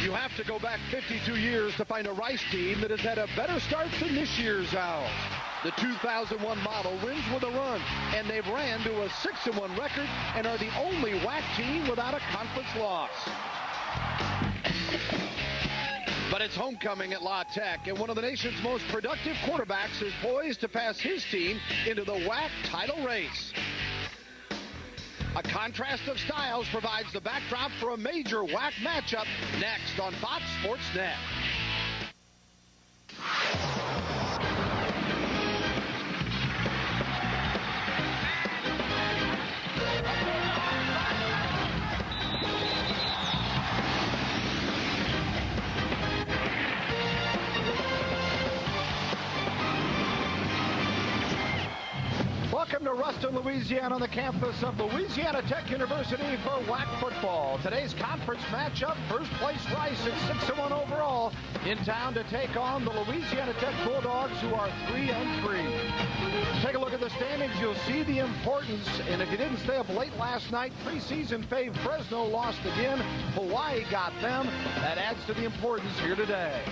You have to go back 52 years to find a Rice team that has had a better start than this year's Owls. The 2001 model wins with a run, and they've ran to a 6-1 record and are the only WAC team without a conference loss. But it's homecoming at La Tech, and one of the nation's most productive quarterbacks is poised to pass his team into the WAC title race. A contrast of styles provides the backdrop for a major WAC matchup next on Fox Sports Net. Welcome to Ruston, Louisiana, on the campus of Louisiana Tech University for WAC football. Today's conference matchup, first place Rice at 6-1 overall, in town to take on the Louisiana Tech Bulldogs, who are 3-3. Take a look at the standings. You'll see the importance. And if you didn't stay up late last night, preseason fave Fresno lost again. Hawaii got them. That adds to the importance here today.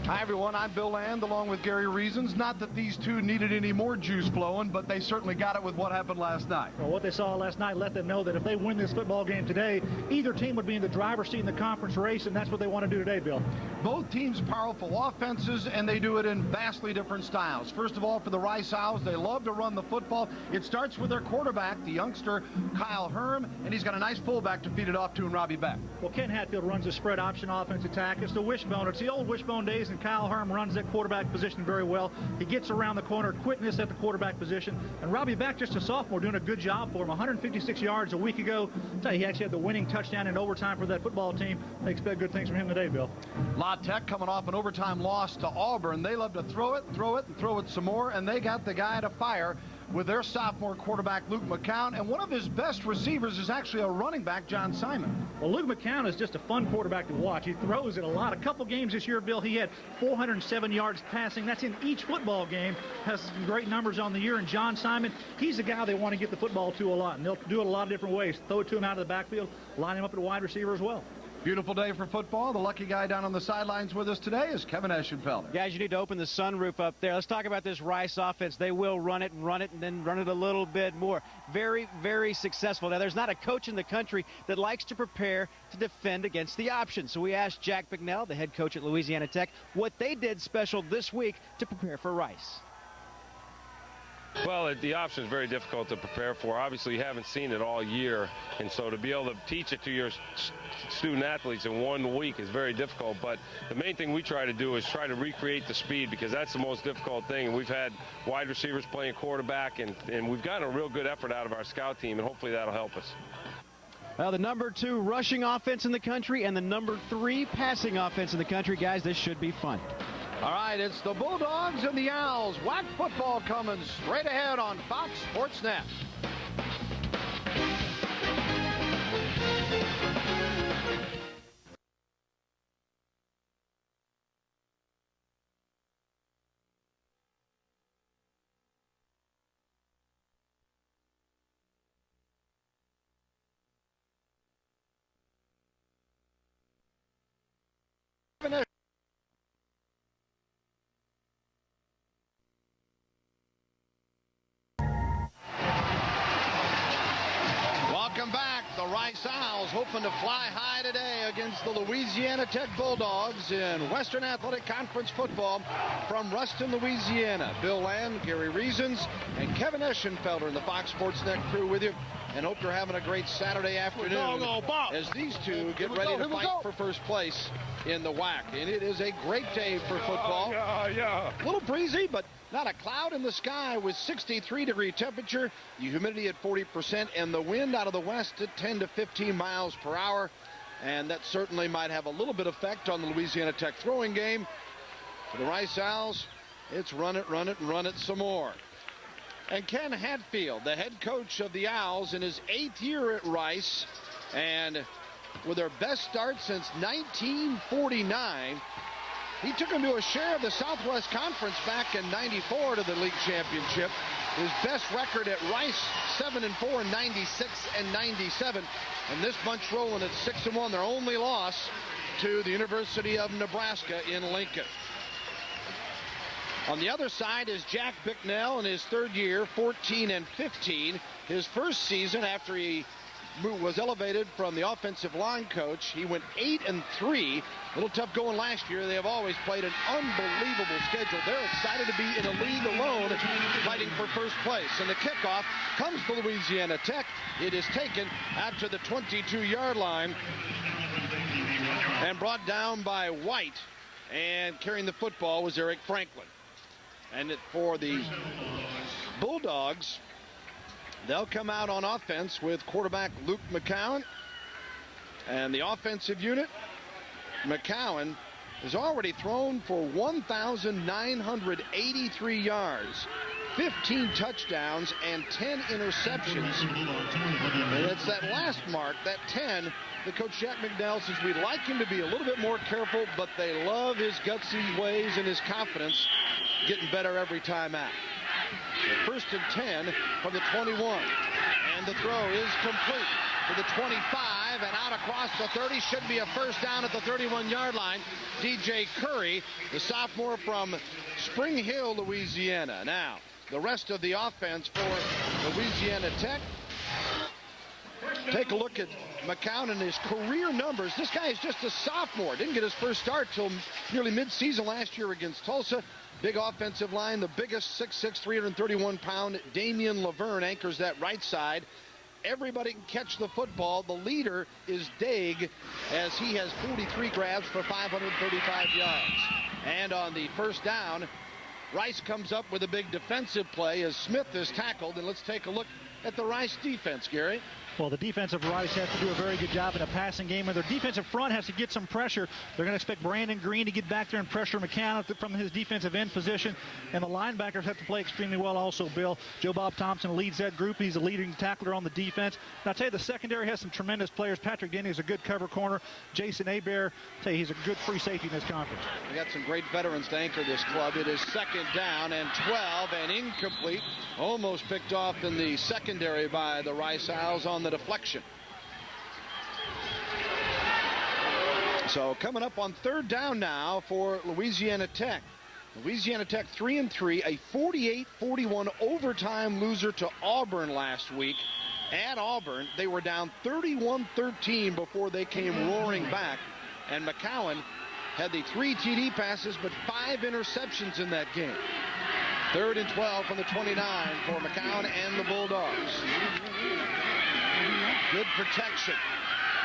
Hi, everyone. I'm Bill Land, along with Gary Reasons. Not that these two needed any more juice flowing, but they certainly got it with what happened last night. Well, what they saw last night let them know that if they win this football game today, either team would be in the driver's seat in the conference race, and that's what they want to do today, Bill. Both teams powerful offenses, and they do it in vastly different styles. First of all, for the Rice Owls, they love to run the football. It starts with their quarterback, the youngster Kyle Herm, and he's got a nice fullback to feed it off to in Robbie Beck. Well, Ken Hatfield runs a spread option offense attack. It's the wishbone. It's the old wishbone days, and Kyle Herm runs that quarterback position very well. He gets around the corner, quickness at the quarterback position. And Robbie Beck, just a sophomore, doing a good job for him. 156 yards a week ago. I'll tell you, he actually had the winning touchdown in overtime for that football team. They expect good things from him today, Bill. La Tech coming off an overtime loss to Auburn. They love to throw it, and throw it some more, and they got the guy to fire with their sophomore quarterback, Luke McCown, and one of his best receivers is actually a running back, John Simon. Well, Luke McCown is just a fun quarterback to watch. He throws it a lot. A couple games this year, Bill, he had 407 yards passing. That's in each football game. Has some great numbers on the year. And John Simon, he's a guy they want to get the football to a lot, and they'll do it a lot of different ways. Throw it to him out of the backfield, line him up at a wide receiver as well. Beautiful day for football. The lucky guy down on the sidelines with us today is Kevin Eschenfelder. Guys, you need to open the sunroof up there. Let's talk about this Rice offense. They will run it, and then run it a little bit more. Very, very successful. Now, there's not a coach in the country that likes to prepare to defend against the option. So we asked Jack Bicknell, the head coach at Louisiana Tech, what they did special this week to prepare for Rice. Well, the option is very difficult to prepare for. Obviously, you haven't seen it all year, and so to be able to teach it to your student athletes in 1 week is very difficult. But the main thing we try to do is try to recreate the speed, because that's the most difficult thing. And we've had wide receivers playing quarterback, and we've gotten a real good effort out of our scout team, and hopefully that'll help us. Well, the number 2 rushing offense in the country and the number 3 passing offense in the country. Guys, this should be fun. All right, it's the Bulldogs and the Owls. WAC football coming straight ahead on Fox Sports Net. Welcome back. The Rice Owls hoping to fly high today against the Louisiana Tech Bulldogs in Western Athletic Conference football from Ruston, Louisiana. Bill Land, Gary Reasons, and Kevin Eschenfelder in the Fox Sports Net crew with you. And hope you're having a great Saturday afternoon as these two get ready to fight for first place in the WAC. And it is a great day for football. A little breezy, but not a cloud in the sky with 63-degree temperature, the humidity at 40%, and the wind out of the west at 10 to 15 miles per hour. And that certainly might have a little bit of effect on the Louisiana Tech throwing game. For the Rice Owls, it's run it, and run it some more. And Ken Hatfield, the head coach of the Owls in his 8th year at Rice, and with their best start since 1949, he took them to a share of the Southwest Conference back in '94 to the league championship. His best record at Rice 7-4 in 96 and 97. And this bunch rolling at 6-1. Their only loss to the University of Nebraska in Lincoln. On the other side is Jack Bicknell in his third year, 14-15. His first season after he was elevated from the offensive line coach, he went 8-3. A little tough going last year. They have always played an unbelievable schedule. They're excited to be in a league alone fighting for first place. And the kickoff comes to Louisiana Tech. It is taken out to the 22-yard line and brought down by White. And carrying the football was Eric Franklin. And for the Bulldogs, they'll come out on offense with quarterback Luke McCowan. And the offensive unit, McCowan has already thrown for 1,983 yards, 15 touchdowns, and 10 interceptions. And it's that last mark, that 10, that Coach Jack McDowell says we'd like him to be a little bit more careful, but they love his gutsy ways and his confidence, getting better every time out. So 1st and 10 from the 21. And the throw is complete to the 25 and out across the 30. Should be a first down at the 31-yard line. DJ Curry, the sophomore from Spring Hill, Louisiana. Now, the rest of the offense for Louisiana Tech. Take a look at McCown and his career numbers. This guy is just a sophomore. Didn't get his first start till nearly mid-season last year against Tulsa. Big offensive line, the biggest 6'6", 331-pound Damian Laverne anchors that right side. Everybody can catch the football. The leader is Daig, as he has 43 grabs for 535 yards. And on the first down, Rice comes up with a big defensive play as Smith is tackled. And let's take a look at the Rice defense, Gary. Well, the defensive Rice has to do a very good job in a passing game, and their defensive front has to get some pressure. They're going to expect Brandon Green to get back there and pressure McCown from his defensive end position, and the linebackers have to play extremely well also, Bill. Joe Bob Thompson leads that group. He's a leading tackler on the defense. And I'll tell you, the secondary has some tremendous players. Patrick Denny is a good cover corner. Jason Hebert, I'll tell you, he's a good free safety in this conference. We got some great veterans to anchor this club. It is 2nd down and 12 and incomplete. Almost picked off in the secondary by the Rice Owls on the deflection. So coming up on 3rd down now for Louisiana Tech. Louisiana Tech 3-3, a 48-41 overtime loser to Auburn last week. At Auburn, they were down 31-13 before they came roaring back. And McCowan had the 3 TD passes, but 5 interceptions in that game. 3rd and 12 from the 29 for McCowan and the Bulldogs. Good protection.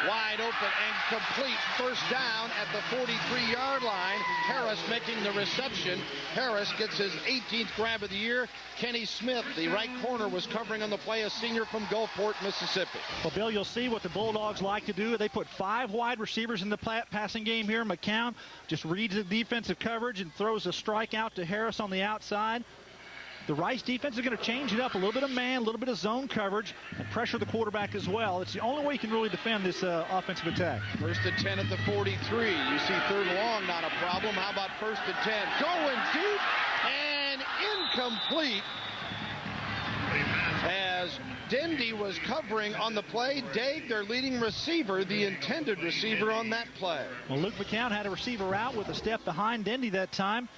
Wide open and complete. First down at the 43-yard line. Harris making the reception. Harris gets his 18th grab of the year. Kenny Smith, the right corner, was covering on the play, a senior from Gulfport, Mississippi. Well, Bill, you'll see what the Bulldogs like to do. They put 5 wide receivers in the passing game here. McCown just reads the defensive coverage and throws a strike out to Harris on the outside. The Rice defense is going to change it up. A little bit of man, a little bit of zone coverage, and pressure the quarterback as well. It's the only way you can really defend this offensive attack. 1st and 10 at the 43. You see 3rd and long, not a problem. How about 1st and 10? Going deep and incomplete. As Dendy was covering on the play, Daig, their leading receiver, the intended receiver on that play. Well, Luke McCown had a receiver out with a step behind Dendy that time.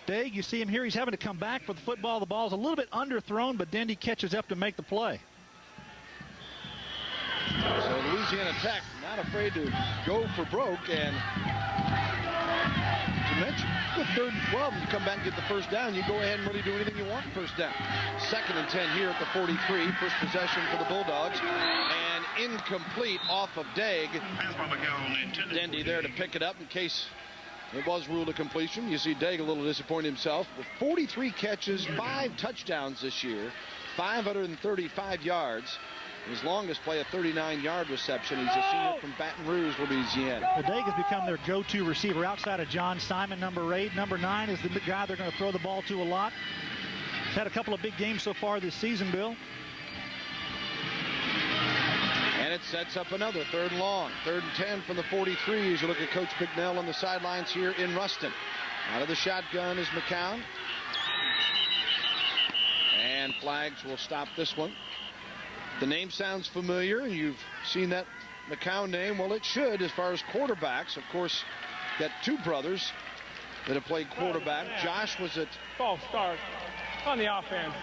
Daig, you see him here. He's having to come back for the football. The ball's a little bit underthrown, but Dendy catches up to make the play. So Louisiana Tech not afraid to go for broke. And to mention, with 3rd and 12, you come back and get the first down, you go ahead and really do anything you want first down. 2nd and 10 here at the 43. First possession for the Bulldogs. And incomplete off of Daig. Dendy there to pick it up in case it was ruled a completion. You see Daig a little disappointed himself with 43 catches, 5 touchdowns this year, 535 yards. His longest play, a 39-yard reception. He's a senior from Baton Rouge, Louisiana. Well, Daig has become their go-to receiver outside of John Simon, number 8. Number 9 is the guy they're going to throw the ball to a lot. He's had a couple of big games so far this season, Bill. And it sets up another 3rd and long. 3rd and 10 from the 43 as you look at Coach Bicknell on the sidelines here in Ruston. Out of the shotgun is McCown. And flags will stop this one. The name sounds familiar. You've seen that McCown name. Well, it should as far as quarterbacks. Of course, got two brothers that have played quarterback. Josh was at... False start on the offense.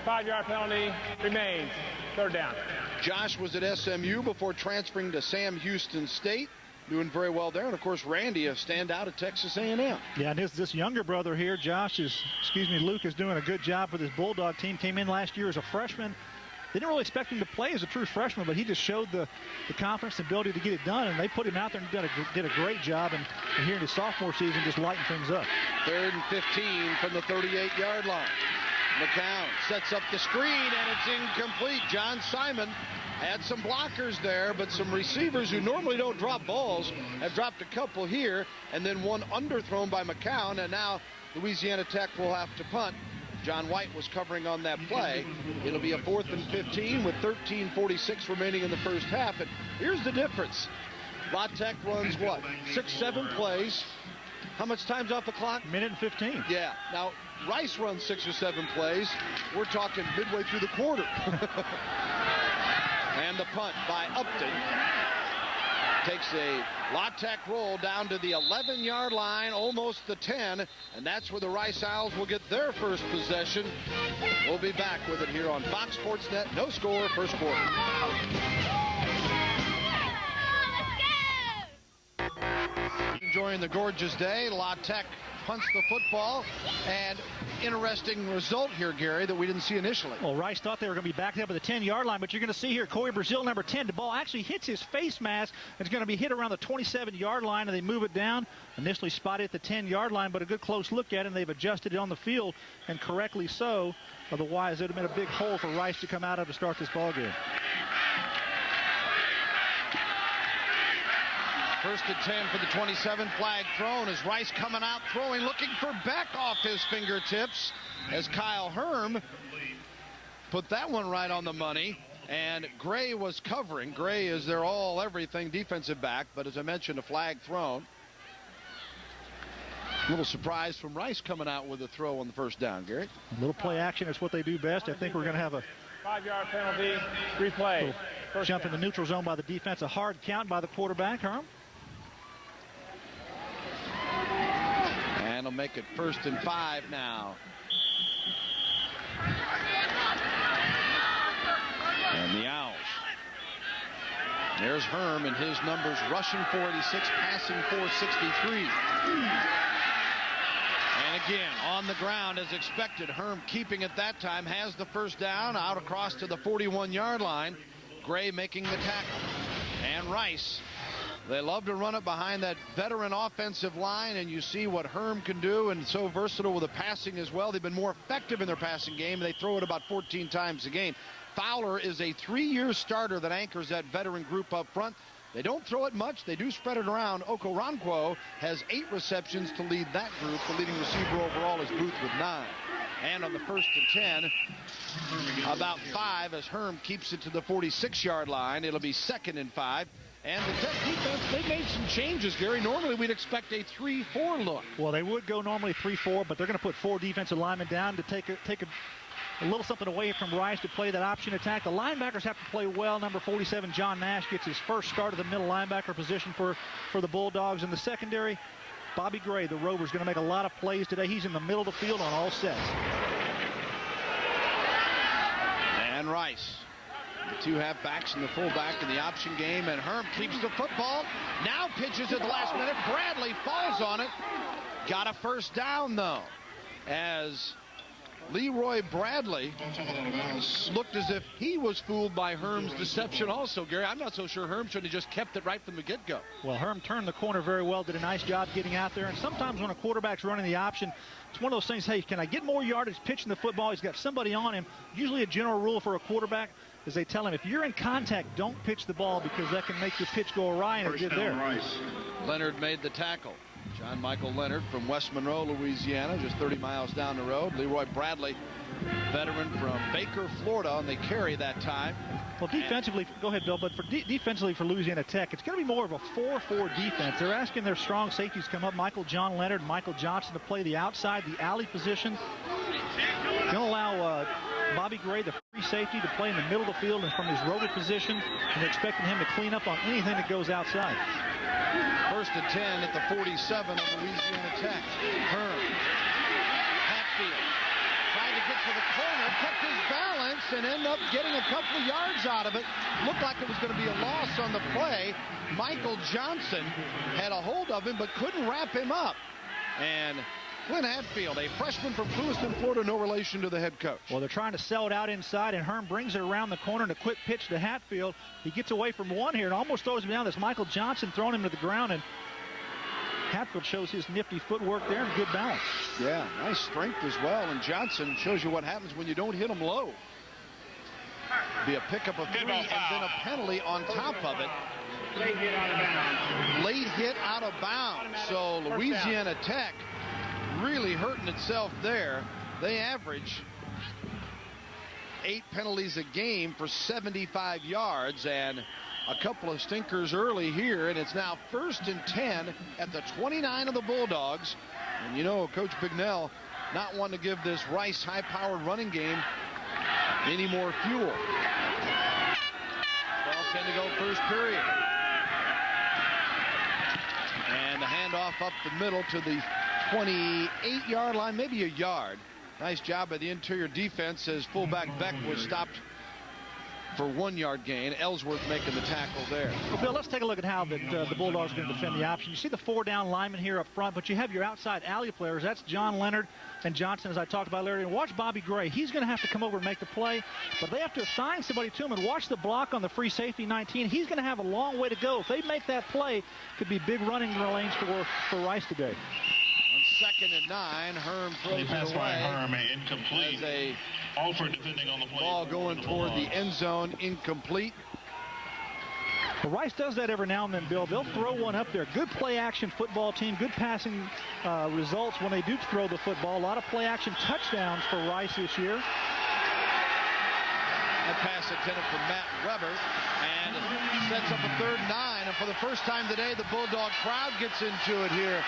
5-yard penalty remains. Third down. Josh was at SMU before transferring to Sam Houston State. Doing very well there. And, of course, Randy, a standout at Texas A&M. Yeah, and this younger brother here, Luke, is doing a good job for this Bulldog team. Came in last year as a freshman. They didn't really expect him to play as a true freshman, but he just showed the confidence and ability to get it done, and they put him out there and did a great job. And here in his sophomore season, just lighting things up. 3rd and 15 from the 38-yard line. McCown sets up the screen, and it's incomplete. John Simon had some blockers there, but some receivers who normally don't drop balls have dropped a couple here, and then one underthrown by McCown, and now Louisiana Tech will have to punt. John White was covering on that play. It'll be a 4th and 15 with 13:46 remaining in the first half. And here's the difference. La Tech runs what? 6-7 plays. How much time's off the clock? Minute and 15. Yeah. Now, Rice runs 6 or 7 plays. We're talking midway through the quarter. And the punt by Upton takes a La Tech roll down to the 11-yard line, almost the 10, and that's where the Rice Owls will get their first possession. We'll be back with it here on Fox Sports Net. No score, first quarter. Enjoying the gorgeous day. La Tech punts the football, and interesting result here, Gary, that we didn't see initially. Well, Rice thought they were going to be backed up at the 10-yard line, but you're going to see here Corey Brazil, number 10. The ball actually hits his face mask. It's going to be hit around the 27-yard line, and they move it down. Initially spotted at the 10-yard line, but a good close look at it, and they've adjusted it on the field, and correctly so. Otherwise, it would have been a big hole for Rice to come out of to start this ball game. 1st and 10 for the 27. Flag thrown as Rice coming out throwing, looking for Beck off his fingertips as Kyle Herm put that one right on the money. And Gray was covering. Gray is their all-everything defensive back, but as I mentioned, a flag thrown. A little surprise from Rice coming out with a throw on the first down, Gary. A little play action is what they do best. I think we're going to have a 5-yard penalty, replay. Jump in the neutral zone by the defense. A hard count by the quarterback, Herm. And he'll make it 1st and 5 now. And the Owls. There's Herm and his numbers: rushing 486, passing 463. And again, on the ground as expected. Herm keeping it that time, has the first down, out across to the 41-yard line. Gray making the tackle. And Rice, they love to run it behind that veteran offensive line, and you see what Herm can do, and so versatile with the passing as well. They've been more effective in their passing game. They throw it about 14 times a game. Fowler is a 3-year starter that anchors that veteran group up front. They don't throw it much. They do spread it around. Okoronkwo has 8 receptions to lead that group. The leading receiver overall is Booth with 9. And on the 1st and 10, about 5 as Herm keeps it to the 46-yard line. It'll be 2nd and 5. And the Tech defense, they made some changes, Gary. Normally we'd expect a 3-4 look. Well, they would go normally 3-4, but they're going to put 4 defensive linemen down to take a little something away from Rice to play that option attack. The linebackers have to play well. Number 47, John Nash, gets his first start of the middle linebacker position for the Bulldogs. In the secondary, Bobby Gray, the Rover's going to make a lot of plays today. He's in the middle of the field on all sets. And Rice, the 2 halfbacks and the fullback in the option game, and Herm keeps the football. Now pitches at the last minute. Bradley falls on it. Got a first down, though, as Leroy Bradley looked as if he was fooled by Herm's deception also, Gary. I'm not so sure Herm should have just kept it right from the get-go. Well, Herm turned the corner very well, did a nice job getting out there. And sometimes when a quarterback's running the option, it's one of those things, hey, can I get more yardage pitching the football? He's got somebody on him. Usually a general rule for a quarterback is they tell him, if you're in contact, don't pitch the ball because that can make your pitch go awry, and it did there. Leonard made the tackle. John Michael Leonard from West Monroe, Louisiana, just 30 miles down the road. Leroy Bradley, veteran from Baker, Florida, and they carry that time. Well, defensively, go ahead, Bill, but defensively for Louisiana Tech, it's going to be more of a 4-4 defense. They're asking their strong safeties come up, Michael John Leonard and Michael Johnson, to play the outside, the alley position. Going to allow Bobby Gray, the safety to play in the middle of the field and from his rover position, and they're expecting him to clean up on anything that goes outside. 1st and 10 at the 47 of Louisiana Tech. Herm. Hatfield tried to get to the corner, kept his balance, and ended up getting a couple of yards out of it. Looked like it was going to be a loss on the play. Michael Johnson had a hold of him but couldn't wrap him up. And Clint Hatfield, a freshman from Lewiston, Florida, no relation to the head coach. Well, they're trying to sell it out inside, and Herm brings it around the corner and a quick pitch to Hatfield. He gets away from one here and almost throws him down. That's Michael Johnson throwing him to the ground, and Hatfield shows his nifty footwork there and good balance. Yeah, nice strength as well, and Johnson shows you what happens when you don't hit him low. Be a pickup of 3 and then a penalty on top of it. Late hit out of bounds. Late hit out of bounds. So Louisiana Tech really hurting itself there. They average 8 penalties a game for 75 yards and a couple of stinkers early here, and it's now 1st and 10 at the 29 of the Bulldogs. And you know, Coach Bignell not wanting to give this Rice high-powered running game any more fuel. 12-10 to go, first period. And the handoff up the middle to the 28-yard line, maybe a yard. Nice job by the interior defense as fullback Beck was stopped for 1-yard gain. Ellsworth making the tackle there. Well, Bill, let's take a look at how the Bulldogs are going to defend the option. You see the 4-down linemen here up front, but you have your outside alley players. That's John Leonard and Johnson, as I talked about earlier. And watch Bobby Gray. He's going to have to come over and make the play, but they have to assign somebody to him. And watch the block on the free safety 19. He's going to have a long way to go. If they make that play, could be big running lanes for Rice today. On 2nd and 9, Herm throws it away. Herm, incomplete. As a all for defending on the play. Ball going toward the end zone, incomplete. Well, Rice does that every now and then, Bill. They'll throw one up there. Good play-action football team, good passing results when they do throw the football. A lot of play-action touchdowns for Rice this year. That pass intended for Matt Weber, and sets up a 3rd and 9. And for the first time today, the Bulldog crowd gets into it here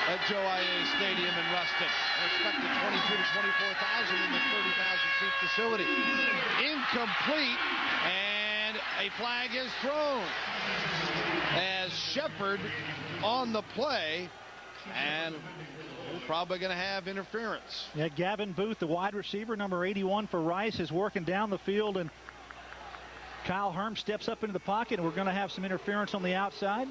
at Joe IA Stadium in Ruston. Expected 22 to 24,000 in the 30,000-seat facility. Incomplete, and a flag is thrown as Shepard on the play, and we're probably going to have interference. Yeah, Gavin Booth, the wide receiver, number 81 for Rice, is working down the field, and Kyle Herm steps up into the pocket, and we're going to have some interference on the outside.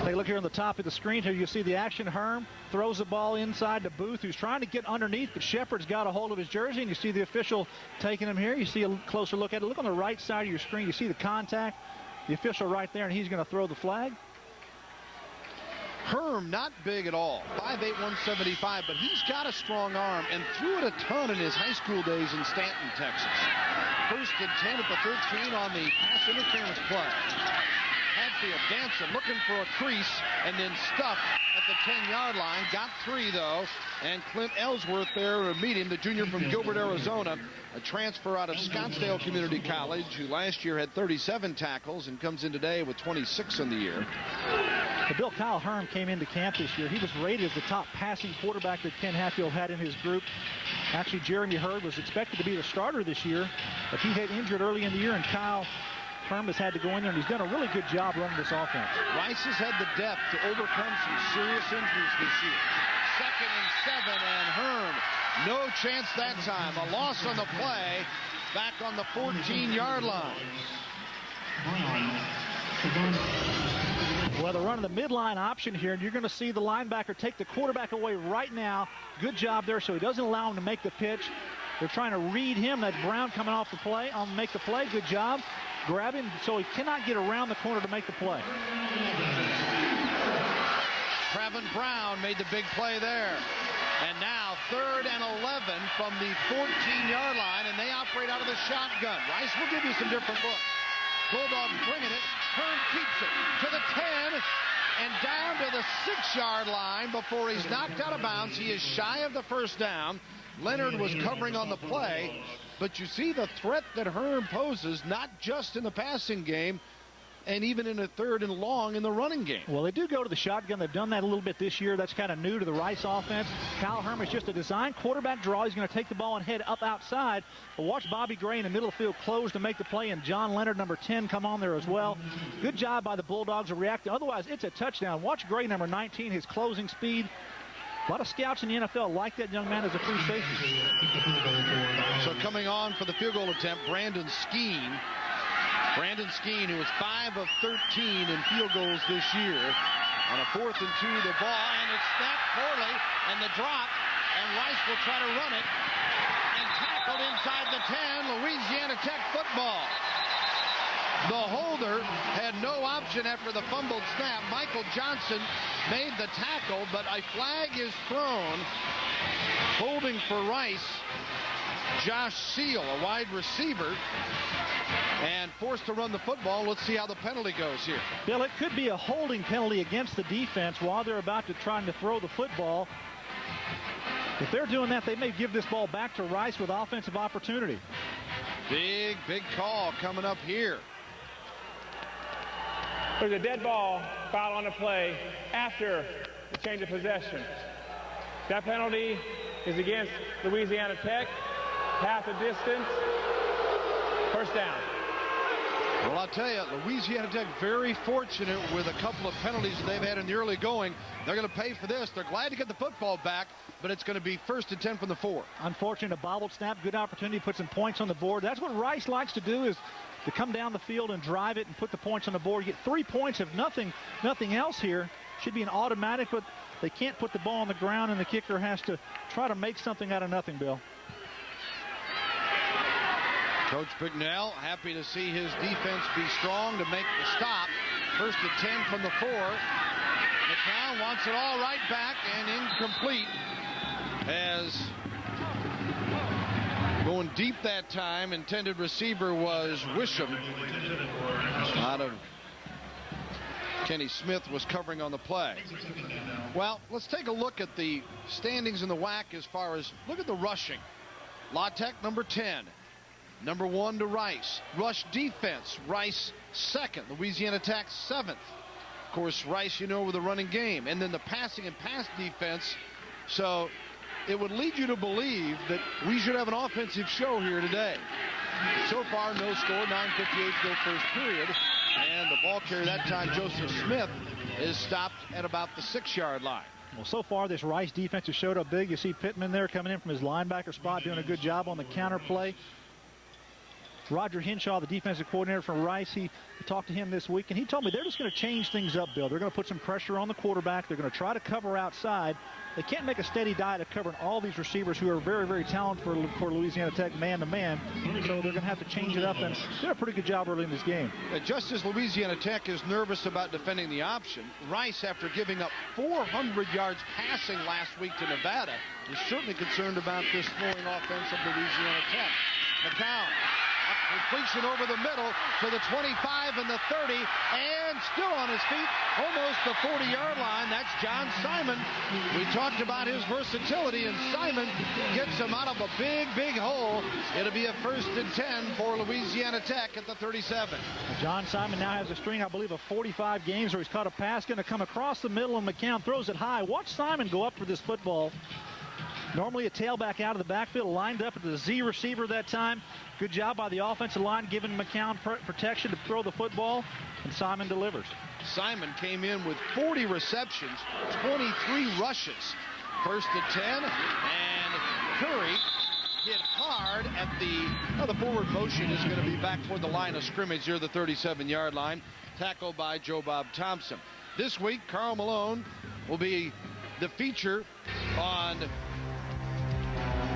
Take a look here on the top of the screen here. You see the action. Herm throws the ball inside to Booth, who's trying to get underneath, but Shepard's got a hold of his jersey, and you see the official taking him here. You see a closer look at it. Look on the right side of your screen. You see the contact. The official right there, and he's going to throw the flag. Herm, not big at all, 5'8", 175, but he's got a strong arm and threw it a ton in his high school days in Stanton, Texas. 1st and 10 at the 13 on the pass interference play. Hatfield dancing, looking for a crease, and then stuffed at the 10-yard line. Got 3, though, and Clint Ellsworth there to meet him, the junior from Gilbert, Arizona, a transfer out of Scottsdale Community College, who last year had 37 tackles and comes in today with 26 in the year. But Bill, Kyle Herm came into camp this year. He was rated as the top passing quarterback that Ken Hatfield had in his group. Actually, Jeremy Hurd was expected to be the starter this year, but he had injured early in the year, and Kyle Herm has had to go in there, and he's done a really good job running this offense. Rice has had the depth to overcome some serious injuries this year. 2nd and 7, and Herm, no chance that time. A loss on the play, back on the 14-yard line. Well, they're running the midline option here, and you're going to see the linebacker take the quarterback away right now. Good job there, so he doesn't allow him to make the pitch. They're trying to read him. That's Brown coming off the play. Make the play. Good job. Grab him so he cannot get around the corner to make the play. Trevin Brown made the big play there. And now 3rd and 11 from the 14-yard line, and they operate out of the shotgun. Rice will give you some different looks. Bulldogs bringing it. Herm keeps it to the 10 and down to the 6-yard line before he's knocked out of bounds. He is shy of the 1st down. Leonard was covering on the play, but you see the threat that Herm poses, not just in the passing game, and even in a 3rd and long in the running game. Well, they do go to the shotgun. They've done that a little bit this year. That's kind of new to the Rice offense. Kyle Herm is just a design quarterback draw. He's going to take the ball and head up outside. But watch Bobby Gray in the middle of the field close to make the play, and John Leonard, number 10, come on there as well. Good job by the Bulldogs of reacting. Otherwise, it's a touchdown. Watch Gray, number 19, his closing speed. A lot of scouts in the NFL like that young man as a free safety. So coming on for the field goal attempt, Brandon Skeen. Brandon Skeen, who was 5 of 13 in field goals this year. On a 4th and 2, the ball, and it's snapped poorly, and the drop, and Rice will try to run it, and tackled inside the 10, Louisiana Tech football. The holder had no option after the fumbled snap. Michael Johnson made the tackle, but a flag is thrown. Holding for Rice, Josh Seal, a wide receiver, and forced to run the football. Let's see how the penalty goes here. Bill, it could be a holding penalty against the defense while they're about to try to throw the football. If they're doing that, they may give this ball back to Rice with offensive opportunity. Big call coming up here. There's a dead ball foul on the play after the change of possession. That penalty is against Louisiana Tech. Half the distance. First down. Well, I'll tell you, Louisiana Tech very fortunate with a couple of penalties that they've had in the early going. They're going to pay for this. They're glad to get the football back, but it's going to be 1st and 10 from the 4. Unfortunate, a bobbled snap. Good opportunity to put some points on the board. That's what Rice likes to do, is to come down the field and drive it and put the points on the board. You get 3 points of nothing else here. Should be an automatic, but they can't put the ball on the ground, and the kicker has to try to make something out of nothing, Bill. Coach Bignell happy to see his defense be strong to make the stop. 1st and 10 from the 4. McCown wants it all right back, and incomplete, as going deep that time. Intended receiver was Wisham. Out of Kenny Smith was covering on the play. Well, let's take a look at the standings in the WAC as far as, look at the rushing. La Tech, number 10. Number 1 to Rice. Rush defense, Rice 2nd. Louisiana Tech 7th. Of course, Rice, you know, with the running game. And then the passing and pass defense. So it would lead you to believe that we should have an offensive show here today. So far, no score, 9:58 to go first period. And the ball carrier that time, Joseph Smith, is stopped at about the 6-yard line. Well, so far, this Rice defense has showed up big. You see Pittman there coming in from his linebacker spot, doing a good job on the counter play. Roger Henshaw, the defensive coordinator from Rice, he talked to him this week, and he told me they're just going to change things up, Bill. They're going to put some pressure on the quarterback. They're going to try to cover outside. They can't make a steady diet of covering all these receivers who are very, very talented for Louisiana Tech man-to-man. So they're going to have to change it up, and did a pretty good job early in this game. Just as Louisiana Tech is nervous about defending the option, Rice, after giving up 400 yards passing last week to Nevada, is certainly concerned about this throwing offense of Louisiana Tech. McCown. Completion over the middle to the 25 and the 30, and still on his feet, almost the 40-yard line. That's John Simon. We talked about his versatility, and Simon gets him out of a big hole. It'll be a 1st and 10 for Louisiana Tech at the 37. John Simon now has a string, I believe, of 45 games where he's caught a pass, going to come across the middle, and McCown throws it high. Watch Simon go up for this football. Normally a tailback out of the backfield, lined up at the Z receiver that time. Good job by the offensive line, giving McCown protection to throw the football, and Simon delivers. Simon came in with 40 receptions, 23 rushes. 1st and 10, and Curry hit hard at the forward motion is going to be back toward the line of scrimmage near the 37-yard line. Tackled by Joe Bob Thompson. This week, Carl Malone will be the feature on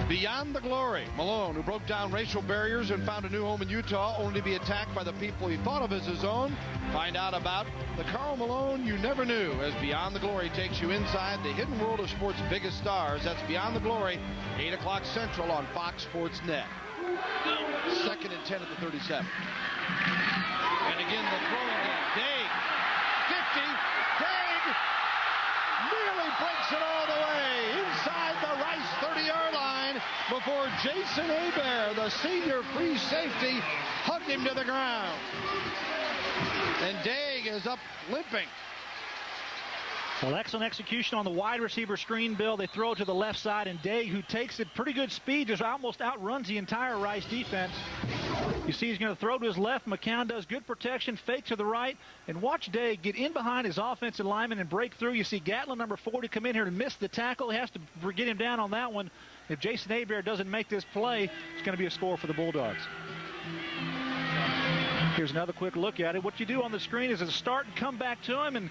Beyond the Glory. Malone, who broke down racial barriers and found a new home in Utah, only to be attacked by the people he thought of as his own. Find out about the Carl Malone you never knew, as Beyond the Glory takes you inside the hidden world of sports' biggest stars. That's Beyond the Glory, 8 o'clock Central on Fox Sports Net. 2nd and 10 at the 37. And again, the throwing game. Daig, 50, Daig nearly breaks it all the way inside the Rice 30-yard line before Jason Hebert, the senior free safety, hugged him to the ground. And Daig is up limping. Well, excellent execution on the wide receiver screen, Bill. They throw it to the left side, and Daig, who takes it pretty good speed, just almost outruns the entire Rice defense. You see he's going to throw to his left. McCown does good protection, fake to the right, and watch Daig get in behind his offensive lineman and break through. You see Gatlin, number 40, come in here and miss the tackle. He has to get him down on that one. If Jason Hebert doesn't make this play, it's going to be a score for the Bulldogs. Here's another quick look at it. What you do on the screen is start and come back to him, and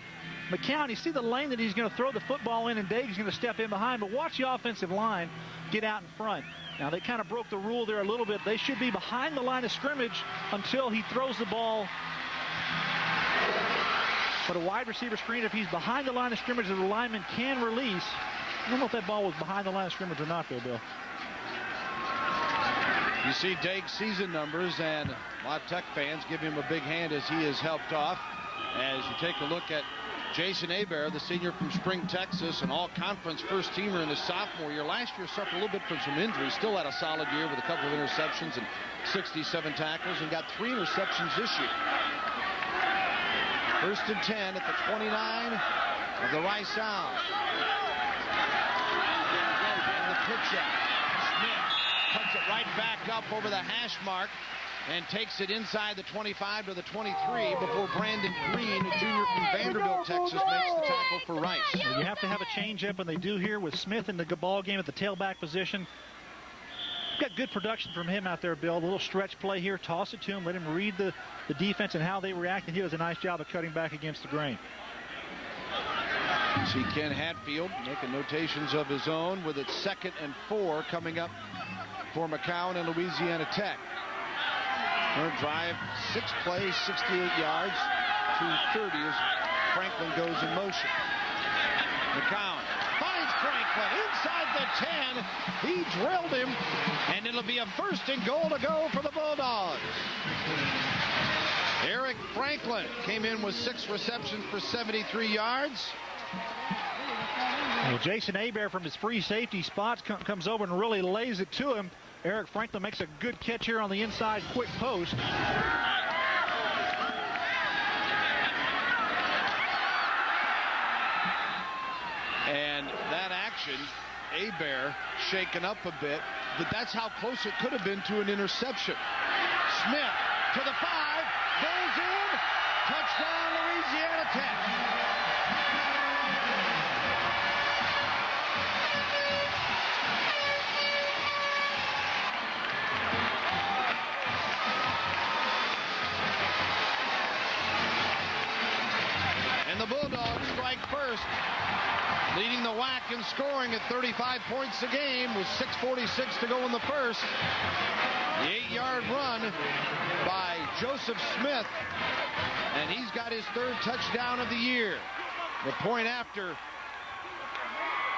McCown, you see the lane that he's going to throw the football in, and Daig's going to step in behind, but watch the offensive line get out in front. Now, they kind of broke the rule there a little bit. They should be behind the line of scrimmage until he throws the ball. But a wide receiver screen, if he's behind the line of scrimmage, the lineman can release. I don't know if that ball was behind the line of scrimmage or not, though, Bill. You see Daig's season numbers, and a lot of Tech fans give him a big hand as he is helped off. As you take a look at Jason Hebert, the senior from Spring, Texas, an all-conference first-teamer in his sophomore year. Last year suffered a little bit from some injuries. Still had a solid year with a couple of interceptions and 67 tackles, and got 3 interceptions this year. 1st and 10 at the 29 of the Rice Owls. And the pitch out. Smith puts it right back up over the hash mark and takes it inside the 25 to the 23 before Brandon Green, a junior from Vanderbilt, Texas, makes the tackle for Rice. Well, you have to have a change-up, and they do here with Smith in the ball game at the tailback position. Got good production from him out there, Bill. A little stretch play here. Toss it to him. Let him read the defense and how they react, and he does a nice job of cutting back against the grain. You see Ken Hatfield making notations of his own with it 2nd and 4 coming up for McCown and Louisiana Tech. Third drive, 6 plays, 68 yards, 230 as Franklin goes in motion. McCown finds Franklin inside the 10. He drilled him, and it'll be a 1st and goal to go for the Bulldogs. Eric Franklin came in with 6 receptions for 73 yards. Well, Jason Hebert from his free safety spots comes over and really lays it to him. Eric Franklin makes a good catch here on the inside quick post. And that action, Hebert shaken up a bit, but that's how close it could have been to an interception. Smith to the 5, goes in, touchdown Louisiana Tech. And the Bulldogs strike first, leading the WAC in scoring at 35 points a game with 6:46 to go in the first. The 8-yard run by Joseph Smith, and he's got his 3rd touchdown of the year. The point after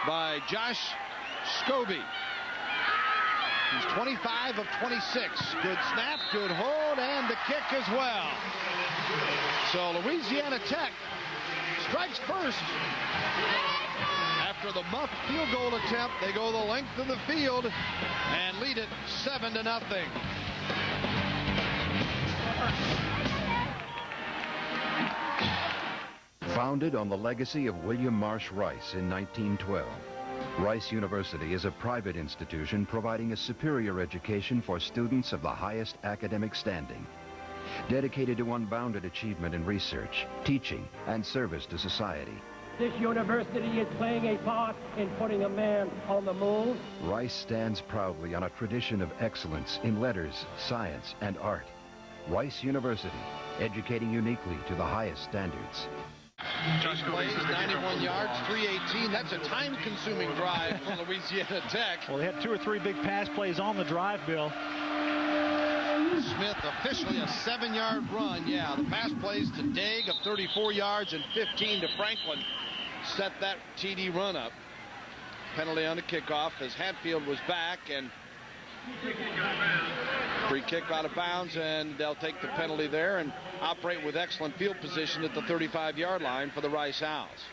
by Josh Scobie. He's 25 of 26. Good snap, good hold, and the kick as well. So Louisiana Tech strikes first. After the muff field goal attempt, they go the length of the field and lead it 7-0. Founded on the legacy of William Marsh Rice in 1912, Rice University is a private institution providing a superior education for students of the highest academic standing. Dedicated to unbounded achievement in research, teaching, and service to society. This university is playing a part in putting a man on the moon. Rice stands proudly on a tradition of excellence in letters, science, and art. Rice University, educating uniquely to the highest standards. Plays 91 yards, 318. That's a time-consuming drive for Louisiana Tech. Well, they had 2 or 3 big pass plays on the drive, Bill. Smith officially a 7-yard run. Yeah, the pass plays to Daig of 34 yards and 15 to Franklin set that TD run up. Penalty on the kickoff as Hatfield was back, and free kick out of bounds, and they'll take the penalty there and operate with excellent field position at the 35-yard line for the Rice Owls.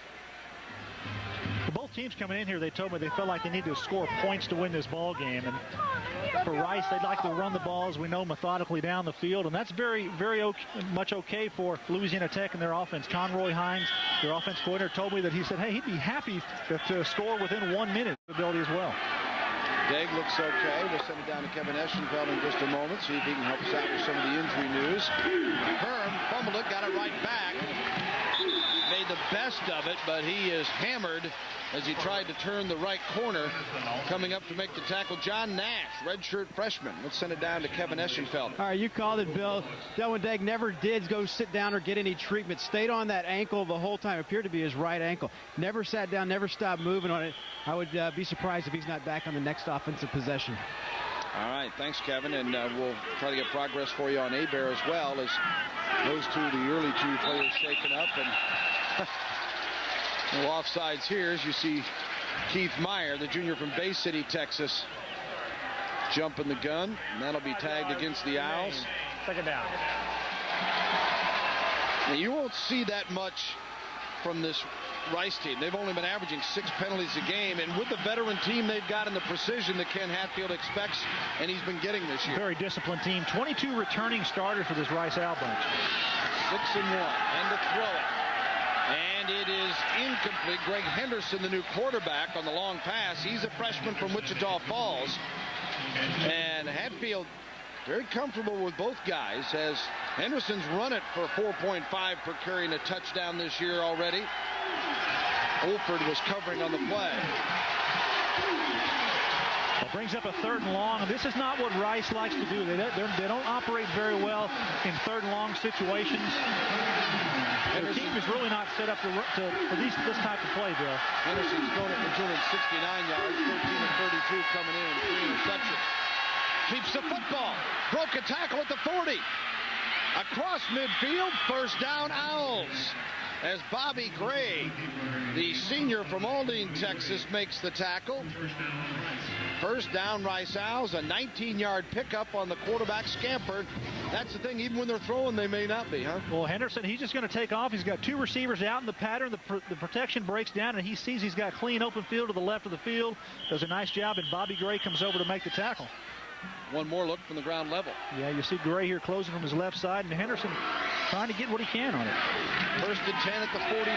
Both teams coming in here, they told me they felt like they needed to score points to win this ball game. And for Rice, they'd like to run the ball, as we know, methodically down the field. And that's very, very much okay for Louisiana Tech and their offense. Conroy Hines, their offense coordinator, told me that he said, hey, he'd be happy to score within 1 minute ability as well. Degg looks okay. We'll send it down to Kevin Eschenfeld in just a moment, see if he can help us out with some of the injury news. Herm fumbled it, got it right back. Made the best of it, but he is hammered as he tried to turn the right corner. Coming up to make the tackle, John Nash, redshirt freshman. Let's send it down to Kevin Eschenfeld. All right, you called it, Bill. Delwyn Degg never did go sit down or get any treatment. Stayed on that ankle the whole time. Appeared to be his right ankle. Never sat down, never stopped moving on it. I would be surprised if he's not back on the next offensive possession. All right, thanks, Kevin, and we'll try to get progress for you on Hebert as well, as those the early two players shaken up. And no offsides here as you see Keith Meyer, the junior from Bay City, Texas, jumping the gun, and that'll be tagged against the Owls. Second down. Now, you won't see that much from this Rice team. They've only been averaging 6 penalties a game, and with the veteran team they've got and the precision that Ken Hatfield expects, and he's been getting this year. Very disciplined team. 22 returning starters for this Rice Owl bunch. 6-1, and to throw it. And it is incomplete. Greg Henderson, the new quarterback, on the long pass. He's a freshman from Wichita Falls. And Hatfield very comfortable with both guys, as Henderson's run it for 4.5 per carry and a touchdown this year already. Olford was covering on the play. It brings up a 3rd and long, and this is not what Rice likes to do. They don't operate very well in 3rd and long situations. Their team is really not set up for this type of play, Bill. Henderson's thrown it for 269 yards, 13 of 32 coming in, and 3 interceptions. Keeps the football. Broke a tackle at the 40. Across midfield, first down, Owls. As Bobby Gray, the senior from Aldine, Texas, makes the tackle. First down, Rice Owls, a 19-yard pickup on the quarterback scamper. That's the thing, even when they're throwing, they may not be, huh? Well, Henderson, he's just going to take off. He's got 2 receivers out in the pattern. The protection breaks down, and he sees he's got clean open field to the left of the field. Does a nice job, and Bobby Gray comes over to make the tackle. One more look from the ground level. Yeah, you see Gray here closing from his left side, and Henderson trying to get what he can on it. 1st and 10 at the 49.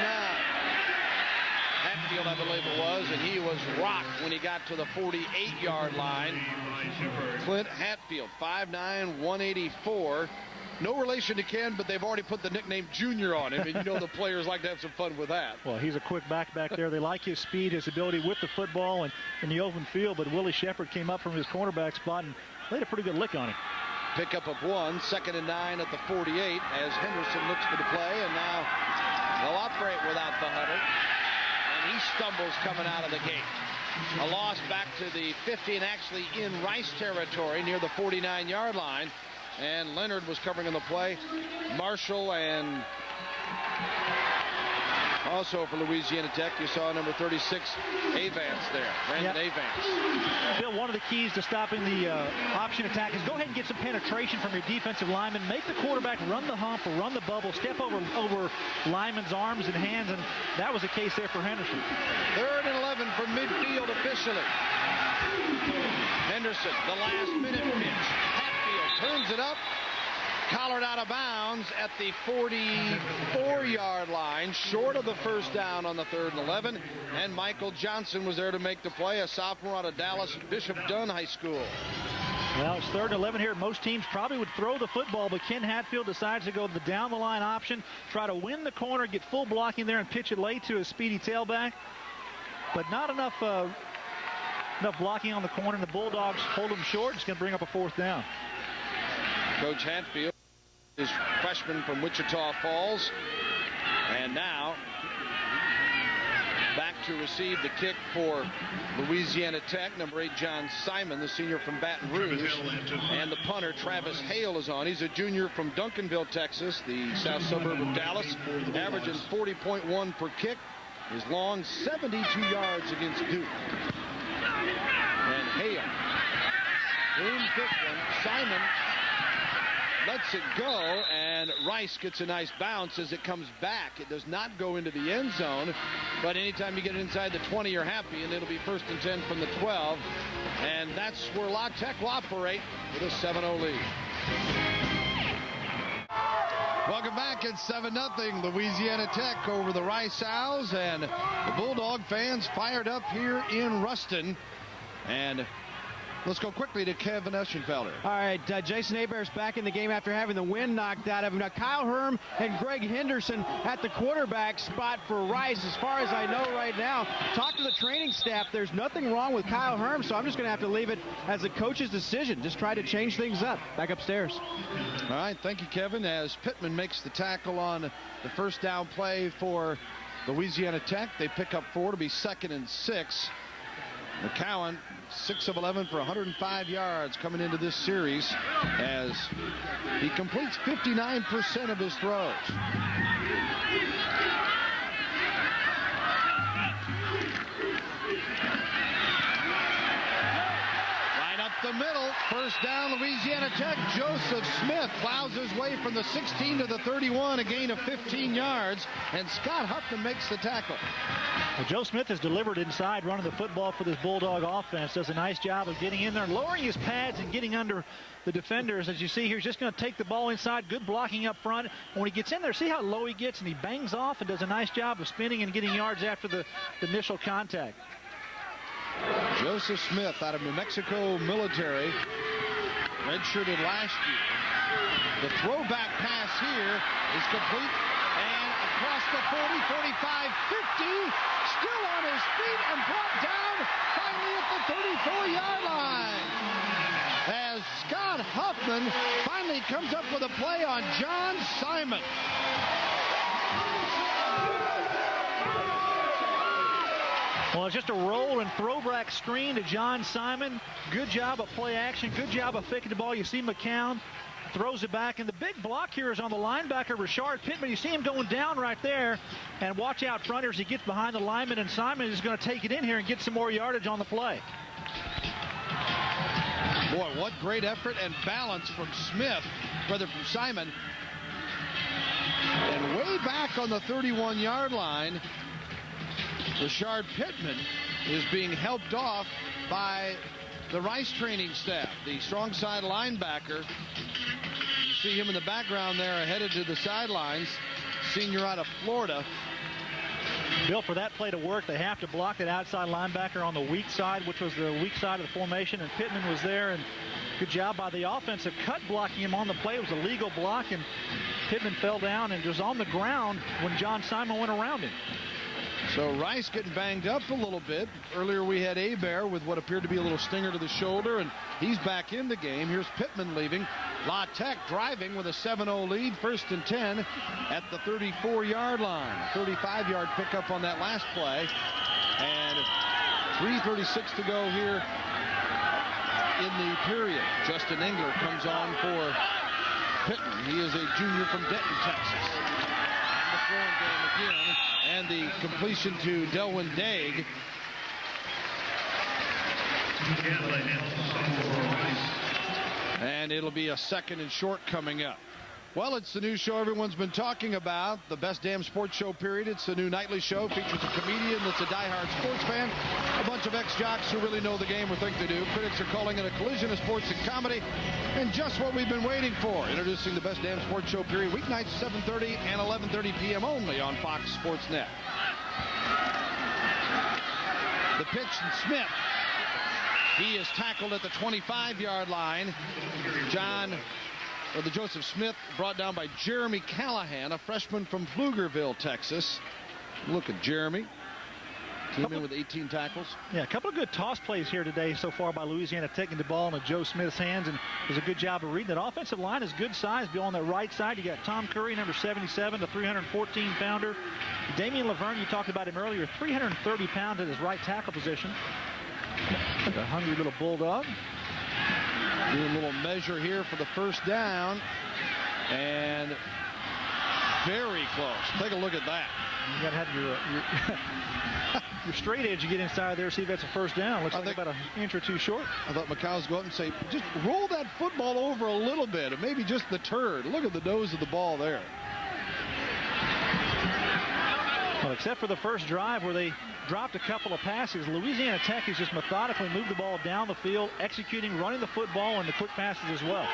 Hatfield, I believe it was, and he was rocked when he got to the 48-yard line. Clint Hatfield, 5'9", 184. No relation to Ken, but they've already put the nickname Junior on him, and you know the players like to have some fun with that. Well, he's a quick back there. They like his speed, his ability with the football and in the open field, but Willie Shepard came up from his cornerback spot and laid a pretty good lick on him. Pickup of 1, 2nd and 9 at the 48 as Henderson looks for the play, and now they'll operate without the huddle. And he stumbles coming out of the gate. A loss back to the 50 and actually in Rice territory near the 49-yard line. And Leonard was covering on the play. Marshall, and also for Louisiana Tech, you saw number 36, Avance there. Brandon Avance. Bill, one of the keys to stopping the option attack is go ahead and get some penetration from your defensive lineman. Make the quarterback run the hump or run the bubble, step over lineman's arms and hands, and that was the case there for Henderson. 3rd and 11 from midfield officially. Henderson, the last minute pitch. Turns it up, collared out of bounds at the 44-yard line, short of the first down on the 3rd and 11. And Michael Johnson was there to make the play, a sophomore out of Dallas Bishop Dunn High School. Well, it's 3rd and 11 here. Most teams probably would throw the football, but Ken Hatfield decides to go the down-the-line option, try to win the corner, get full blocking there, and pitch it late to a speedy tailback. But not enough blocking on the corner, and the Bulldogs hold him short. It's going to bring up a 4th down. Coach Hatfield is freshman from Wichita Falls. And now back to receive the kick for Louisiana Tech. Number 8, John Simon, the senior from Baton Rouge. And the punter, Travis Hale, is on. He's a junior from Duncanville, Texas, the south suburb of Dallas. Averaging 40.1 per kick. His long 72 yards against Duke. And Hale. Boom, kick one. Simon lets it go, and Rice gets a nice bounce as it comes back. It does not go into the end zone, but anytime you get inside the 20, you're happy, and it'll be 1st and 10 from the 12. And that's where La Tech will operate with a 7-0 lead. Welcome back. It's 7-0 Louisiana Tech over the Rice Owls, and the Bulldog fans fired up here in Ruston. And let's go quickly to Kevin Eschenfelder. All right, Jason Hebert's back in the game after having the wind knocked out of him. Now, Kyle Herm and Greg Henderson at the quarterback spot for Rice. As far as I know right now, talk to the training staff. There's nothing wrong with Kyle Herm, so I'm just going to have to leave it as the coach's decision. Just try to change things up. Back upstairs. All right, thank you, Kevin. As Pittman makes the tackle on the first down play for Louisiana Tech, they pick up 4 to be 2nd and 6. McCowan, 6 of 11 for 105 yards coming into this series as he completes 59% of his throws. Right up the middle, first down Louisiana Tech. Joseph Smith plows his way from the 16 to the 31, a gain of 15 yards, and Scott Huffman makes the tackle. Well, Joe Smith has delivered inside, running the football for this Bulldog offense. Does a nice job of getting in there, lowering his pads and getting under the defenders. As you see here, he's just going to take the ball inside. Good blocking up front. When he gets in there, see how low he gets, and he bangs off and does a nice job of spinning and getting yards after the initial contact. Joseph Smith out of New Mexico Military, redshirted last year. The throwback pass here is complete. Across the 40, 45, 50, still on his feet and brought down finally at the 34-yard line. As Scott Huffman finally comes up with a play on John Simon. Well, it's just a roll and throwback screen to John Simon. Good job of play action. Good job of faking the ball. You see McCown throws it back, and the big block here is on the linebacker, Rashard Pittman. You see him going down right there, and watch out front as he gets behind the lineman, and Simon is going to take it in here and get some more yardage on the play. Boy, what great effort and balance from Smith, rather from Simon. And way back on the 31-yard line, Rashard Pittman is being helped off by the Rice training staff, the strong side linebacker. You see him in the background there, headed to the sidelines, senior out of Florida. Bill, for that play to work, they have to block that outside linebacker on the weak side, which was the weak side of the formation, and Pittman was there, and good job by the offensive cut blocking him on the play. It was a legal block, and Pittman fell down and was on the ground when John Simon went around him. So Rice getting banged up a little bit. Earlier we had Hebert with what appeared to be a little stinger to the shoulder, and he's back in the game. Here's Pittman leaving. La Tech driving with a 7-0 lead, 1st and 10 at the 34-yard line. 35-yard pickup on that last play, and 3:36 to go here in the period. Justin Engler comes on for Pittman. He is a junior from Denton, Texas. And the throwing game again. And the completion to Delwyn Daig. And it'll be a 2nd and short coming up. Well, it's the new show everyone's been talking about, the Best Damn Sports Show period. It's the new nightly show. Features a comedian that's a diehard sports fan, a bunch of ex-jocks who really know the game or think they do. Critics are calling it a collision of sports and comedy, and just what we've been waiting for. Introducing the Best Damn Sports Show period, weeknights 7:30 and 11:30 p.m. only on Fox Sports Net. The pitch and Smith. He is tackled at the 25-yard line. The Joseph Smith brought down by Jeremy Callahan, a freshman from Pflugerville, Texas. Look at Jeremy. Came in with 18 tackles. Yeah, a couple of good toss plays here today so far by Louisiana, taking the ball into Joe Smith's hands, and does a good job of reading. That offensive line is good size. Be on the right side, you got Tom Curry, number 77, the 314-pounder. Damian Laverne, you talked about him earlier, 330 pounds at his right tackle position. A hungry little Bulldog. Doing a little measure here for the first down. And very close. Take a look at that. You got to have your straight edge. You get inside there, see if that's a first down. Looks like about an inch or two short. I thought McCown's go up and say, just roll that football over a little bit, or maybe just the turd. Look at the nose of the ball there. Well, except for the first drive where they dropped a couple of passes, Louisiana Tech has just methodically moved the ball down the field, executing, running the football, and the quick passes as well.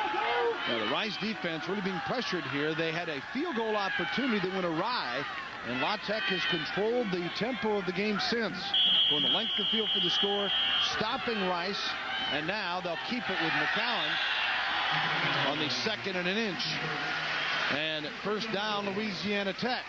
The Rice defense really being pressured here. They had a field goal opportunity that went awry, and La Tech has controlled the tempo of the game since. Going the length of the field for the score, stopping Rice, and now they'll keep it with McCown on the 2nd and an inch. And first down, Louisiana Tech.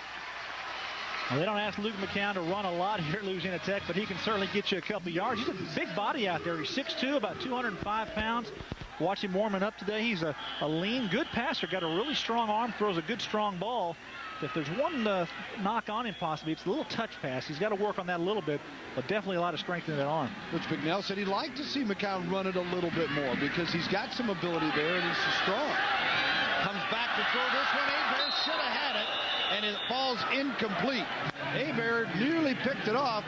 Well, they don't ask Luke McCown to run a lot here at Louisiana Tech, but he can certainly get you a couple yards. He's a big body out there. He's 6'2", about 205 pounds. Watch him warming up today. He's a lean, good passer. Got a really strong arm, throws a good, strong ball. If there's one knock on him possibly, it's a little touch pass. He's got to work on that a little bit, but definitely a lot of strength in that arm. Coach McNell said he'd like to see McCown run it a little bit more because he's got some ability there and he's so strong. Comes back to throw this one. Hebert should have had it, and it falls incomplete. Hebert nearly picked it off.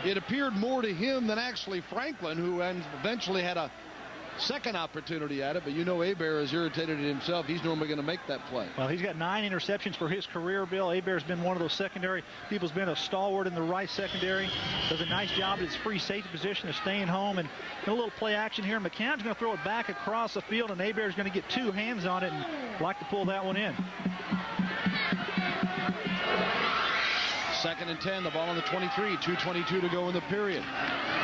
It appeared more to him than actually Franklin, who eventually had a second opportunity at it, but you know Hebert is irritated at himself. He's normally going to make that play. Well, he's got 9 interceptions for his career, Bill. Hebert's been one of those secondary people's been a stalwart in the Rice secondary. Does a nice job at his free safety position of staying home, and a little play action here. McCown's going to throw it back across the field, and Hebert's going to get 2 hands on it and like to pull that one in. 2nd and 10, the ball on the 23, 2:22 to go in the period.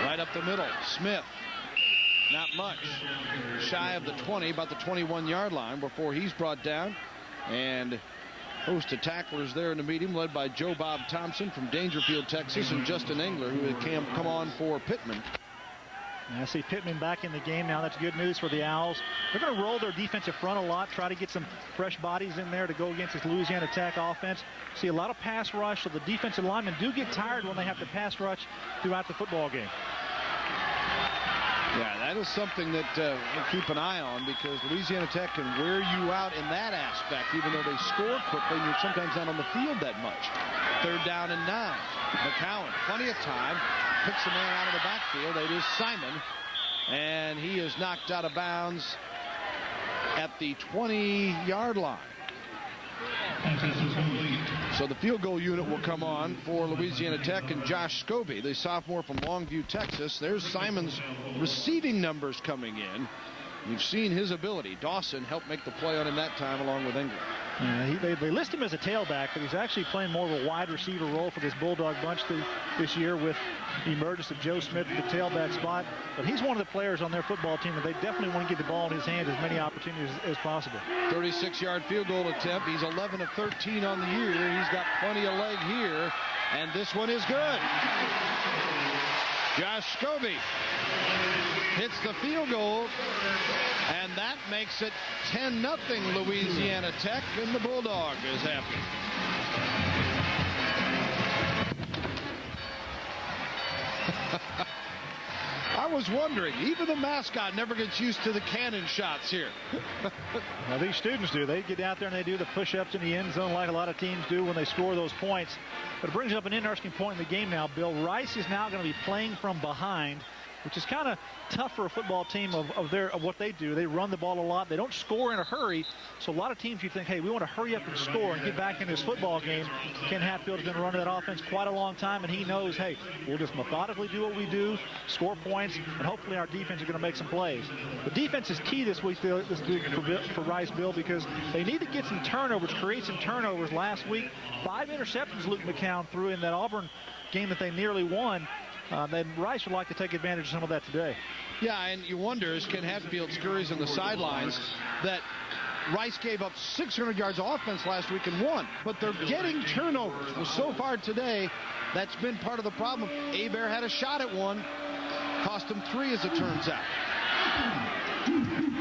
Right up the middle, Smith. Not much. Shy of the 20, about the 21-yard line before he's brought down. And a host of tacklers there in the meet him, led by Joe Bob Thompson from Dangerfield, Texas, and Justin Engler, who had come on for Pittman. And I see Pittman back in the game now. That's good news for the Owls. They're going to roll their defensive front a lot, try to get some fresh bodies in there to go against this Louisiana Tech offense. See a lot of pass rush, so the defensive linemen do get tired when they have to pass rush throughout the football game. Yeah, that is something that we'll keep an eye on, because Louisiana Tech can wear you out in that aspect, even though they score quickly. You're sometimes not on the field that much. 3rd down and 9. McCown, plenty of time, picks a man out of the backfield. It is Simon, and he is knocked out of bounds at the 20-yard line. So the field goal unit will come on for Louisiana Tech and Josh Scobie, the sophomore from Longview, Texas. There's Simon's receiving numbers coming in. You've seen his ability. Dawson helped make the play on him that time along with England. They list him as a tailback, but he's actually playing more of a wide receiver role for this Bulldog bunch this year with the emergence of Joe Smith at the tailback spot. But he's one of the players on their football team that they definitely want to get the ball in his hands as many opportunities as possible. 36-yard field goal attempt. He's 11 of 13 on the year. He's got plenty of leg here, and this one is good. Josh Scobie hits the field goal, and that makes it 10-0 Louisiana Tech, and the Bulldog is happy. I was wondering, even the mascot never gets used to the cannon shots here. Well, these students do. They get out there and they do the push-ups in the end zone like a lot of teams do when they score those points. But it brings up an interesting point in the game now, Bill. Rice is now going to be playing from behind, which is kind of tough for a football team of what they do. They run the ball a lot. They don't score in a hurry. So a lot of teams, you think, hey, we want to hurry up and score and get back in this football game. Ken Hatfield's been running that offense quite a long time, and he knows, hey, we'll just methodically do what we do, score points, and hopefully our defense is going to make some plays. The defense is key this week for Rice, Bill, because they need to get some turnovers, create some turnovers. Last week, 5 interceptions Luke McCown threw in that Auburn game that they nearly won. Then Rice would like to take advantage of some of that today. Yeah, and you wonder, as Ken Hatfield scurries on the sidelines, that Rice gave up 600 yards of offense last week and won. But they're getting turnovers. Well, so far today, that's been part of the problem. Hebert had a shot at one. Cost him 3, as it turns out.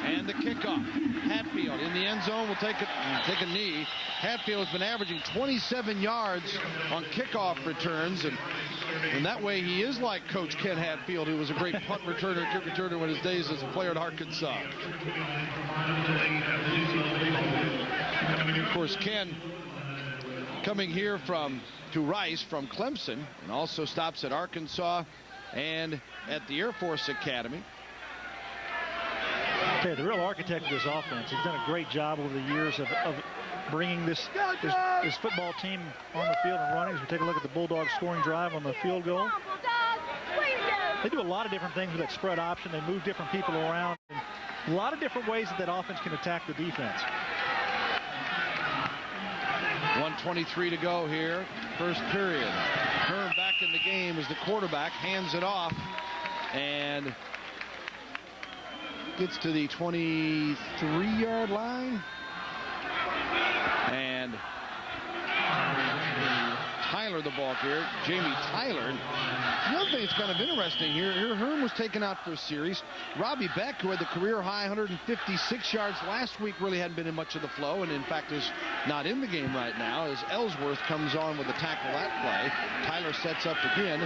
And the kickoff. Hatfield in the end zone will take a knee. Hatfield has been averaging 27 yards on kickoff returns, and that way he is like Coach Ken Hatfield, who was a great punt returner, kick returner in his days as a player at Arkansas. Of course, Ken coming here to Rice from Clemson, and also stops at Arkansas and at the Air Force Academy. Okay, the real architect of this offense. He's done a great job over the years of bringing this football team on the field and running. As we take a look at the Bulldogs scoring drive on the field goal. They do a lot of different things with that spread option. They move different people around. And a lot of different ways that offense can attack the defense. 1:23 to go here, first period. Herm back in the game as the quarterback, hands it off, and gets to the 23-yard line. And Tyler the ball carrier, Jamie Tyler. The other thing that's kind of interesting here, Herm was taken out for a series. Robbie Beck, who had the career high 156 yards last week, really hadn't been in much of the flow, and in fact is not in the game right now, as Ellsworth comes on with a tackle that play. Tyler sets up again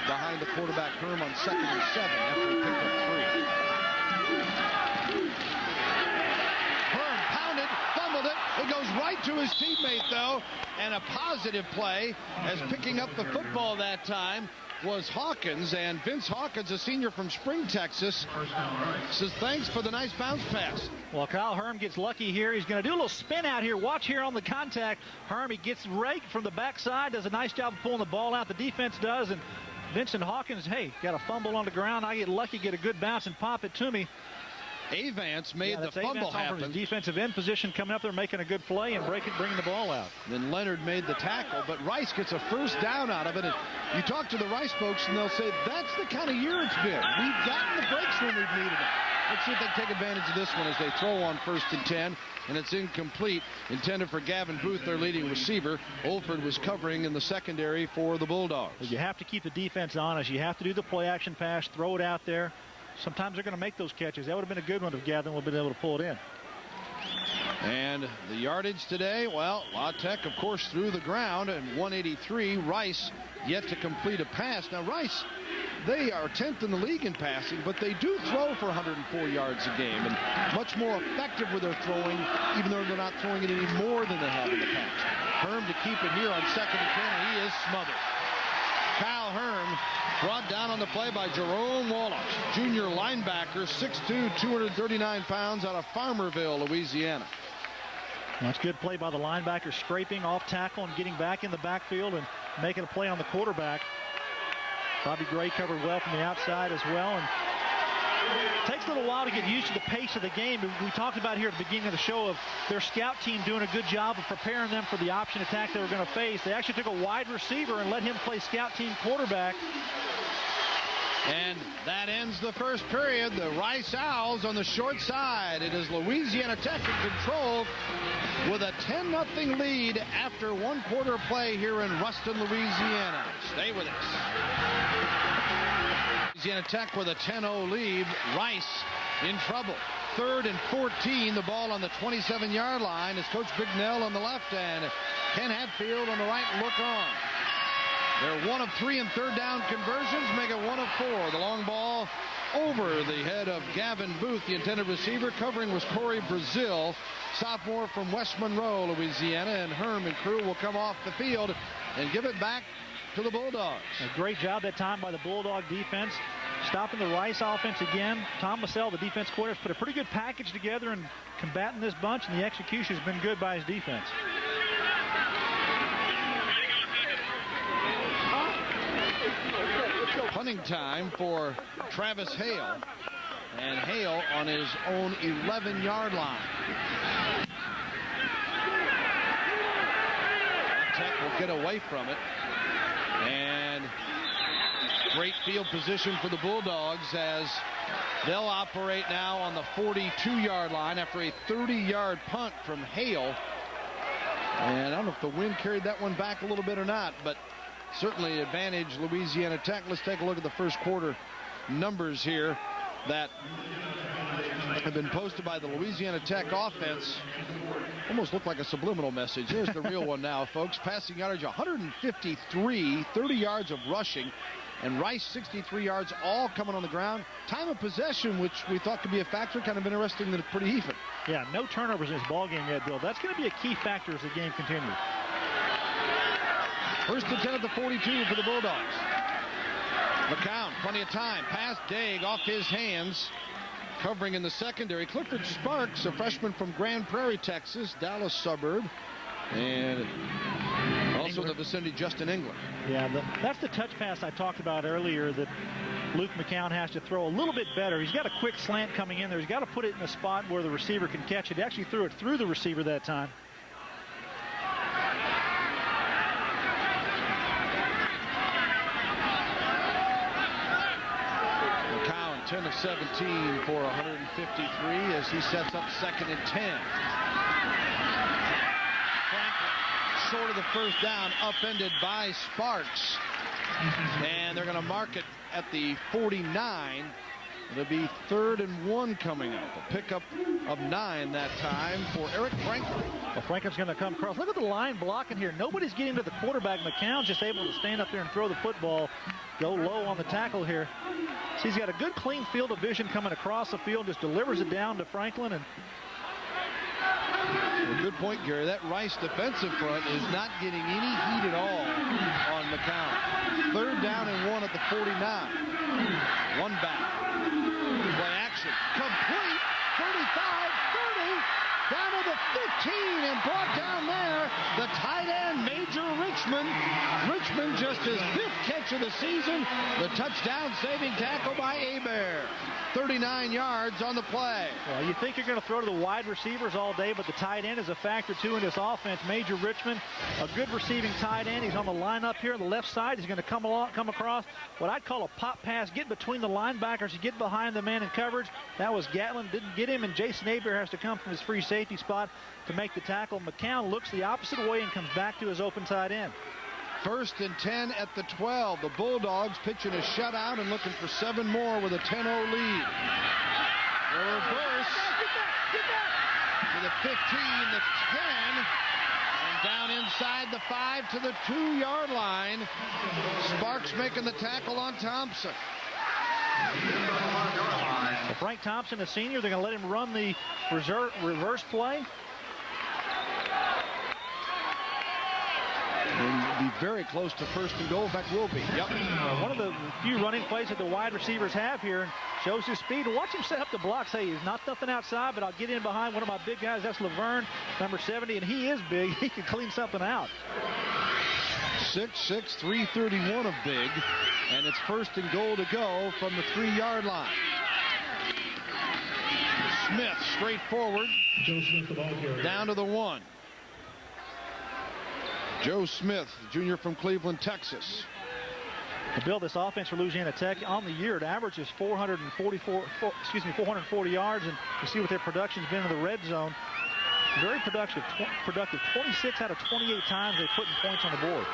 behind the quarterback Herm on 2nd and 7 after he picked up 3. Herm pounded, fumbled it. It goes right to his teammate, though, and a positive play, as picking up the football that time was Hawkins, and Vince Hawkins, a senior from Spring, Texas, says thanks for the nice bounce pass. Well, Kyle Herm gets lucky here. He's going to do a little spin out here. Watch here on the contact. Herm, he gets raked from the backside, does a nice job of pulling the ball out. The defense does, and Vincent Hawkins, hey, got a fumble on the ground. I get lucky, get a good bounce and pop it to me. Avance made the fumble happen. From his defensive end position, coming up there, making a good play and bringing the ball out. Then Leonard made the tackle, but Rice gets a first down out of it. And you talk to the Rice folks, and they'll say, that's the kind of year it's been. We've gotten the breaks when we've needed it. Let's see if they can take advantage of this one as they throw on 1st and 10, and it's incomplete. Intended for Gavin Booth, their leading receiver. Olford was covering in the secondary for the Bulldogs. You have to keep the defense honest. You have to do the play-action pass, throw it out there. Sometimes they're going to make those catches. That would have been a good one if Gavin would have been able to pull it in. And the yardage today, well, La Tech, of course, through the ground, and 183. Rice yet to complete a pass. Now, Rice, they are 10th in the league in passing, but they do throw for 104 yards a game, and much more effective with their throwing, even though they're not throwing it any more than they have in the past. Herm to keep it here on 2nd and 10, and he is smothered. Kyle Herm brought down on the play by Jerome Wallace, junior linebacker, 6'2", 239 pounds, out of Farmerville, Louisiana. That's good play by the linebacker, scraping off tackle and getting back in the backfield and making a play on the quarterback. Bobby Gray covered well from the outside as well, and it takes a little while to get used to the pace of the game. We talked about here at the beginning of the show of their scout team doing a good job of preparing them for the option attack they were going to face. They actually took a wide receiver and let him play scout team quarterback. And that ends the first period. The Rice Owls on the short side. It is Louisiana Tech in control with a 10-0 lead after 1 quarter play here in Ruston, Louisiana. Stay with us. Louisiana Tech with a 10-0 lead. Rice in trouble. 3rd and 14. The ball on the 27-yard line. It's Coach Bignell on the left and Ken Hatfield on the right. Look on. They're 1 of 3 in 3rd down conversions, make it 1 of 4. The long ball over the head of Gavin Booth, the intended receiver. Covering was Corey Brazil, sophomore from West Monroe, Louisiana. And Herm and crew will come off the field and give it back to the Bulldogs. A great job that time by the Bulldog defense, stopping the Rice offense again. Tom Massell, the defense coordinator, put a pretty good package together and combating this bunch, and the execution has been good by his defense. Punting time for Travis Hale, and Hale on his own 11-yard line. Tech will get away from it, and great field position for the Bulldogs as they'll operate now on the 42-yard line after a 30-yard punt from Hale. And I don't know if the wind carried that one back a little bit or not, but certainly advantage Louisiana Tech. Let's take a look at the first quarter numbers here that have been posted by the Louisiana Tech offense. Almost look like a subliminal message. There's the real one now, folks. Passing yardage 153, 30 yards of rushing, and Rice 63 yards, all coming on the ground. Time of possession, which we thought could be a factor, kind of interesting that it's pretty even. Yeah, no turnovers in this ball game yet, Bill. That's going to be a key factor as the game continues. First and 10 at the 42 for the Bulldogs. McCown, plenty of time. Pass, Daig off his hands. Covering in the secondary, Clifford Sparks, a freshman from Grand Prairie, Texas, Dallas suburb. And also in the vicinity, Justin England. Yeah, that's the touch pass I talked about earlier that Luke McCown has to throw a little bit better. He's got a quick slant coming in there. He's got to put it in a spot where the receiver can catch it. He actually threw it through the receiver that time. McCown, 10 of 17 for 153 as he sets up 2nd and 10. Short of the first down, upended by Sparks. And they're going to mark it at the 49. It'll be 3rd and 1 coming up. A pickup of 9 that time for Eric Franklin. Well, Franklin's going to come across. Look at the line blocking here. Nobody's getting to the quarterback. McCown's just able to stand up there and throw the football. Go low on the tackle here. So he's got a good clean field of vision coming across the field. Just delivers it down to Franklin. And well, good point, Gary. That Rice defensive front is not getting any heat at all on McCown. 3rd down and 1 at the 49. One back. Play action. Complete. 35, 30. Down to the 15 and brought down there. The tight end, Major Richmond. Richmond just his 5th catch of the season. The touchdown saving tackle by Hebert. 39 yards on the play. Well, you think you're going to throw to the wide receivers all day, but the tight end is a factor too in this offense. Major Richmond, a good receiving tight end. He's on the line up here on the left side. He's going to come across what I'd call a pop pass, get between the linebackers, get behind the man in coverage. That was Gatlin, didn't get him, and Jason Hebert has to come from his free safety spot to make the tackle. McCown looks the opposite way and comes back to his open tight end. 1st and 10 at the 12. The Bulldogs pitching a shutout and looking for 7 more with a 10-0 lead. The reverse to the 15, the 10, and down inside the 5 to the 2-yard line. Sparks making the tackle on Thompson. Well, Frank Thompson, a senior, they're going to let him run the reverse play. And be very close to 1st and goal. In fact, will be. Yep. One of the few running plays that the wide receivers have here, and shows his speed. And watch him set up the blocks. Hey, he's not nothing outside, but I'll get in behind one of my big guys. That's Laverne, number 70, and he is big. He can clean something out. 6'6", 331 of big, and it's 1st and goal to go from the 3-yard line. Smith straight forward. Joe Smith, the ball carrier. Down to the 1. Joe Smith, junior from Cleveland, Texas. To build this offense for Louisiana Tech on the year, it averages 440 yards, and you see what their production's been in the red zone. Very productive. 26 out of 28 times they're putting points on the board.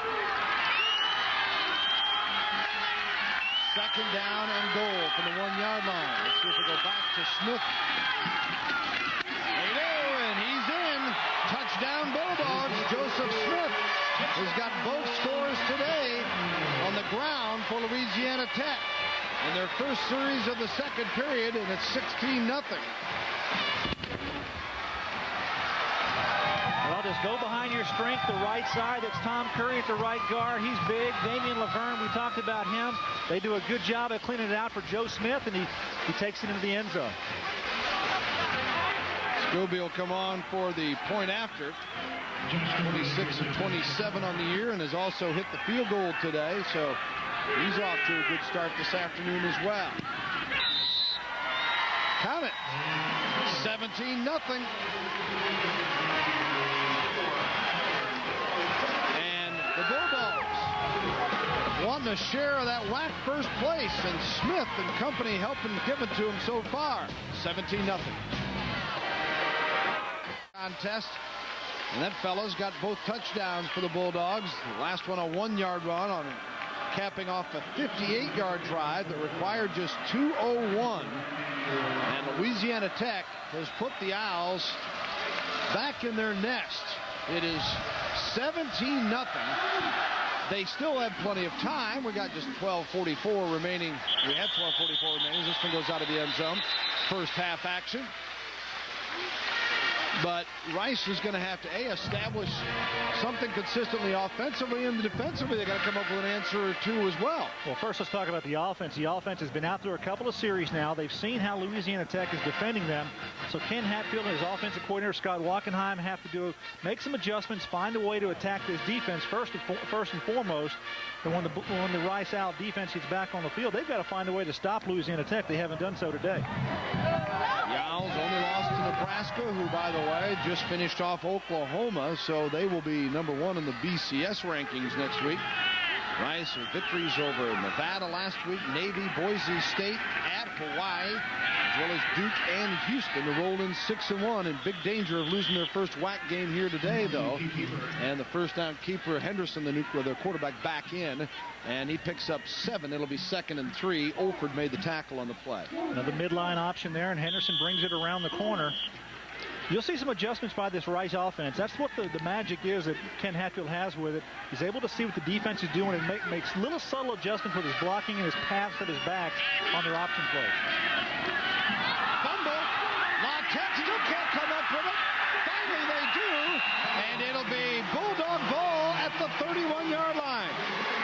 2nd down and goal from the 1-yard line. Let's see if we go back to Smith. They do, and he's in. Touchdown Bulldogs. Joseph Smith has got both scores today on the ground for Louisiana Tech in their first series of the 2nd period, and it's 16-0. Well, just go behind your strength, the right side. That's Tom Curry at the right guard. He's big. Damian Laverne, we talked about him. They do a good job of cleaning it out for Joe Smith, and he takes it into the end zone. Scobie will come on for the point after. 26 of 27 on the year, and has also hit the field goal today, so he's off to a good start this afternoon as well. Count it. 17-0. And the Bulldogs wanting a share of that WAC first place, and Smith and company helping give it to him so far. 17-0. Contest. And that fella's got both touchdowns for the Bulldogs. The last one a 1-yard run on capping off a 58-yard drive that required just 2:01. And Louisiana Tech has put the Owls back in their nest. It is 17-0. They still have plenty of time. We got just 12:44 remaining. We had 12:44 remaining. This one goes out of the end zone. First half action. But Rice is going to have to, establish something consistently offensively, and defensively they got to come up with an answer or two as well. Well, first let's talk about the offense. The offense has been out through a couple of series now. They've seen how Louisiana Tech is defending them. So Ken Hatfield and his offensive coordinator Scott Wachenheim have to make some adjustments, find a way to attack this defense first and foremost. And when the Rice Owl defense gets back on the field, they've got to find a way to stop Louisiana Tech. They haven't done so today. The Owls only lost to Nebraska, who, by the way, just finished off Oklahoma, so they will be #1 in the BCS rankings next week. Rice with victories over Nevada last week, Navy, Boise State, at Hawaii, as well as Duke and Houston, to roll in 6-1, in big danger of losing their first WAC game here today, though. And the first down keeper, Henderson, their quarterback, back in, and he picks up 7. It'll be 2nd and 3. Olford made the tackle on the play. Another midline option there, and Henderson brings it around the corner. You'll see some adjustments by this Rice offense. That's what the magic is that Ken Hatfield has with it. He's able to see what the defense is doing and makes little subtle adjustments with his blocking and his paths at his backs on their option plays. Fumble. La Tech still can't come up with it. Finally they do, and it'll be Bulldog ball at the 31-yard line.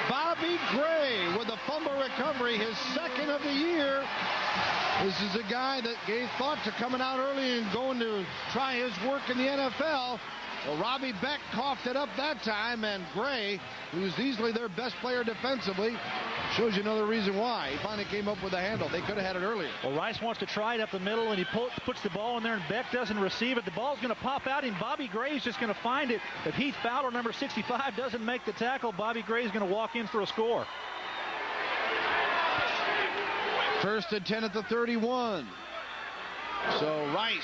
Bobby Gray with a fumble recovery, his 2nd of the year. This is a guy that gave thought to coming out early and going to try his work in the NFL. Well, Robbie Beck coughed it up that time, and Gray, who's easily their best player defensively, shows you another reason why. He finally came up with a handle. They could have had it earlier. Well, Rice wants to try it up the middle, and he puts the ball in there, and Beck doesn't receive it. The ball's going to pop out, and Bobby Gray's just going to find it. If Heath Fowler, number 65, doesn't make the tackle, Bobby Gray's going to walk in for a score. 1st and 10 at the 31. So Rice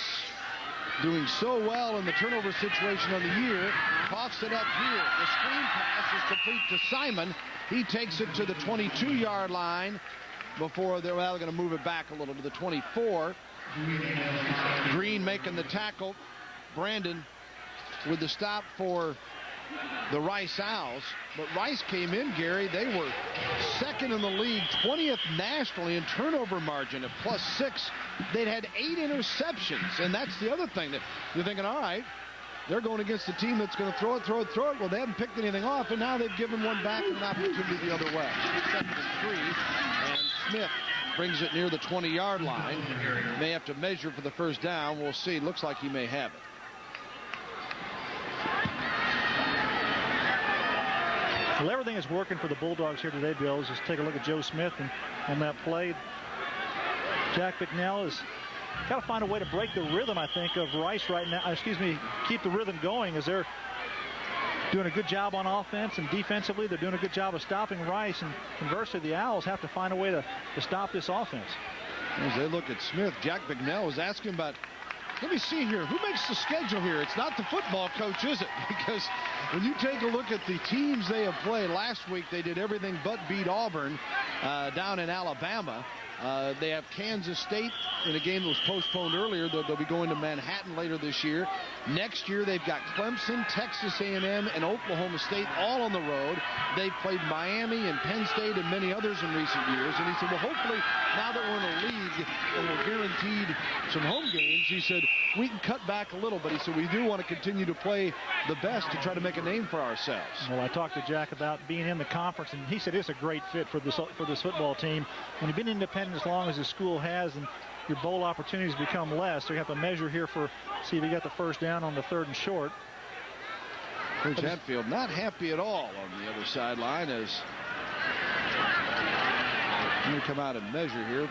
doing so well in the turnover situation of the year. Coughs it up here. The screen pass is complete to Simon. He takes it to the 22-yard line before they're going to move it back a little to the 24. Green making the tackle. Brandon with the stop for the Rice Owls. But Rice came in, Gary. They were 2nd in the league, 20th nationally in turnover margin at +6. They'd had 8 interceptions, and that's the other thing that you're thinking, all right, they're going against a team that's going to throw it. Well, they haven't picked anything off, and now they've given one back and an opportunity the other way. 2nd and 3, and Smith brings it near the 20-yard line. May have to measure for the first down. We'll see. Looks like he may have it. Well, everything is working for the Bulldogs here today, Bill. Just take a look at Joe Smith and on that play. Jack Bicknell has got to find a way to break the rhythm, I think, of Rice right now. Keep the rhythm going, as they're doing a good job on offense, and defensively they're doing a good job of stopping Rice. And conversely, the Owls have to find a way to stop this offense. As they look at Smith, Jack Bicknell was asking about, let me see here, who makes the schedule here? It's not the football coach, is it? Because when you take a look at the teams they have played, last week they did everything but beat Auburn down in Alabama. They have Kansas State in a game that was postponed earlier. They'll be going to Manhattan later this year. Next year they've got Clemson, Texas A&M, and Oklahoma State all on the road. They've played Miami and Penn State and many others in recent years. And he said, well, hopefully now that we're in a league and we're guaranteed some home games, he said, we can cut back a little. But he said, we do want to continue to play the best to try to make a name for ourselves. Well, I talked to Jack about being in the conference, and he said it's a great fit for this football team. When you've been independent as long as the school has, and your bowl opportunities become less, so you have to measure here for see if you got the first down on the 3rd and short. Coach Hatfield not happy at all on the other sideline, as I'm going to come out and measure here.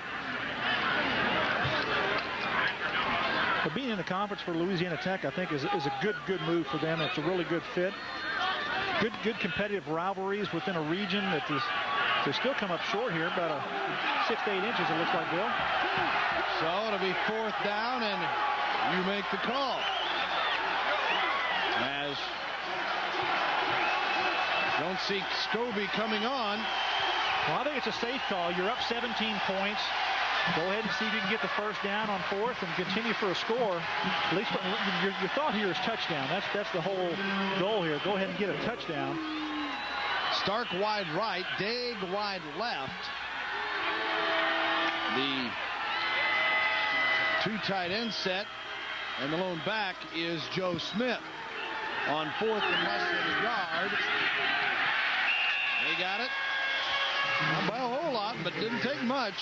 But being in the conference for Louisiana Tech, I think, is a good move for them. It's a really good fit. Good competitive rivalries within a region that is. They still come up short here, about 6 to 8 inches, it looks like, Bill. So it'll be 4th down, and you make the call. As don't see Scobie coming on. Well, I think it's a safe call. You're up 17 points. Go ahead and see if you can get the first down on 4th and continue for a score. At least your thought here is touchdown. That's the whole goal here. Go ahead and get a touchdown. Stark wide right, Daig wide left. The 2 tight end set And the lone back is Joe Smith on 4th and less than a yard. They got it. Not by a whole lot, but didn't take much.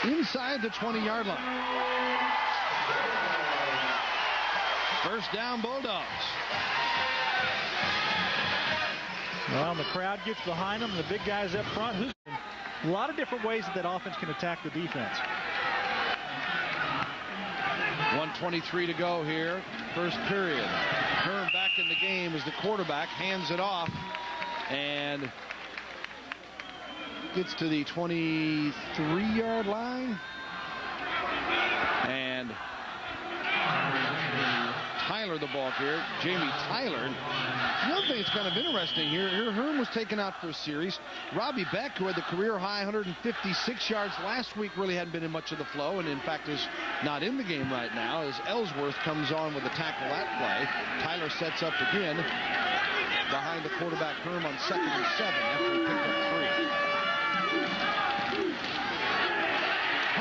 Inside the 20-yard line. First down, Bulldogs. Well, the crowd gets behind them. The big guys up front. A lot of different ways that offense can attack the defense. 1:23 to go here. First period. Herm back in the game as the quarterback hands it off and gets to the 23-yard line. And Tyler the ball here. Jamie Tyler. One thing that's kind of interesting here, Herm was taken out for a series. Robbie Beck, who had the career high 156 yards last week, really hadn't been in much of the flow, and in fact is not in the game right now, as Ellsworth comes on with a tackle that play. Tyler sets up again behind the quarterback Herm on 2nd and 7 after he picked up 3.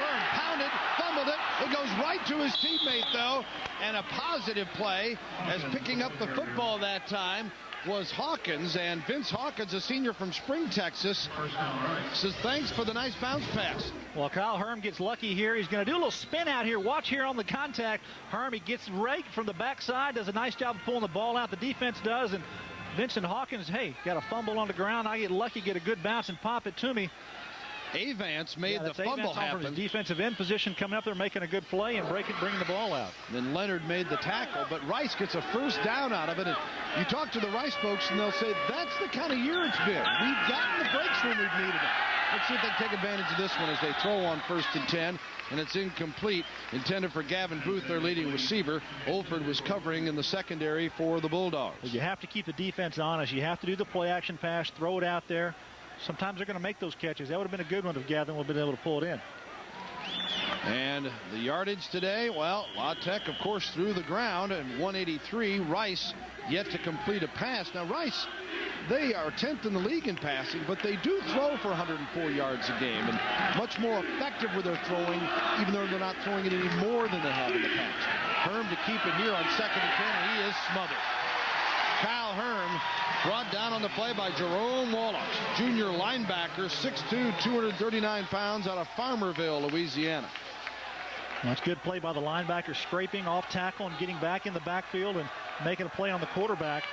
Herm pounded, fumbled it. It goes right to his teammate, though, and a positive play, as picking up the football that time was Hawkins. And Vince Hawkins, a senior from Spring, Texas, says thanks for the nice bounce pass. Well, Kyle Herm gets lucky here. He's going to do a little spin out here. Watch here on the contact. Herm, he gets raked from the backside, does a nice job of pulling the ball out. The defense does, and Vincent Hawkins, hey, got a fumble on the ground. I get lucky, get a good bounce and pop it to me. Avance made the fumble happen. From his defensive end position, coming up there, making a good play and bringing the ball out. Then Leonard made the tackle, but Rice gets a first down out of it. And you talk to the Rice folks, and they'll say, that's the kind of year it's been. We've gotten the breaks when we've needed them. Let's see if they can take advantage of this one as they throw on 1st and 10, and it's incomplete. Intended for Gavin Booth, their leading receiver. Olford was covering in the secondary for the Bulldogs. Well, you have to keep the defense honest. You have to do the play-action pass, throw it out there. Sometimes they're going to make those catches. That would have been a good one if Gavin would have been able to pull it in. And the yardage today, well, La Tech, of course, through the ground, and 183. Rice yet to complete a pass. Now, Rice, they are 10th in the league in passing, but they do throw for 104 yards a game, and much more effective with their throwing, even though they're not throwing it any more than they have in the past. Herm to keep it here on 2nd and 10, and he is smothered. Kyle Herm brought down on the play by Jerome Wallace, junior linebacker, 6'2", 239 pounds, out of Farmerville, Louisiana. That's good play by the linebacker, scraping off tackle and getting back in the backfield and making a play on the quarterback.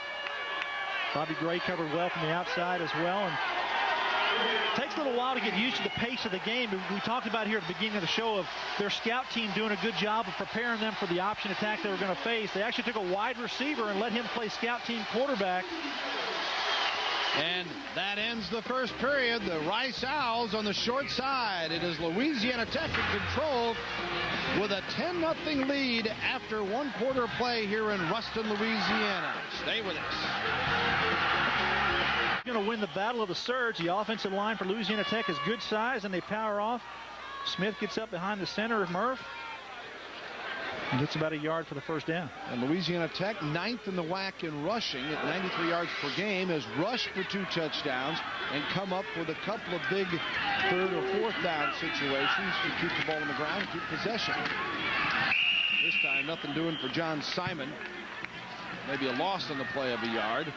Bobby Gray covered well from the outside as well. And it takes a little while to get used to the pace of the game. We talked about here at the beginning of the show of their scout team doing a good job of preparing them for the option attack they were going to face. They actually took a wide receiver and let him play scout team quarterback. And that ends the first period. The Rice Owls on the short side. It is Louisiana Tech in control with a 10-0 lead after 1 quarter play here in Ruston, Louisiana. Stay with us. Going to win the battle of the surge. The offensive line for Louisiana Tech is good size, and they power off. Smith gets up behind the center of Murph and gets about a yard for the first down. And Louisiana Tech 9th in the WAC in rushing at 93 yards per game, has rushed for 2 touchdowns and come up with a couple of big 3rd or 4th down situations to keep the ball on the ground and keep possession. This time nothing doing for John Simon. Maybe a loss on the play of a yard.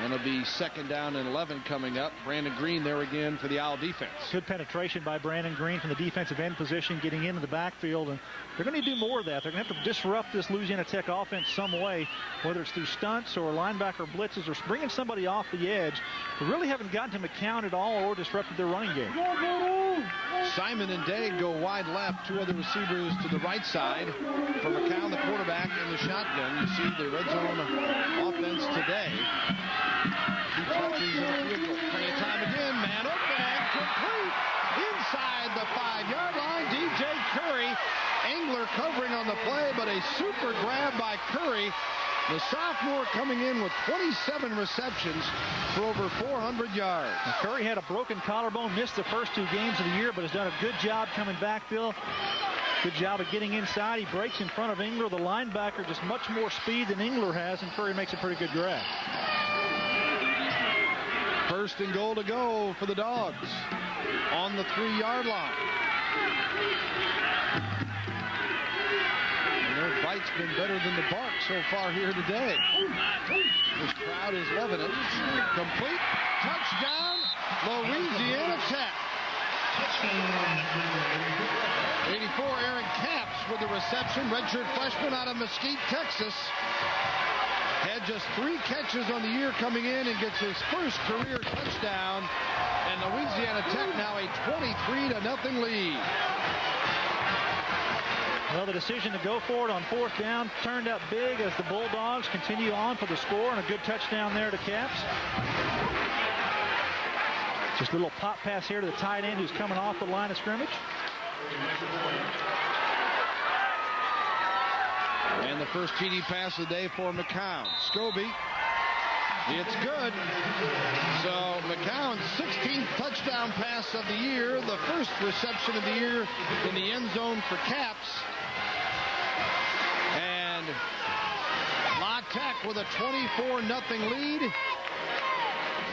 And it'll be 2nd down and 11 coming up. Brandon Green there again for the Owl defense. Good penetration by Brandon Green from the defensive end position, getting into the backfield. And they're going to do more of that. They're going to have to disrupt this Louisiana Tech offense some way, whether it's through stunts or linebacker blitzes or bringing somebody off the edge. They really haven't gotten to McCown at all or disrupted their running game. Simon and Day go wide left. 2 other receivers to the right side. For McCown, the quarterback, in the shotgun. You see the red zone offense today. 2 touches and a field goal. Plenty of time again. Man open and complete. Inside the 5-yard line. DJ Curry. Engler covering on the play, but a super grab by Curry. The sophomore coming in with 27 receptions for over 400 yards. And Curry had a broken collarbone, missed the first 2 games of the year, but has done a good job coming back, Phil. Good job of getting inside. He breaks in front of Engler. The linebacker just much more speed than Engler has, and Curry makes a pretty good grab. 1st and goal to go for the Dogs on the 3-yard line. bite's been better than the bark so far here today. This crowd is loving it. Complete touchdown, Louisiana Tech. 84, Aaron Capps with the reception. Redshirt freshman out of Mesquite, Texas. Had just 3 catches on the year coming in and gets his first career touchdown. And Louisiana Tech now a 23-0 lead. Well, the decision to go for it on 4th down turned out big as the Bulldogs continue on for the score, and a good touchdown there to Capps. Just a little pop pass here to the tight end who's coming off the line of scrimmage. And the first TD pass of the day for McCown. Scobie. It's good. So McCown's 16th touchdown pass of the year. The first reception of the year in the end zone for Capps. And La Tech with a 24-0 lead.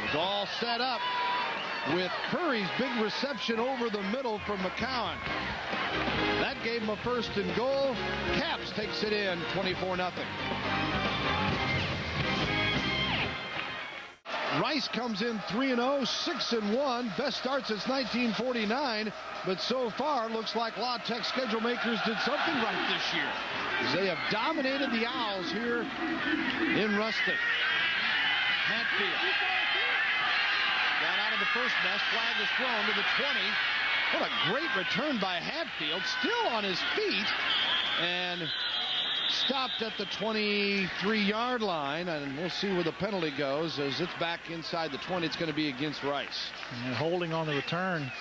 It's all set up with Curry's big reception over the middle from McCown. That gave him a 1st and goal. Capps takes it in 24-0. Rice comes in 3-0, 6-1. Best start since 1949. But so far, looks like La Tech schedule makers did something right this year, as they have dominated the Owls here in Ruston. Hatfield got out of the first mess. Flag is thrown to the 20. What a great return by Hatfield. Still on his feet. And stopped at the 23-yard line. And we'll see where the penalty goes. As it's back inside the 20, it's going to be against Rice. And holding on the return.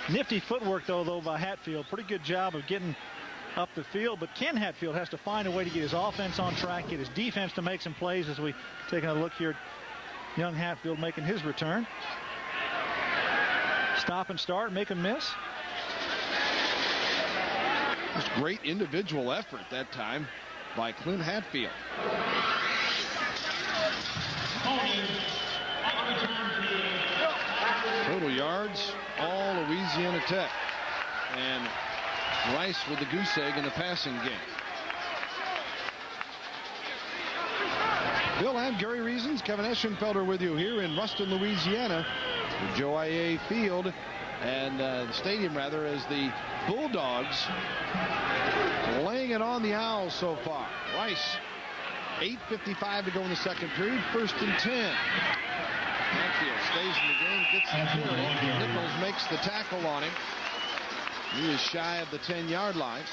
Nifty footwork, though, by Hatfield. Pretty good job of getting up the field. But Ken Hatfield has to find a way to get his offense on track, get his defense to make some plays, as we take a look here at young Hatfield making his return. Stop and start, make a miss. Just great individual effort that time by Clint Hatfield. Total yards, all Louisiana Tech. And Rice with the goose egg in the passing game. Bill and Gary Reasons, Kevin Eschenfelder with you here in Ruston, Louisiana. The Joe I.A. Field and the stadium, rather, as the Bulldogs laying it on the Owls so far. Rice, 8:55 to go in the second period, 1st and 10. Hatfield stays in the game, gets the carry. Nichols makes the tackle on him. He is shy of the 10-yard line.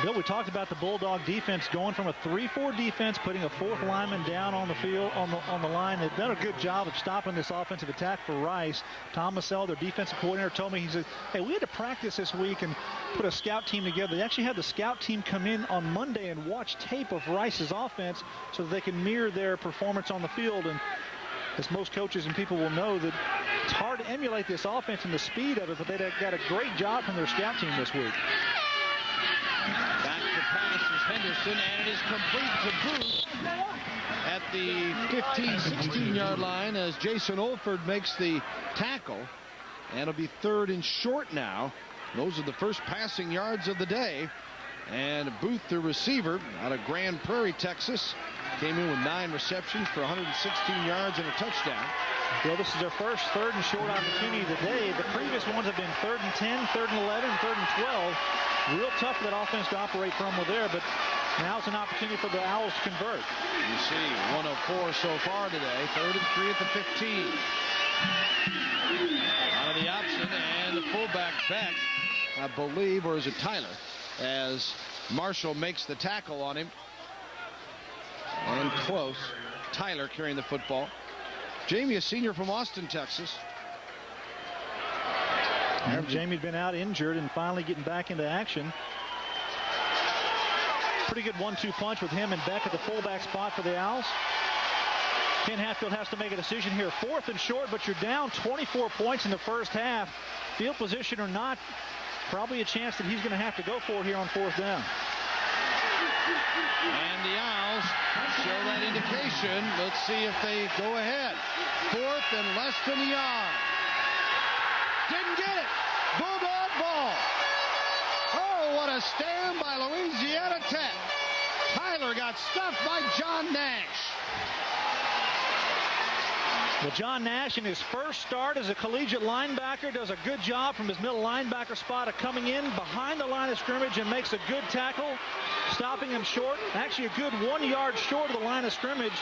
Bill, we talked about the Bulldog defense going from a 3-4 defense, putting a 4th lineman down on the field, on the line. They've done a good job of stopping this offensive attack for Rice. Tom Massell, their defensive coordinator, told me, he said, hey, we had to practice this week and put a scout team together. They actually had the scout team come in on Monday and watch tape of Rice's offense so that they can mirror their performance on the field. And as most coaches and people will know, that it's hard to emulate this offense and the speed of it, but they got a great job from their scout team this week. Back to pass is Henderson, and it is complete to Booth at the 15-16-yard line as Jason Olford makes the tackle. And it'll be 3rd and short now. Those are the first passing yards of the day. And Booth, the receiver, out of Grand Prairie, Texas, came in with 9 receptions for 116 yards and a touchdown. Well, this is their first 3rd and short opportunity of the day. The previous ones have been 3rd and 10, 3rd and 11, 3rd and 12. Real tough for that offense to operate from with there, but now's an opportunity for the Owls to convert. You see 1 of 4 so far today. 3rd and 3 at the 15. Out of the option, and the fullback back, I believe, or is it Tyler, as Marshall makes the tackle on him. And close. Tyler carrying the football. Jamie, a senior from Austin, Texas. Jamie'd been out injured and finally getting back into action. Pretty good 1-2 punch with him and Beck at the fullback spot for the Owls. Ken Hatfield has to make a decision here. 4th and short, but you're down 24 points in the first half. Field position or not, probably a chance that he's going to have to go for here on 4th down. And the Owls show that indication. Let's see if they go ahead. 4th and less than a yard. Didn't get it. Bulldog ball. Oh, what a stand by Louisiana Tech. Tyler got stuffed by John Nash. Well, John Nash, in his first start as a collegiate linebacker, does a good job from his middle linebacker spot of coming in behind the line of scrimmage and makes a good tackle, stopping him short. Actually, a good 1 yard short of the line of scrimmage.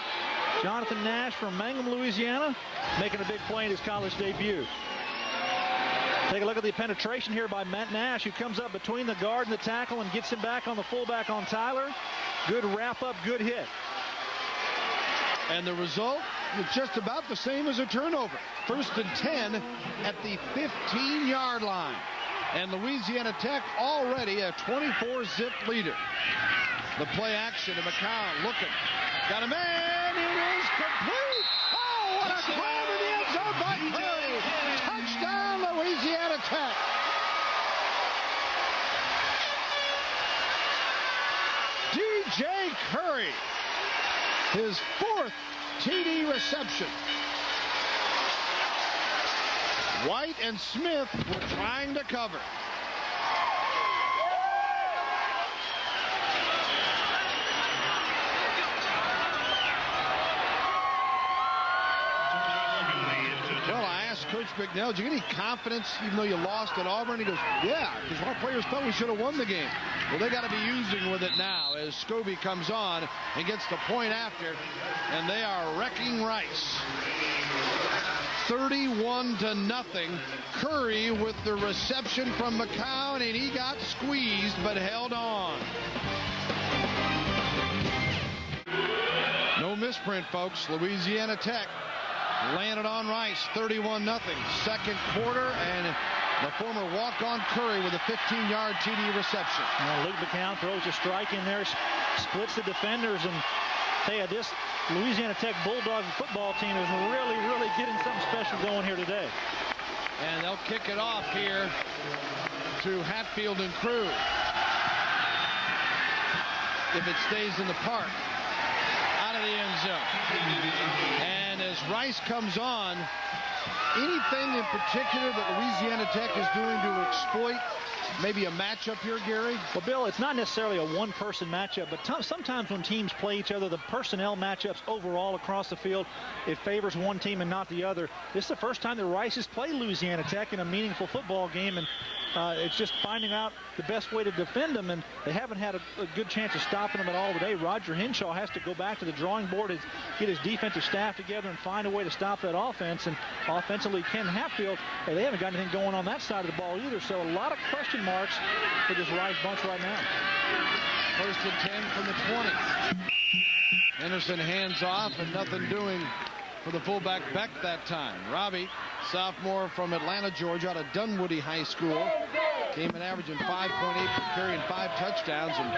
Jonathan Nash from Mangum, Louisiana, making a big play in his college debut. Take a look at the penetration here by Matt Nash, who comes up between the guard and the tackle and gets him back on the fullback on Tyler. Good wrap-up, good hit. And the result was just about the same as a turnover. 1st and 10 at the 15-yard line. And Louisiana Tech already a 24-zip leader. The play action to McCown looking. Got a man. It is complete. Oh, what a grab in the end zone by Curry. Touchdown, Louisiana Tech. DJ Curry. His 4th TD reception. White and Smith were trying to cover. Well, I asked Coach Bicknell, did you get any confidence even though you lost at Auburn? He goes, yeah, because our players thought we should have won the game. Well, they got to be using with it now as Scobie comes on and gets the point after, and they are wrecking Rice. 31-0. Curry with the reception from McCown, and he got squeezed but held on. No misprint, folks. Louisiana Tech landed on Rice, 31-0. Second quarter, and the former walk-on Curry with a 15-yard TD reception. Now Luke McCown throws a strike in there, splits the defenders, and hey, this Louisiana Tech Bulldogs football team is really getting something special going here today. And they'll kick it off here to Hatfield and Crew. If it stays in the park, out of the end zone. And as Rice comes on, anything in particular that Louisiana Tech is doing to exploit maybe a matchup here, Gary? Well, Bill, it's not necessarily a one-person matchup, but sometimes when teams play each other, the personnel matchups overall across the field, it favors one team and not the other. This is the first time that Rice has played Louisiana Tech in a meaningful football game, and it's just finding out the best way to defend them, and they haven't had a good chance of stopping them at all today. Roger Henshaw has to go back to the drawing board and get his defensive staff together and find a way to stop that offense. And offensively, Ken Hatfield, they haven't got anything going on that side of the ball either, so a lot of question marks for this Rice bunch right now. 1st and 10 from the 20. Henderson hands off and nothing doing for the fullback Beck that time. Robbie, sophomore from Atlanta, Georgia, out of Dunwoody High School, came in averaging 5.8 per carry and 5 touchdowns, and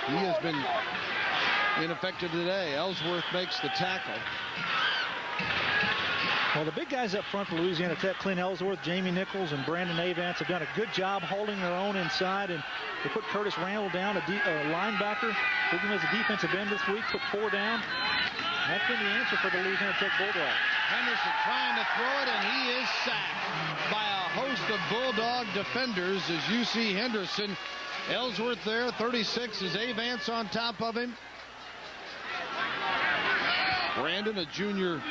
he has been ineffective today. Ellsworth makes the tackle. Well, the big guys up front for Louisiana Tech, Clint Ellsworth, Jamie Nichols, and Brandon Avance have done a good job holding their own inside, and they put Curtis Randall down, a linebacker, working as a defensive end this week, put 4 down. That's been the answer for the Louisiana Tech Bulldogs. Henderson trying to throw it, and he is sacked by a host of Bulldog defenders as you see Henderson. Ellsworth there, 36 is Avance on top of him. Brandon, a junior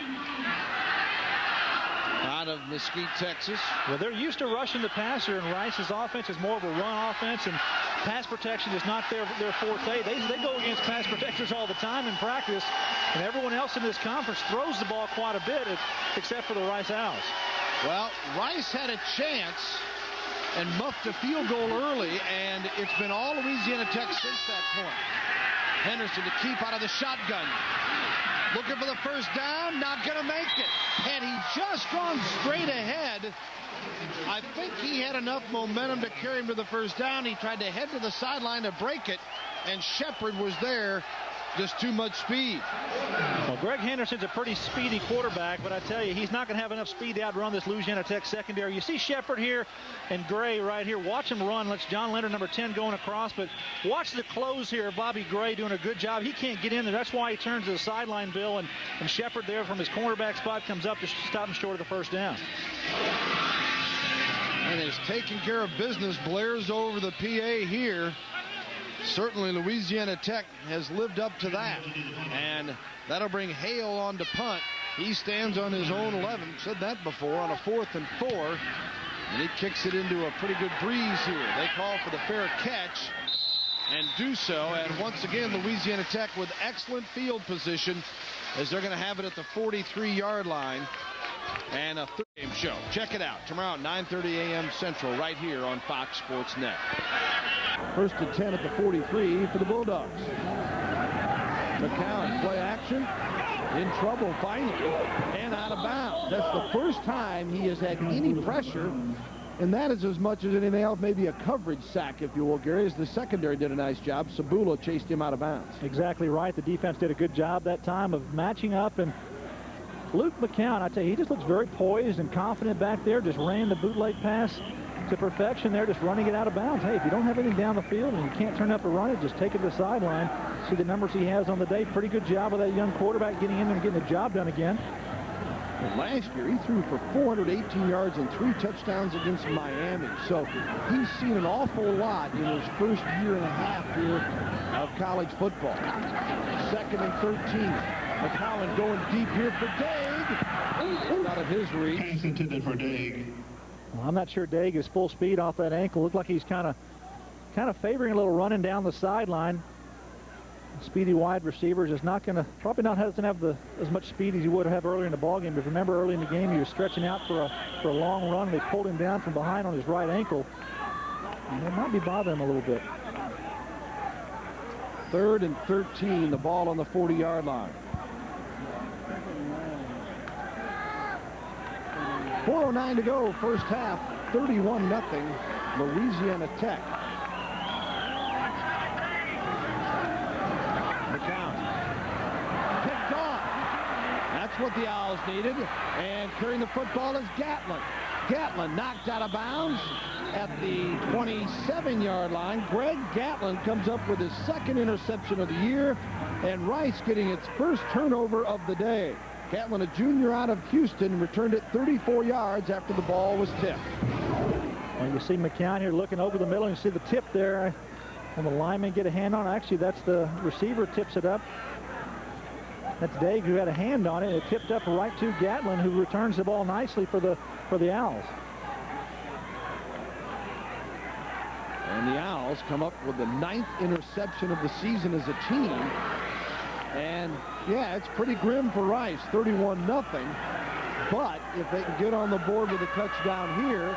out of Mesquite, Texas. Well, they're used to rushing the passer, and Rice's offense is more of a run offense, and pass protection is not their forte. They go against pass protectors all the time in practice, and everyone else in this conference throws the ball quite a bit, except for the Rice Owls. Well, Rice had a chance and muffed a field goal early, and it's been all Louisiana Tech since that point. Henderson to keep out of the shotgun. Looking for the first down, not going to make it. Had he just gone straight ahead, I think he had enough momentum to carry him to the first down. He tried to head to the sideline to break it, and Shepard was there. Just too much speed. Well, Greg Henderson's a pretty speedy quarterback, but I tell you, he's not going to have enough speed to outrun this Louisiana Tech secondary. You see Shepard here and Gray right here. Watch him run. Let's John Leonard, number 10, going across, but watch the close here. Bobby Gray doing a good job. He can't get in there. That's why he turns to the sideline, Bill, and Shepard there from his cornerback spot comes up to stop him short of the first down. And is taking care of business. Blair's over the PA here. Certainly Louisiana Tech has lived up to that, and that'll bring Hale on to punt. He stands on his own 11. Said that before, on a 4th and 4, and he kicks it into a pretty good breeze here. They call for the fair catch and do so, and once again Louisiana Tech with excellent field position as they're going to have it at the 43-yard line. And a third-game show. Check it out tomorrow at 9:30 a.m. Central right here on Fox Sports Net. 1st and 10 at the 43 for the Bulldogs. McCown, play action, in trouble finally, and out of bounds. That's the first time he has had any pressure, and that is as much as anything else, maybe a coverage sack, if you will, Gary, as the secondary did a nice job. Sabula chased him out of bounds. Exactly right. The defense did a good job that time of matching up, and Luke McCown, I tell you, he just looks very poised and confident back there. Just ran the bootleg pass to perfection there, just running it out of bounds. Hey, if you don't have anything down the field and you can't turn up and run it, just take it to the sideline. See the numbers he has on the day. Pretty good job of that young quarterback getting in and getting the job done again. And last year, he threw for 418 yards and 3 touchdowns against Miami. So he's seen an awful lot in his first year and a half here of college football. 2nd and 13. McCowan going deep here for Daig. Out of his reach. Pass intended for Daig. Well, I'm not sure Daig is full speed off that ankle. Looked like he's kind of favoring a little running down the sideline. Speedy wide receivers is not going to, probably not doesn't have as much speed as he would have earlier in the ballgame. But remember, early in the game, he was stretching out for a long run. They pulled him down from behind on his right ankle. And it might be bothering him a little bit. 3rd and 13, the ball on the 40-yard line. 4:09 to go, first half, 31-0, Louisiana Tech. McCown picked off. That's what the Owls needed. And carrying the football is Gatlin. Gatlin knocked out of bounds at the 27-yard line. Greg Gatlin comes up with his 2nd interception of the year, and Rice getting its first turnover of the day. Gatlin, a junior out of Houston, returned it 34 yards after the ball was tipped. Well, you see McCown here looking over the middle, and you see the tip there, and the lineman get a hand on it. Actually, that's the receiver tips it up. That's Daig who had a hand on it. It tipped up right to Gatlin, who returns the ball nicely for the Owls. And the Owls come up with the 9th interception of the season as a team. And yeah, it's pretty grim for Rice, 31-0. But if they can get on the board with a touchdown here,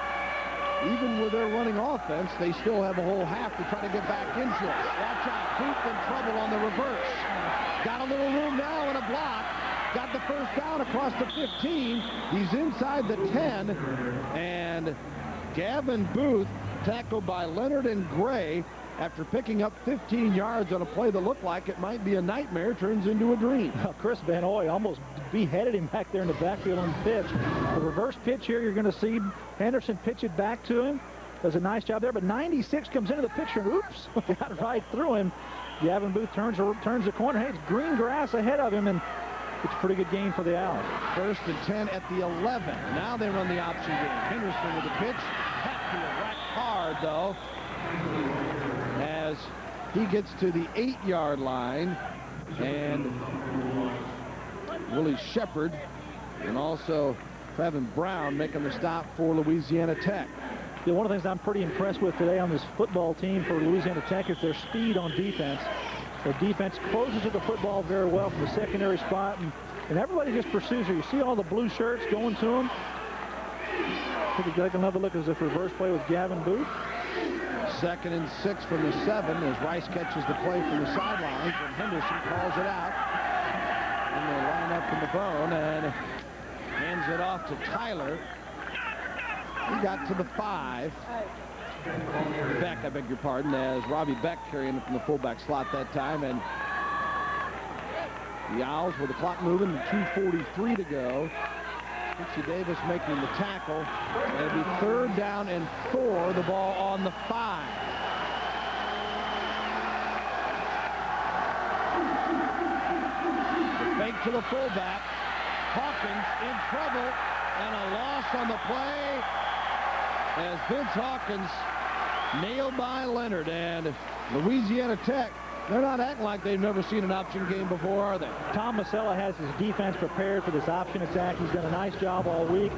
even with their running offense, they still have a whole half to try to get back into it. Watch out, Booth in trouble on the reverse. Got a little room now and a block. Got the first down across the 15. He's inside the 10. And Gavin Booth, tackled by Leonard and Gray, after picking up 15 yards on a play that looked like it might be a nightmare, turns into a dream. Well, Chris Van Hoy almost beheaded him back there in the backfield on the pitch. The reverse pitch here, you're going to see Henderson pitch it back to him. Does a nice job there, but 96 comes into the picture, and oops, got right through him. Gavin Booth turns the corner. Hey, it's green grass ahead of him, and it's a pretty good gain for the Owls. 1st and 10 at the 11. Now they run the option game. Henderson with the pitch. Hatfield whacked hard, though, as he gets to the 8-yard line, and Willie Shepard and also Trevin Brown making the stop for Louisiana Tech. Yeah, one of the things I'm pretty impressed with today on this football team for Louisiana Tech is their speed on defense. Their defense closes to the football very well from the secondary spot, and everybody just pursues her. You see all the blue shirts going to them. Take another look at this reverse play with Gavin Booth. 2nd and 6 from the 7 as Rice catches the play from the sidelines, and Henderson calls it out. And they line up in the bone and hands it off to Tyler. He got to the 5. Beck, I beg your pardon, as Robbie Beck carrying it from the fullback slot that time. And the Owls with the clock moving, 2:43 to go. Richie Davis making the tackle. It'll be 3rd down and 4. The ball on the 5. The fake to the fullback. Hawkins in trouble, and a loss on the play as Vince Hawkins nailed by Leonard. And Louisiana Tech, they're not acting like they've never seen an option game before, are they? Tom Masella has his defense prepared for this option attack. He's done a nice job all week.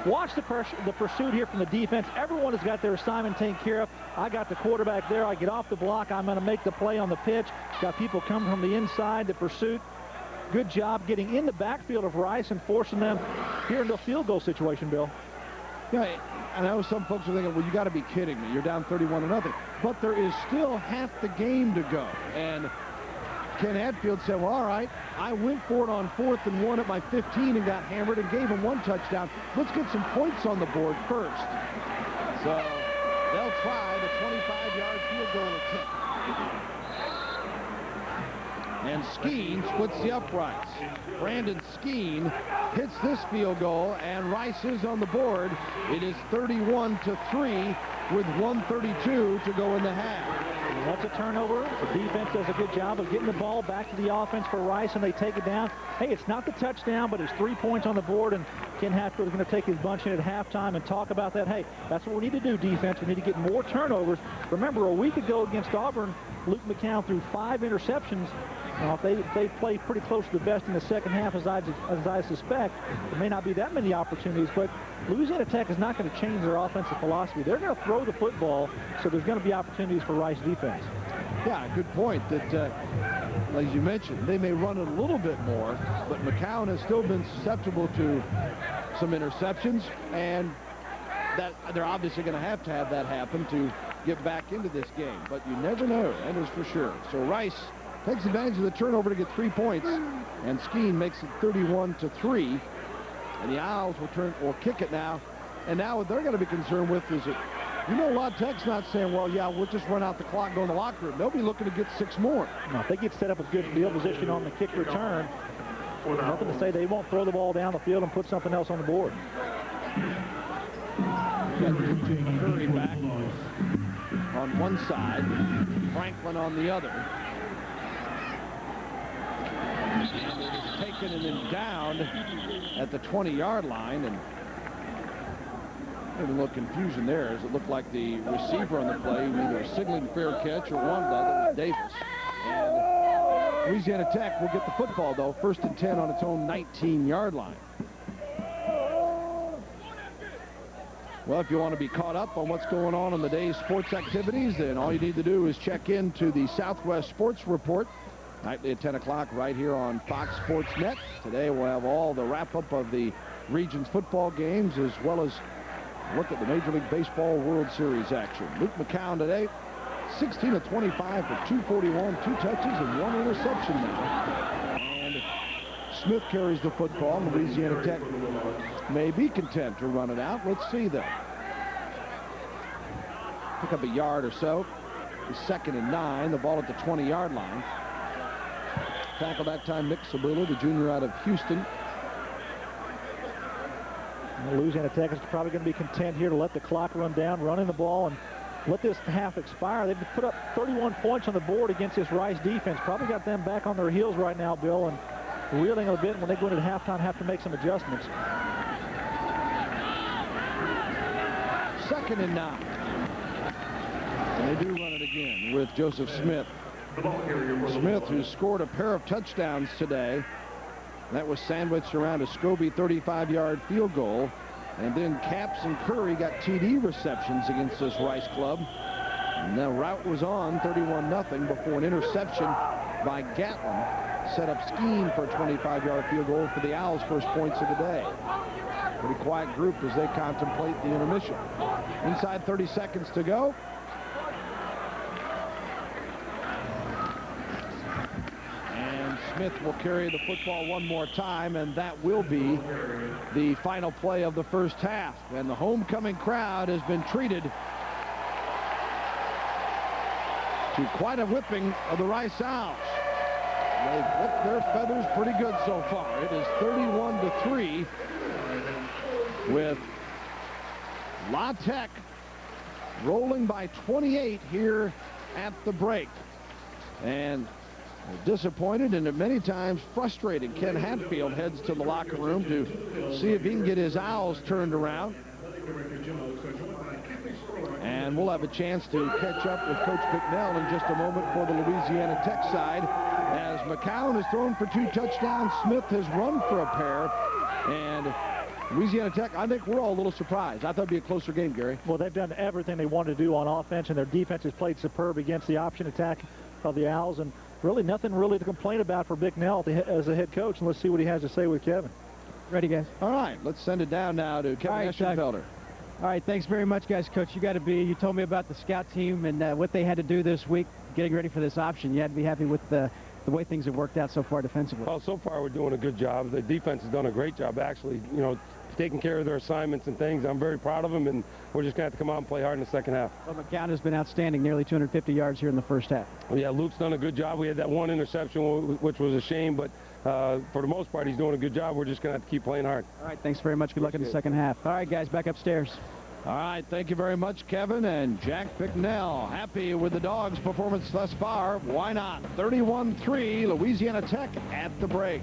Watch the pursuit here from the defense. Everyone has got their assignment taken care of. I got the quarterback there. I get off the block. I'm going to make the play on the pitch. Got people coming from the inside. The pursuit. Good job getting in the backfield of Rice and forcing them here into a field goal situation, Bill. Yeah, I know some folks are thinking, well, you got to be kidding me. You're down 31-0. But there is still half the game to go. And Ken Hadfield said, well, all right, I went for it on 4th and 1 at my 15 and got hammered and gave him 1 touchdown. Let's get some points on the board first. So they'll try the 25-yard field goal attempt. And Skeen splits the uprights. Brandon Skeen hits this field goal, and Rice is on the board. It is 31-3 with 1:32 to go in the half. That's a turnover. The defense does a good job of getting the ball back to the offense for Rice, and they take it down. Hey, it's not the touchdown, but it's 3 points on the board, and Ken Hatfield is going to take his bunch in at halftime and talk about that. Hey, that's what we need to do, defense. We need to get more turnovers. Remember, a week ago against Auburn, Luke McCown threw 5 interceptions. Now, if they play pretty close to the best in the second half, as I suspect, there may not be that many opportunities, but Louisiana Tech is not going to change their offensive philosophy. They're going to throw the football, so there's going to be opportunities for Rice defense. Yeah, good point. That, as you mentioned, they may run it a little bit more, but McCown has still been susceptible to some interceptions, and that they're obviously going to have that happen to get back into this game. But you never know, that is for sure. So Rice takes advantage of the turnover to get 3 points, and Skeen makes it 31-3. And the Owls will kick it now. And now what they're going to be concerned with is that, La Tech's not saying, well, yeah, we'll just run out the clock, go in the locker room. They'll be looking to get 6 more. No, if they get set up with good field position on the kick return, nothing to say they won't throw the ball down the field and put something else on the board. Curry back on one side, Franklin on the other. Taken and then down at the 20-yard line, and there's a little confusion there as it looked like the receiver on the play either signaling fair catch or one of the other, Davis. And Louisiana Tech will get the football, though, 1st and 10 on its own 19-yard line. Well, if you want to be caught up on what's going on in the day's sports activities, then all you need to do is check into the Southwest Sports Report nightly at 10 o'clock right here on Fox Sports Net. Today we'll have all the wrap-up of the region's football games, as well as look at the Major League Baseball World Series action. Luke McCown today, 16 of 25 for 241, 2 touches and 1 interception now. And Smith carries the football. Louisiana Tech may be content to run it out. Let's see, though. Pick up a yard or so. It's 2nd and 9. The ball at the 20-yard line. Tackle that time, Nick Sabula, the junior out of Houston. And Louisiana Tech is probably going to be content here to let the clock run down, running the ball, and let this half expire. They've put up 31 points on the board against this Rice defense. Probably got them back on their heels right now, Bill, and reeling a bit when they go into halftime, have to make some adjustments. 2nd and 9. And they do run it again with Joseph Smith. Smith, who scored a pair of touchdowns today. That was sandwiched around a Scobie 35-yard field goal. And then Capps and Curry got TD receptions against this Rice club. And the route was on 31-0 before an interception by Gatlin set up Skeen for a 25-yard field goal for the Owls' first points of the day. Pretty quiet group as they contemplate the intermission. Inside 30 seconds to go. Smith will carry the football one more time, and that will be the final play of the first half. And the homecoming crowd has been treated to quite a whipping of the Rice Owls. They've whipped their feathers pretty good so far. It is 31-3 with La Tech rolling by 28 here at the break. And disappointed and at many times frustrated, Ken Hatfield heads to the locker room to see if he can get his Owls turned around. And we'll have a chance to catch up with Coach Bicknell in just a moment for the Louisiana Tech side. As McCown has thrown for 2 touchdowns, Smith has run for a pair. And Louisiana Tech, I think we're all a little surprised. I thought it'd be a closer game, Gary. Well, they've done everything they wanted to do on offense, and their defense has played superb against the option attack of the Owls. And really nothing really to complain about for Bicknell as a head coach. And let's see what he has to say with Kevin. Ready, guys? All right, let's send it down now to Kevin Eschenfelder. All right, thanks very much, guys. Coach, you told me about the scout team and what they had to do this week getting ready for this option. You had to be happy with the way things have worked out so far defensively. Well, so far we're doing a good job. The defense has done a great job, actually, you know, taking care of their assignments and things. I'm very proud of them, and we're just going to have to come out and play hard in the second half. Well, McCown has been outstanding, nearly 250 yards here in the first half. Well, yeah, Luke's done a good job. We had that one interception, which was a shame, but for the most part, he's doing a good job. We're just going to have to keep playing hard. All right, thanks very much. Good luck in the second half. All right, guys, back upstairs. All right, thank you very much, Kevin. And Jack Bicknell, happy with the Dogs' performance thus far. Why not? 31-3, Louisiana Tech at the break.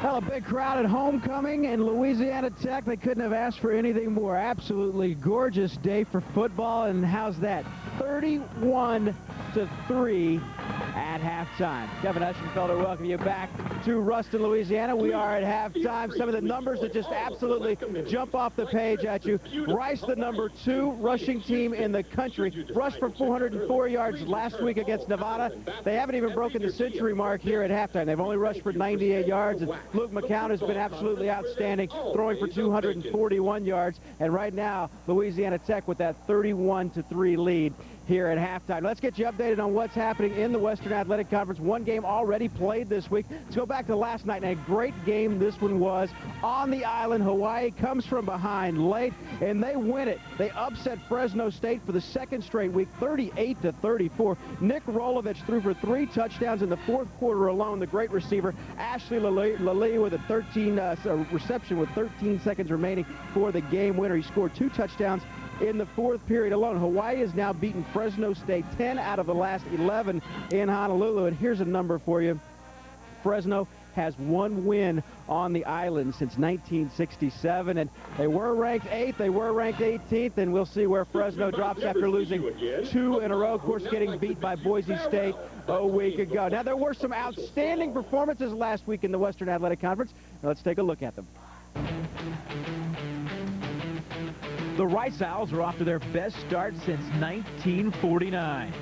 Well, a big crowd at homecoming in Louisiana Tech. They couldn't have asked for anything more. Absolutely gorgeous day for football. And how's that? 31-3 at halftime. Kevin Eschenfelder, welcome you back to Ruston, Louisiana. We are at halftime. Some of the numbers that just absolutely jump off the page at you. Rice, the number 2 rushing team in the country, rushed for 404 yards last week against Nevada. They haven't even broken the century mark here at halftime. They've only rushed for 98 yards. And Luke McCown has been absolutely outstanding, throwing for 241 yards. And right now, Louisiana Tech with that 31-3 lead here at halftime. Let's get you updated on what's happening in the Western Athletic Conference. One game already played this week. Let's go back to last night, and a great game this one was. On the island, Hawaii comes from behind late, and they win it. They upset Fresno State for the second straight week, 38-34. Nick Rolovich threw for 3 touchdowns in the fourth quarter alone. The great receiver, Ashley Lally, with a 13 reception with 13 seconds remaining for the game winner. He scored 2 touchdowns in the fourth period alone. Hawaii has now beaten Fresno State 10 out of the last 11 in Honolulu. And here's a number for you. Fresno has 1 win on the island since 1967, and they were ranked 8th, they were ranked 18th, and we'll see where Fresno drops after losing 2 in a row, of course getting beat by Boise State a week ago. Now, there were some outstanding performances last week in the Western Athletic Conference. Now, let's take a look at them. The Rice Owls are off to their best start since 1949.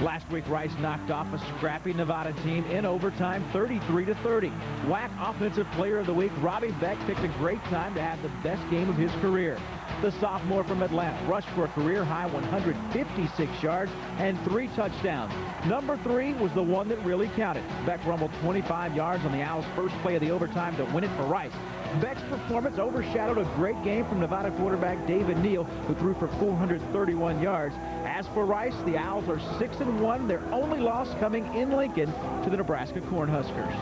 Last week, Rice knocked off a scrappy Nevada team in overtime, 33-30. WAC Offensive Player of the Week, Robbie Beck, picked a great time to have the best game of his career. The sophomore from Atlanta rushed for a career-high 156 yards and 3 touchdowns. Number 3 was the one that really counted. Beck rumbled 25 yards on the Owls' first play of the overtime to win it for Rice. Beck's performance overshadowed a great game from Nevada quarterback David Neal, who threw for 431 yards. As for Rice, the Owls are 6-1, their only loss coming in Lincoln to the Nebraska Cornhuskers.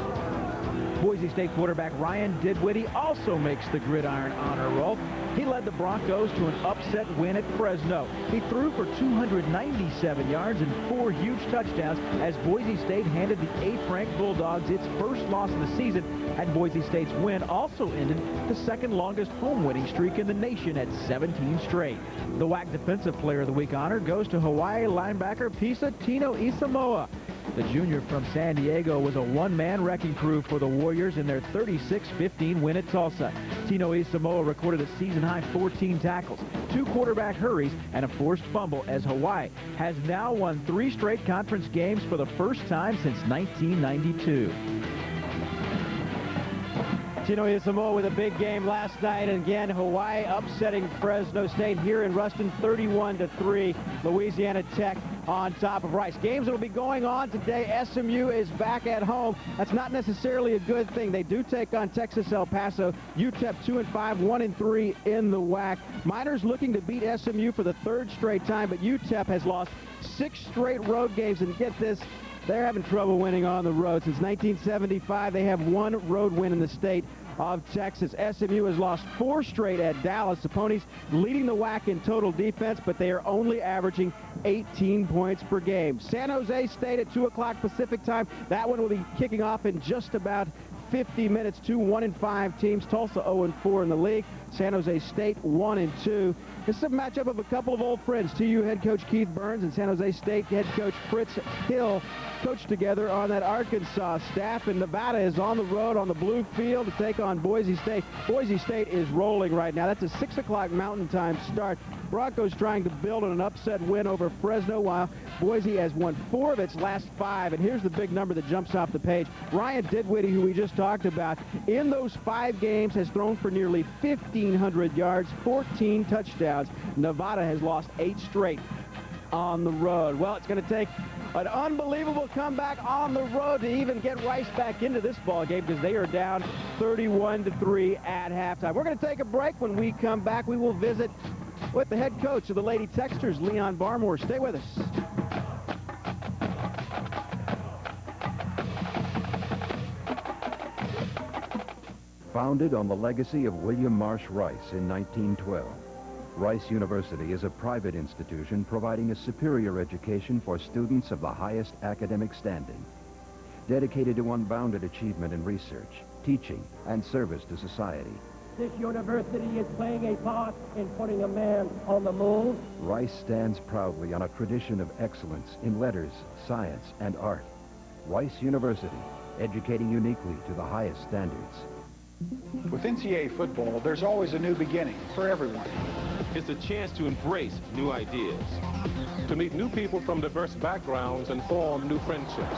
Boise State quarterback Ryan Didwitty also makes the gridiron honor roll. He led the Broncos to an upset win at Fresno. He threw for 297 yards and 4 huge touchdowns as Boise State handed the 8th-ranked Bulldogs its first loss of the season, and Boise State's win also ended the second longest home winning streak in the nation at 17 straight. The WAC Defensive Player of the Week honor goes to Hawaii linebacker Pisa Tino Isamoa. The junior from San Diego was a one-man wrecking crew for the Warriors in their 36-15 win at Tulsa. Tino Isamoa recorded a season-high 14 tackles, 2 quarterback hurries, and a forced fumble as Hawaii has now won 3 straight conference games for the first time since 1992. Tino Isamoa with a big game last night, and again, Hawaii upsetting Fresno State here in Ruston, 31-3. Louisiana Tech on top of Rice. Games that will be going on today. SMU is back at home. That's not necessarily a good thing. They do take on Texas El Paso. UTEP 2-5, 1-3 in the WAC. Miners looking to beat SMU for the 3rd straight time, but UTEP has lost 6 straight road games, and get this, they're having trouble winning on the road. Since 1975, they have 1 road win in the state of Texas. SMU has lost 4 straight at Dallas. The Ponies leading the WAC in total defense, but they are only averaging 18 points per game. San Jose State at 2 o'clock Pacific time. That one will be kicking off in just about 50 minutes. 2 1-5 teams. Tulsa 0-4 in the league. San Jose State 1-2. This is a matchup of a couple of old friends. TU head coach Keith Burns and San Jose State head coach Fritz Hill coached together on that Arkansas staff. And Nevada is on the road on the blue field to take on Boise State. Boise State is rolling right now. That's a 6 o'clock Mountain Time start. Broncos trying to build on an upset win over Fresno, while Boise has won 4 of its last 5. And here's the big number that jumps off the page. Ryan Dinwiddie, who we just talked about, in those 5 games has thrown for nearly 1,500 yards, 14 touchdowns. Nevada has lost 8 straight on the road. Well, it's going to take an unbelievable comeback on the road to even get Rice back into this ball game, because they are down 31-3 at halftime. We're going to take a break. When we come back, we will visit with the head coach of the Lady Texters, Leon Barmore. Stay with us. Founded on the legacy of William Marsh Rice in 1912, Rice University is a private institution providing a superior education for students of the highest academic standing. Dedicated to unbounded achievement in research, teaching, and service to society, This university is playing a part in putting a man on the moon. Rice stands proudly on a tradition of excellence in letters, science, and art. Rice University, educating uniquely to the highest standards. With NCAA football, there's always a new beginning for everyone. It's a chance to embrace new ideas, to meet new people from diverse backgrounds and form new friendships.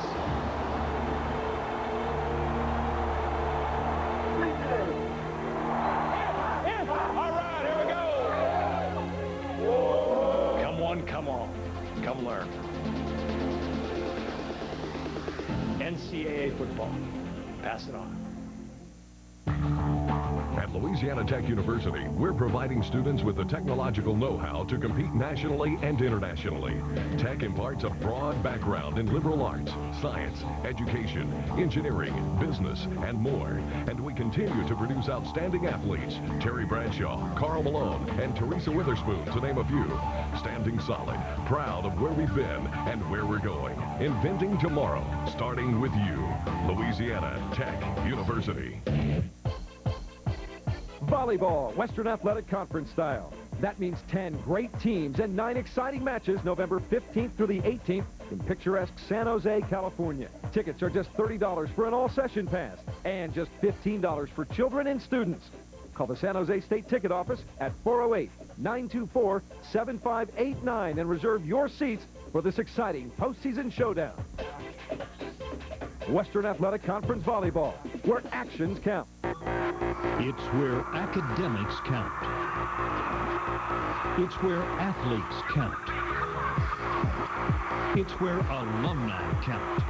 All right, here we go. Come on, come learn. NCAA football, pass it on. At Louisiana Tech University, we're providing students with the technological know-how to compete nationally and internationally. Tech imparts a broad background in liberal arts, science, education, engineering, business, and more. And we continue to produce outstanding athletes, Terry Bradshaw, Carl Malone, and Teresa Witherspoon, to name a few. Standing solid, proud of where we've been and where we're going. Inventing tomorrow, starting with you. Louisiana Tech University. Volleyball, Western Athletic Conference style. That means 10 great teams and 9 exciting matches November 15th through the 18th in picturesque San Jose, California. Tickets are just $30 for an all-session pass and just $15 for children and students. Call the San Jose State Ticket Office at 408-924-7589 and reserve your seats for this exciting postseason showdown. Western Athletic Conference Volleyball, where actions count. It's where academics count. It's where athletes count. It's where alumni count.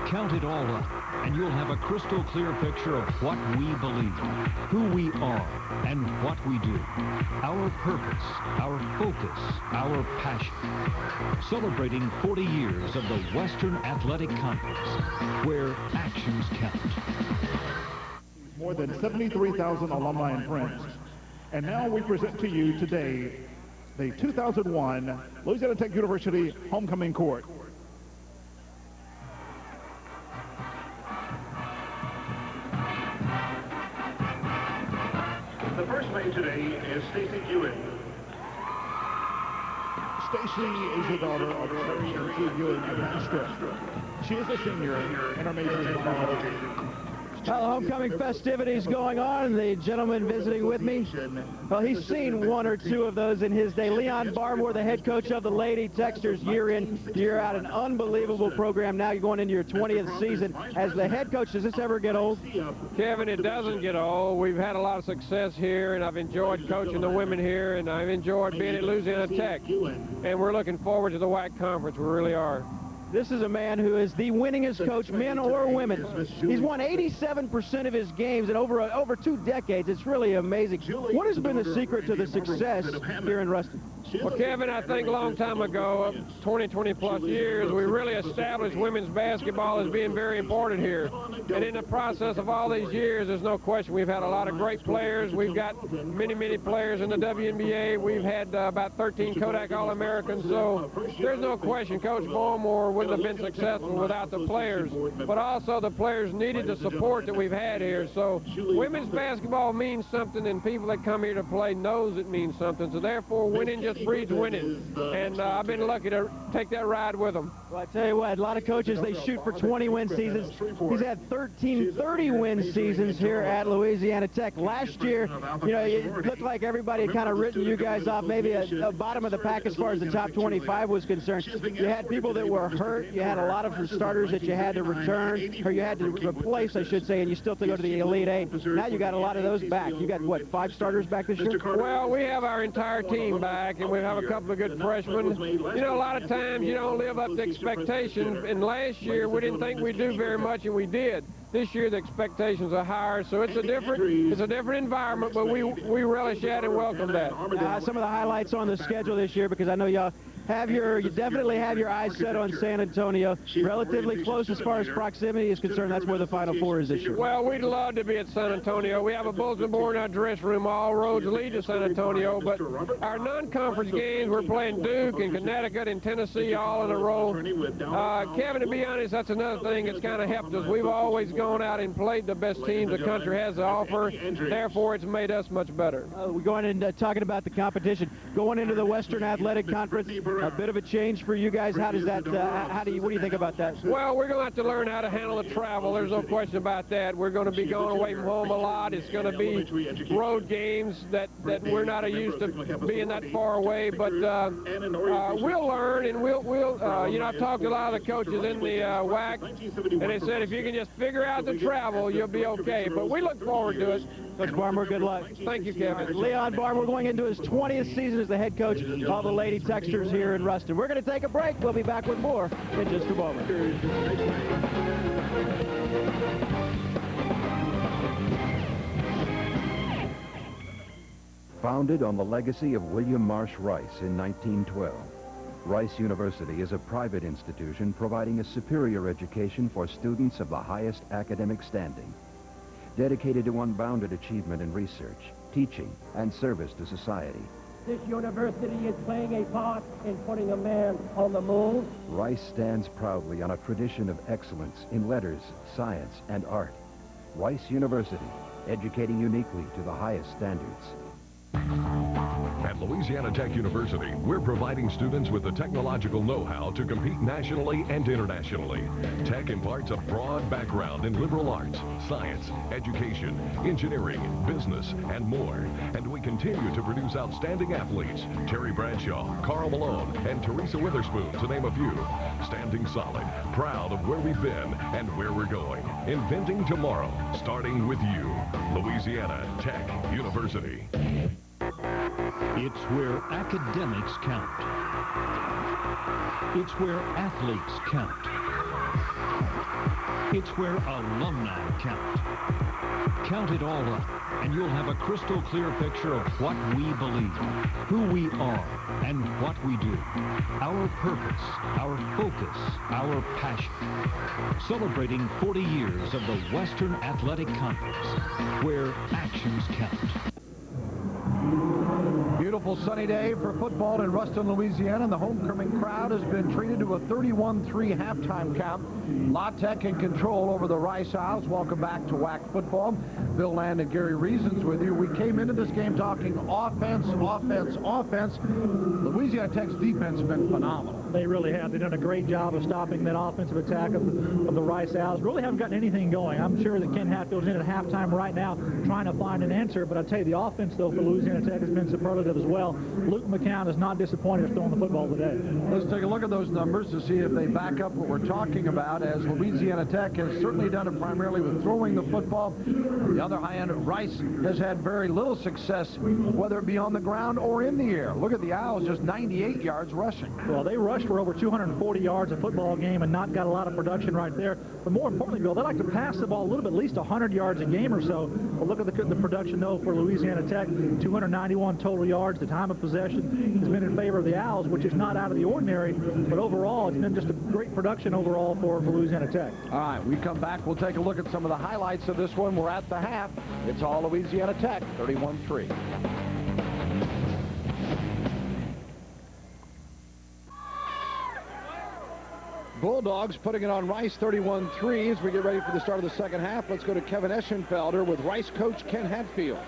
Count it all up, and you'll have a crystal clear picture of what we believe, who we are, and what we do. Our purpose, our focus, our passion. Celebrating 40 years of the Western Athletic Conference, where actions count. More than 73,000 alumni and friends. And now we present to you today the 2001 Louisiana Tech University Homecoming Court. The first name today is Stacy Ewing. Stacy is the daughter of Terry and Sue Ewing of Manchester. She is a senior and her major is biology. Well, the homecoming festivities going on. The gentleman visiting with me, well, he's seen 1 or 2 of those in his day. Leon Barmore, the head coach of the Lady Texters, year in, year out. An unbelievable program. Now you're going into your 20th season as the head coach. Does this ever get old? Kevin, it doesn't get old. We've had a lot of success here, and I've enjoyed coaching the women here, and I've enjoyed being at Louisiana Tech. And we're looking forward to the WAC conference. We really are. This is a man who is the winningest coach, men or women. He's won 87% of his games in over 2 decades. It's really amazing. What has been the secret to the success here in Ruston? Well, Kevin, I think a long time ago, 20 plus years, we really established women's basketball as being very important here. And in the process of all these years, there's no question we've had a lot of great players. We've got many players in the WNBA. We've had about 13 Kodak All-Americans. So there's no question Coach Barmore wouldn't have been successful without the players, but also the players needed the support that we've had here. So women's basketball means something, and people that come here to play knows it means something. So therefore, winning just breeds winning, and I've been lucky to take that ride with them. Well, I tell you what, a lot of coaches, they shoot for 20-win seasons. He's had 13 30-win seasons here at Louisiana Tech. Last year, you know, it looked like everybody had kind of written you guys off, maybe a bottom of the pack as far as the top 25 was concerned. You had people that were hurt. You had a lot of starters that you had to return, or you had to replace, I should say, and you still have to go to the Elite Eight. Now you got a lot of those back. You got, what, 5 starters back this year? Well, we have our entire team back, and we have a couple of good freshmen. You know, a lot of times you don't live up to expectations, and last year we didn't think we'd do very much, and we did. This year the expectations are higher, so it's a different environment, but we relish that and welcome that. Some of the highlights on the schedule this year, because I know y'all you definitely have your eyes set on San Antonio. Relatively close as far as proximity is concerned. That's where the Final Four is this year. Well, we'd love to be at San Antonio. We have a bulletin board in our dress room. All roads lead to San Antonio, but our non-conference games, we're playing Duke and Connecticut and Tennessee all in a row. Kevin, to be honest, that's another thing that's kind of helped us. We've always gone out and played the best teams the country has to offer. Therefore, it's made us much better. We're going into talking about the competition. Going into the Western Athletic Conference, a bit of a change for you guys. How does that, what do you think about that? Well, we're going to have to learn how to handle the travel. There's no question about that. We're going to be going away from home a lot. It's going to be road games that we're not used to being that far away, but we'll learn, and we'll you know, I've talked to a lot of the coaches in the WAC, and they said if you can just figure out the travel, you'll be okay. But we look forward to it. Coach Barmore, good luck. Thank you, Kevin. Leon Barmore going into his 20th season as the head coach of the Lady Texters here in Ruston. We're going to take a break. We'll be back with more in just a moment. Founded on the legacy of William Marsh Rice in 1912, Rice University is a private institution providing a superior education for students of the highest academic standing. Dedicated to unbounded achievement in research, teaching, and service to society. This university is playing a part in putting a man on the moon. Rice stands proudly on a tradition of excellence in letters, science, and art. Rice University, educating uniquely to the highest standards. At Louisiana Tech University, we're providing students with the technological know-how to compete nationally and internationally. Tech imparts a broad background in liberal arts, science, education, engineering, business, and more. And we continue to produce outstanding athletes, Terry Bradshaw, Carl Malone, and Teresa Witherspoon, to name a few. Standing solid, proud of where we've been and where we're going. Inventing tomorrow, starting with you. Louisiana Tech University. It's where academics count. It's where athletes count. It's where alumni count. Count it all up, and you'll have a crystal clear picture of what we believe, who we are, and what we do. Our purpose, our focus, our passion. Celebrating 40 years of the Western Athletic Conference, where actions count. Beautiful sunny day for football in Ruston, Louisiana, and the homecoming crowd has been treated to a 31-3 halftime count. La Tech in control over the Rice Owls. Welcome back to WAC football. Bill Land and Gary Reasons with you. We came into this game talking offense, offense, offense. Louisiana Tech's defense has been phenomenal. They really have. They've done a great job of stopping that offensive attack of the Rice Owls. Really haven't gotten anything going. I'm sure that Ken Hatfield's in at halftime right now trying to find an answer, but I tell you, the offense, though, for Louisiana Tech has been superlative as well. Luke McCown is not disappointed throwing the football today. Let's take a look at those numbers to see if they back up what we're talking about, as Louisiana Tech has certainly done it primarily with throwing the football. On the other hand, Rice has had very little success, whether it be on the ground or in the air. Look at the Owls, just 98 yards rushing. Well, they rushed for over 240 yards a football game and not got a lot of production right there. But more importantly, Bill, they like to pass the ball a little bit, at least 100 yards a game or so. Well, look at the production, though, for Louisiana Tech. 291 total yards. The time of possession has been in favor of the Owls, which is not out of the ordinary. But overall, it's been just a great production overall for Louisiana Tech. All right, we come back. We'll take a look at some of the highlights of this one. We're at the half. It's all Louisiana Tech, 31-3. Bulldogs putting it on Rice 31-3 as we get ready for the start of the second half. Let's go to Kevin Eschenfelder with Rice coach Ken Hatfield.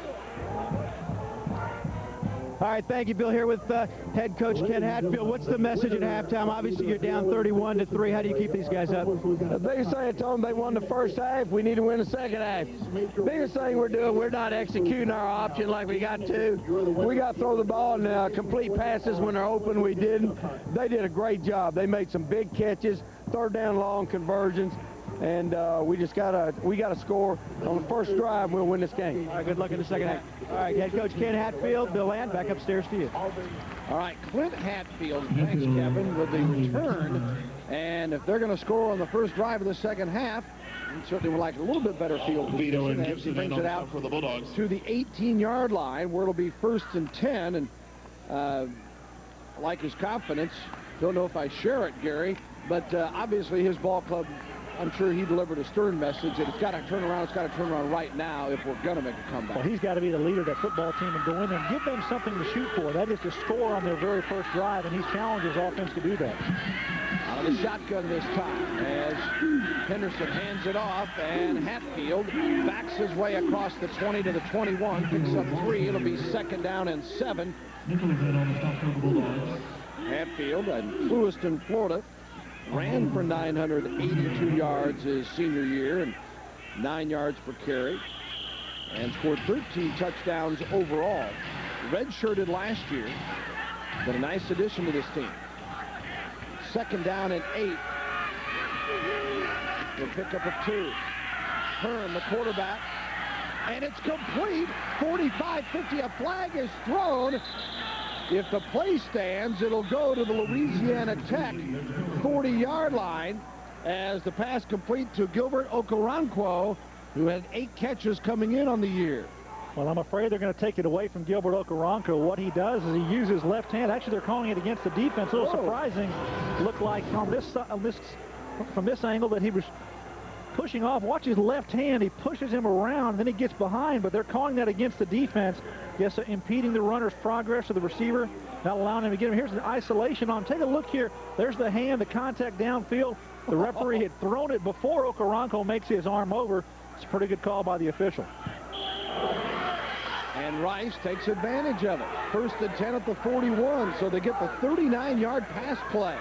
All right, thank you, Bill. Here with head coach Ken Hatfield. What's the message at halftime? Obviously, you're down 31-3. How do you keep these guys up? The biggest thing I told them, they won the first half. We need to win the second half. The biggest thing we're doing, we're not executing our option like we got to. We got to throw the ball and complete passes when they're open. We didn't. They did a great job. They made some big catches, third down long conversions. And we gotta score on the first drive. We'll win this game. All right, good luck in the second half. All right, head coach Ken Hatfield, Bill Land, back upstairs to you. All right, Clint Hatfield, thanks Kevin, with the return. And if they're going to score on the first drive of the second half, we certainly would like a little bit better field position as he brings it out for the Bulldogs to the 18-yard line, where it'll be 1st and 10. And I like his confidence. Don't know if I share it, Gary, but obviously his ball club, I'm sure he delivered a stern message that it's got to turn around. It's got to turn around right now if we're going to make a comeback. Well, he's got to be the leader of that football team and go in there and give them something to shoot for. That is to score on their very first drive, and he's challenged his offense to do that. Out of the shotgun this time as Henderson hands it off, and Hatfield backs his way across the 20 to the 21, picks up 3. It'll be 2nd down and 7. Hatfield in Lewiston, Florida, ran for 982 yards his senior year and 9 yards per carry, and scored 13 touchdowns overall. Redshirted last year, but a nice addition to this team. 2nd down and 8. The pickup of 2. Hearn, the quarterback, and it's complete. 45-50, a flag is thrown. If the play stands, it'll go to the Louisiana Tech 40-yard line as the pass complete to Gilbert Okoronkwo, who had 8 catches coming in on the year. Well, I'm afraid they're going to take it away from Gilbert Okoronkwo. What he does is he uses left hand. Actually, they're calling it against the defense. A little surprising. Looked like from this angle that he was pushing off. Watch his left hand. He pushes him around, then he gets behind, but they're calling that against the defense. Yes, impeding the runner's progress to the receiver, not allowing him to get him. Here's an isolation on him. Take a look here. There's the hand, the contact downfield. The referee had thrown it before Okoronkwo makes his arm over. It's a pretty good call by the official. And Rice takes advantage of it. 1st and 10 at the 41, so they get the 39-yard pass play.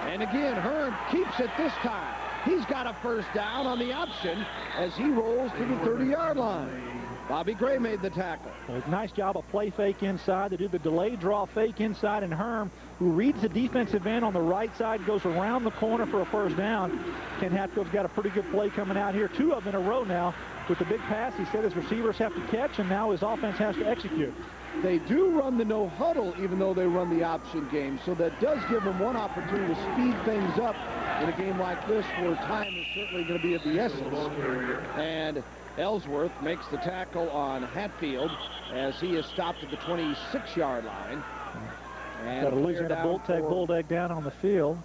And again, Hearn keeps it this time. He's got a 1st down on the option as he rolls to the 30-yard line. Bobby Gray made the tackle. Well, nice job of play fake inside. They do the delayed draw fake inside, and Herm, who reads the defensive end on the right side, goes around the corner for a 1st down. Ken Hatfield's got a pretty good play coming out here. 2 of them in a row now with the big pass. He said his receivers have to catch, and now his offense has to execute. They do run the no huddle even though they run the option game, so that does give them one opportunity to speed things up in a game like this where time is certainly going to be of the essence. And Ellsworth makes the tackle on Hatfield as he is stopped at the 26-yard line. And got a Louisiana Bulldog down on the field.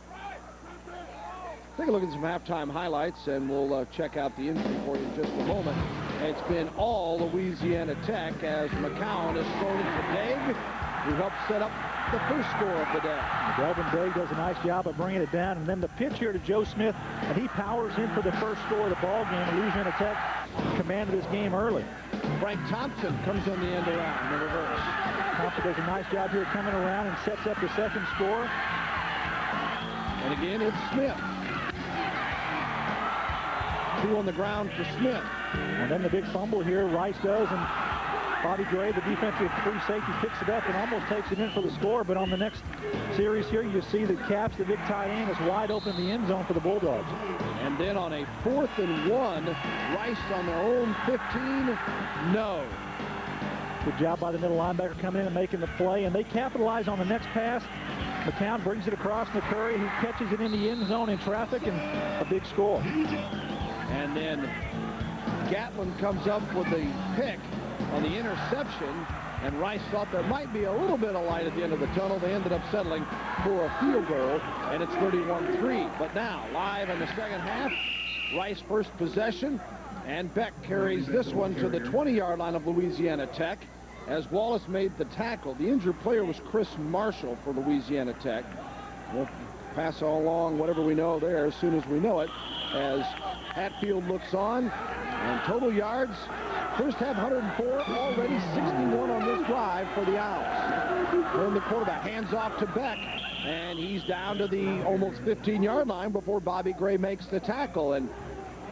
Take a look at some halftime highlights, and we'll check out the injury for you in just a moment. It's been all Louisiana Tech as McCown is thrown for Daig, who helped set up the first score of the day. Delvin Daig does a nice job of bringing it down, and then the pitch here to Joe Smith, and he powers in for the first score of the ball game. Louisiana Tech commanded this game early. Frank Thompson comes on the end around, the reverse. Thompson does a nice job here coming around and sets up the second score. And again, it's Smith. 2 on the ground for Smith. And then the big fumble here, Rice does, and Bobby Gray, the defensive free safety, picks it up and almost takes it in for the score. But on the next series here, you see that Caps, the big tight end, is wide open in the end zone for the Bulldogs. And then on a 4th and 1, Rice on their own 15, no. Good job by the middle linebacker coming in and making the play, and they capitalize on the next pass. McCown brings it across McCurry, who catches it in the end zone in traffic, and a big score. And then Gatlin comes up with the pick on the interception, and Rice thought there might be a little bit of light at the end of the tunnel. They ended up settling for a field goal, and it's 31-3. But now, live in the second half, Rice first possession, and Beck carries this one to the 20-yard line of Louisiana Tech as Wallace made the tackle. The injured player was Chris Marshall for Louisiana Tech. We'll pass all along whatever we know there as soon as we know it, as Hatfield looks on. And total yards, first half 104, already 61 on this drive for the Owls. Turn the quarterback, hands off to Beck, and he's down to the almost 15-yard line before Bobby Gray makes the tackle. And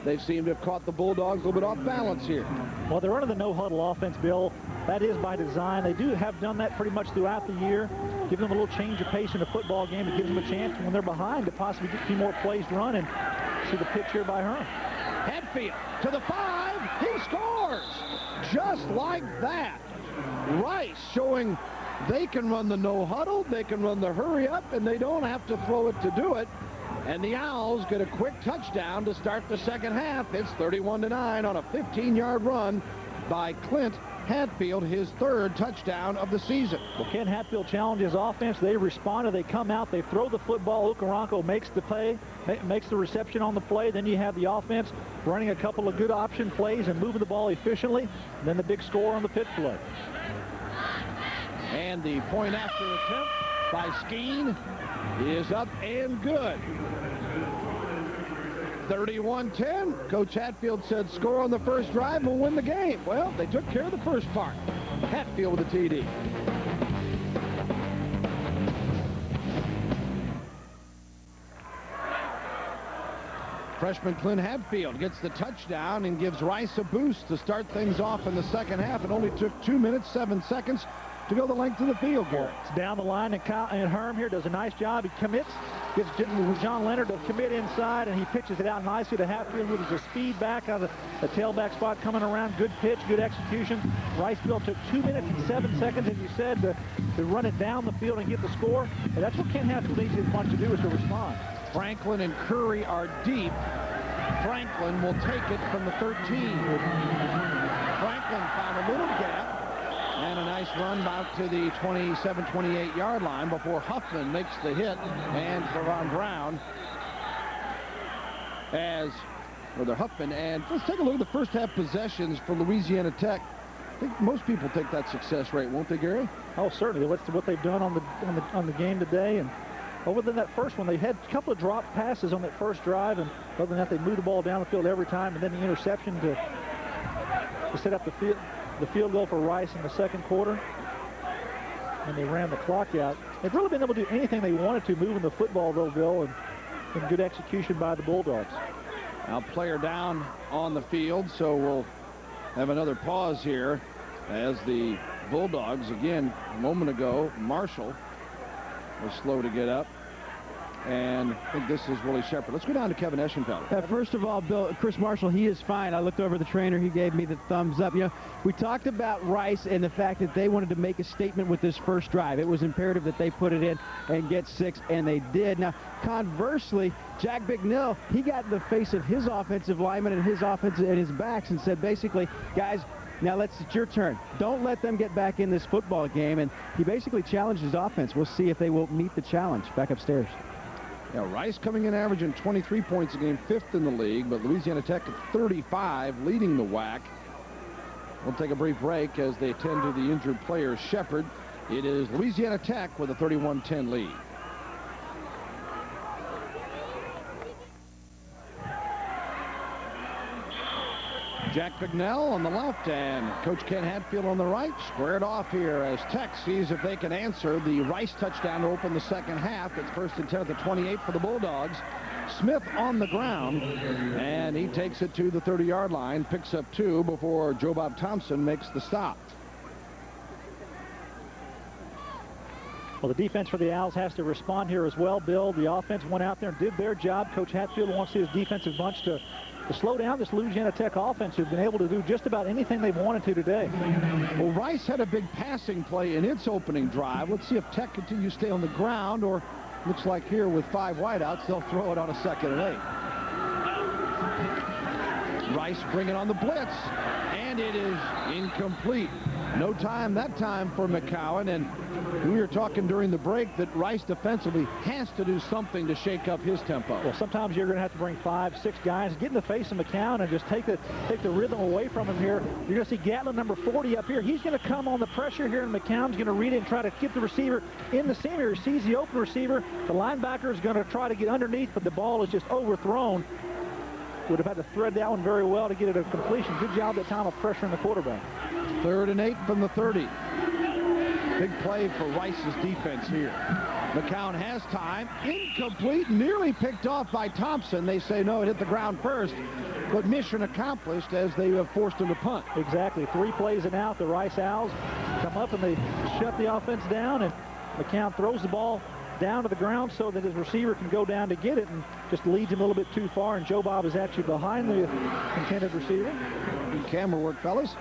they seem to have caught the Bulldogs a little bit off balance here. Well, they're running the no-huddle offense, Bill. That is by design. They do have done that pretty much throughout the year. Give them a little change of pace in a football game. It gives them a chance when they're behind to possibly get a few more plays running. See the pitch here by Herm. Hatfield to the 5. He scores just like that. Rice showing they can run the no-huddle, they can run the hurry-up, and they don't have to throw it to do it. And the Owls get a quick touchdown to start the second half. It's 31-9 on a 15-yard run by Clint Hatfield, his third touchdown of the season. Well, Ken Hatfield challenges offense. They responded. They come out. They throw the football. Okaranko makes the play, makes the reception on the play. Then you have the offense running a couple of good option plays and moving the ball efficiently. And then the big score on the pit play. And the point after attempt by Skeen is up and good. 31-10. Coach Hatfield said score on the first drive and we'll win the game. Well, they took care of the first part. Hatfield with the TD. Freshman Clint Hatfield gets the touchdown and gives Rice a boost to start things off in the second half. It only took 2 minutes, 7 seconds to go the length of the field goal. It's down the line, and Herm here does a nice job. He commits, gets John Leonard to commit inside, and he pitches it out nicely to Hatfield with a speed back out of the tailback spot coming around. Good pitch, good execution. Riceville took 2 minutes and 7 seconds, as you said, to run it down the field and get the score. And that's what Ken Hatfield needs to do, is to respond. Franklin and Curry are deep. Franklin will take it from the 13. Franklin found a little gap. And a nice run out to the 27, 28-yard line before Huffman makes the hit. And Trevon Brown Huffman. And let's take a look at the first half possessions for Louisiana Tech. I think most people take that success rate, won't they, Gary? Oh, certainly. What they've done on the game today. And other than that first one, they had a couple of drop passes on that first drive. And other than that, they moved the ball down the field every time. And then the interception to set up the field goal for Rice in the second quarter, and they ran the clock out. They've really been able to do anything they wanted to, moving the football, though, Bill, and good execution by the Bulldogs. Now player down on the field, so we'll have another pause here as the Bulldogs, again, a moment ago, Marshall was slow to get up. And I think this is Willie Shepard. Let's go down to Kevin Eschenfeld. First of all, Bill, Chris Marshall, he is fine. I looked over at the trainer. He gave me the thumbs up. You know, we talked about Rice and the fact that they wanted to make a statement with this first drive. It was imperative that they put it in and get 6, and they did. Now, conversely, Jack Bicknell, he got in the face of his offensive lineman and his offensive and his backs and said, basically, guys, now it's your turn. Don't let them get back in this football game. And he basically challenged his offense. We'll see if they will meet the challenge back upstairs. Yeah, Rice coming in averaging 23 points a game, 5th in the league, but Louisiana Tech at 35, leading the WAC. We'll take a brief break as they attend to the injured player, Shepard. It is Louisiana Tech with a 31-10 lead. Jack Bicknell on the left and Coach Ken Hatfield on the right. Squared off here as Tech sees if they can answer the Rice touchdown to open the second half. It's 1st and 10 at the 28 for the Bulldogs. Smith on the ground, and he takes it to the 30-yard line, picks up 2 before Joe Bob Thompson makes the stop. Well, the defense for the Owls has to respond here as well, Bill. The offense went out there and did their job. Coach Hatfield wants his defensive bunch to slow down this Louisiana Tech offense, who've been able to do just about anything they wanted to today. Well, Rice had a big passing play in its opening drive. Let's see if Tech continues to stay on the ground, or looks like here with 5 wideouts, they'll throw it on a 2nd and 8. Rice bringing on the blitz, and it is incomplete. No time that time for McCowan, and We were talking during the break that Rice defensively has to do something to shake up his tempo. Well, sometimes you're going to have to bring 5, 6 guys, get in the face of McCown and just take the rhythm away from him here. You're going to see Gatlin, number 40, up here. He's going to come on the pressure here, and McCown's going to read it and try to keep the receiver in the seam here. He sees the open receiver. The linebacker is going to try to get underneath, but the ball is just overthrown. Would have had to thread that one very well to get it a completion. Good job that time of pressuring the quarterback. 3rd and 8 from the 30. Big play for Rice's defense here. McCown has time. Incomplete, nearly picked off by Thompson. They say no, it hit the ground first. But mission accomplished as they have forced him to punt. Exactly. 3 plays and out. The Rice Owls come up and they shut the offense down. And McCown throws the ball down to the ground so that his receiver can go down to get it and just leads him a little bit too far. And Joe Bob is actually behind the intended receiver. Good camera work, fellas.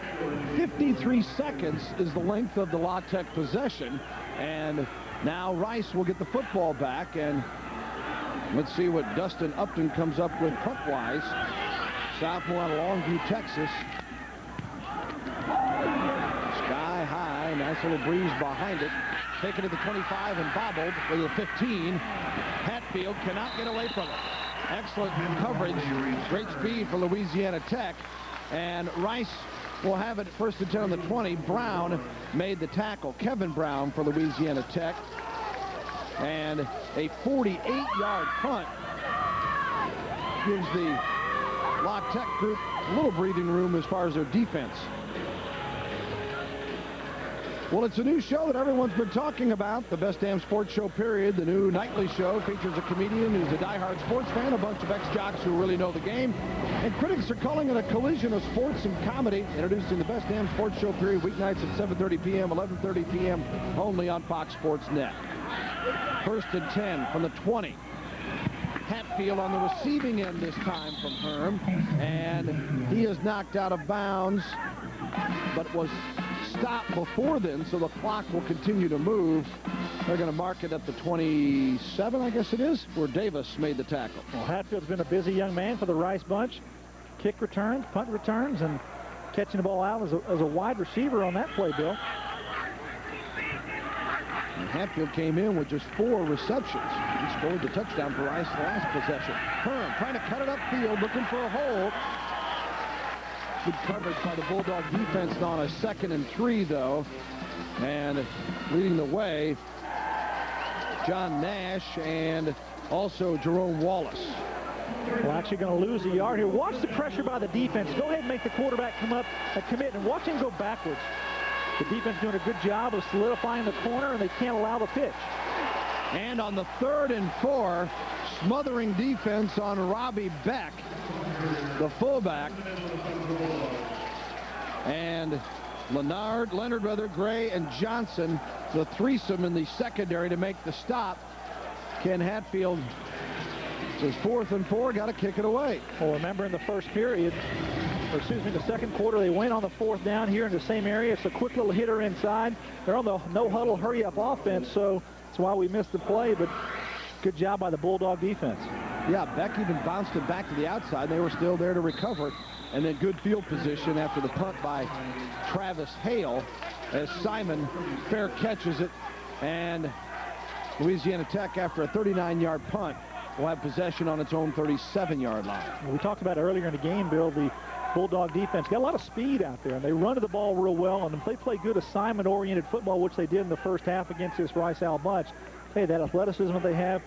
53 seconds is the length of the La Tech possession. And now Rice will get the football back. And let's see what Dustin Upton comes up with punt-wise. Sophomore out of Longview, Texas. Sky high, nice little breeze behind it. Taken to the 25 and bobbled with the 15. Hatfield cannot get away from it. Excellent coverage, great speed for Louisiana Tech. And Rice will have it 1st and 10 on the 20. Brown made the tackle. Kevin Brown for Louisiana Tech. And a 48-yard punt gives the La Tech group a little breathing room as far as their defense. Well, it's a new show that everyone's been talking about, the Best Damn Sports Show, period. The new nightly show features a comedian who's a diehard sports fan, a bunch of ex-jocks who really know the game, and critics are calling it a collision of sports and comedy. Introducing the Best Damn Sports Show, period, weeknights at 7:30 p.m., 11:30 p.m., only on Fox Sports Net. 1st and 10 from the 20. Hatfield on the receiving end this time from Herm, and he is knocked out of bounds, but was stopped before then, so the clock will continue to move. They're going to mark it at the 27, I guess it is, where Davis made the tackle. Well, Hatfield's been a busy young man for the Rice bunch. Kick returns, punt returns, and catching the ball out as a wide receiver on that play, Bill. And Hatfield came in with just 4 receptions. He scored the touchdown for Rice last possession. Herm trying to cut it upfield, looking for a hole. Good coverage by the Bulldog defense on a 2nd and 3, though. And leading the way, John Nash and also Jerome Wallace. We're actually going to lose a yard here. Watch the pressure by the defense. Go ahead and make the quarterback come up and commit, and watch him go backwards. The defense doing a good job of solidifying the corner, and they can't allow the pitch. And on the 3rd and 4, smothering defense on Robbie Beck, the fullback. And Leonard, Gray, and Johnson, the threesome in the secondary to make the stop. Ken Hatfield says 4th and 4, got to kick it away. Well, remember in the first period, or excuse me, the second quarter, they went on the 4th down here in the same area. It's a quick little hitter inside. They're on the no-huddle, hurry-up offense, so that's why we missed the play, but good job by the Bulldog defense. Yeah, Beck even bounced it back to the outside. They were still there to recover. And then good field position after the punt by Travis Hale as Simon fair catches it. And Louisiana Tech, after a 39-yard punt, will have possession on its own 37-yard line. We talked about earlier in the game, Bill, the Bulldog defense got a lot of speed out there, and they run to the ball real well, and if they play good assignment-oriented football, which they did in the first half against this Rice Owl bunch, hey, that athleticism that they have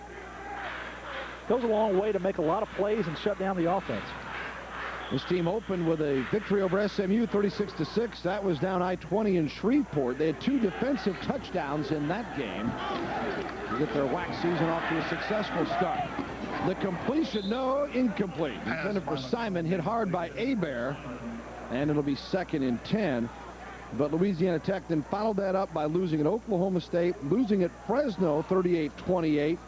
goes a long way to make a lot of plays and shut down the offense. This team opened with a victory over SMU, 36-6. That was down I-20 in Shreveport. They had 2 defensive touchdowns in that game to get their WAC season off to a successful start. The completion, no, incomplete. Intended for Simon, hit hard by Hebert, and it'll be 2nd and 10. But Louisiana Tech then followed that up by losing at Oklahoma State, losing at Fresno 38-28,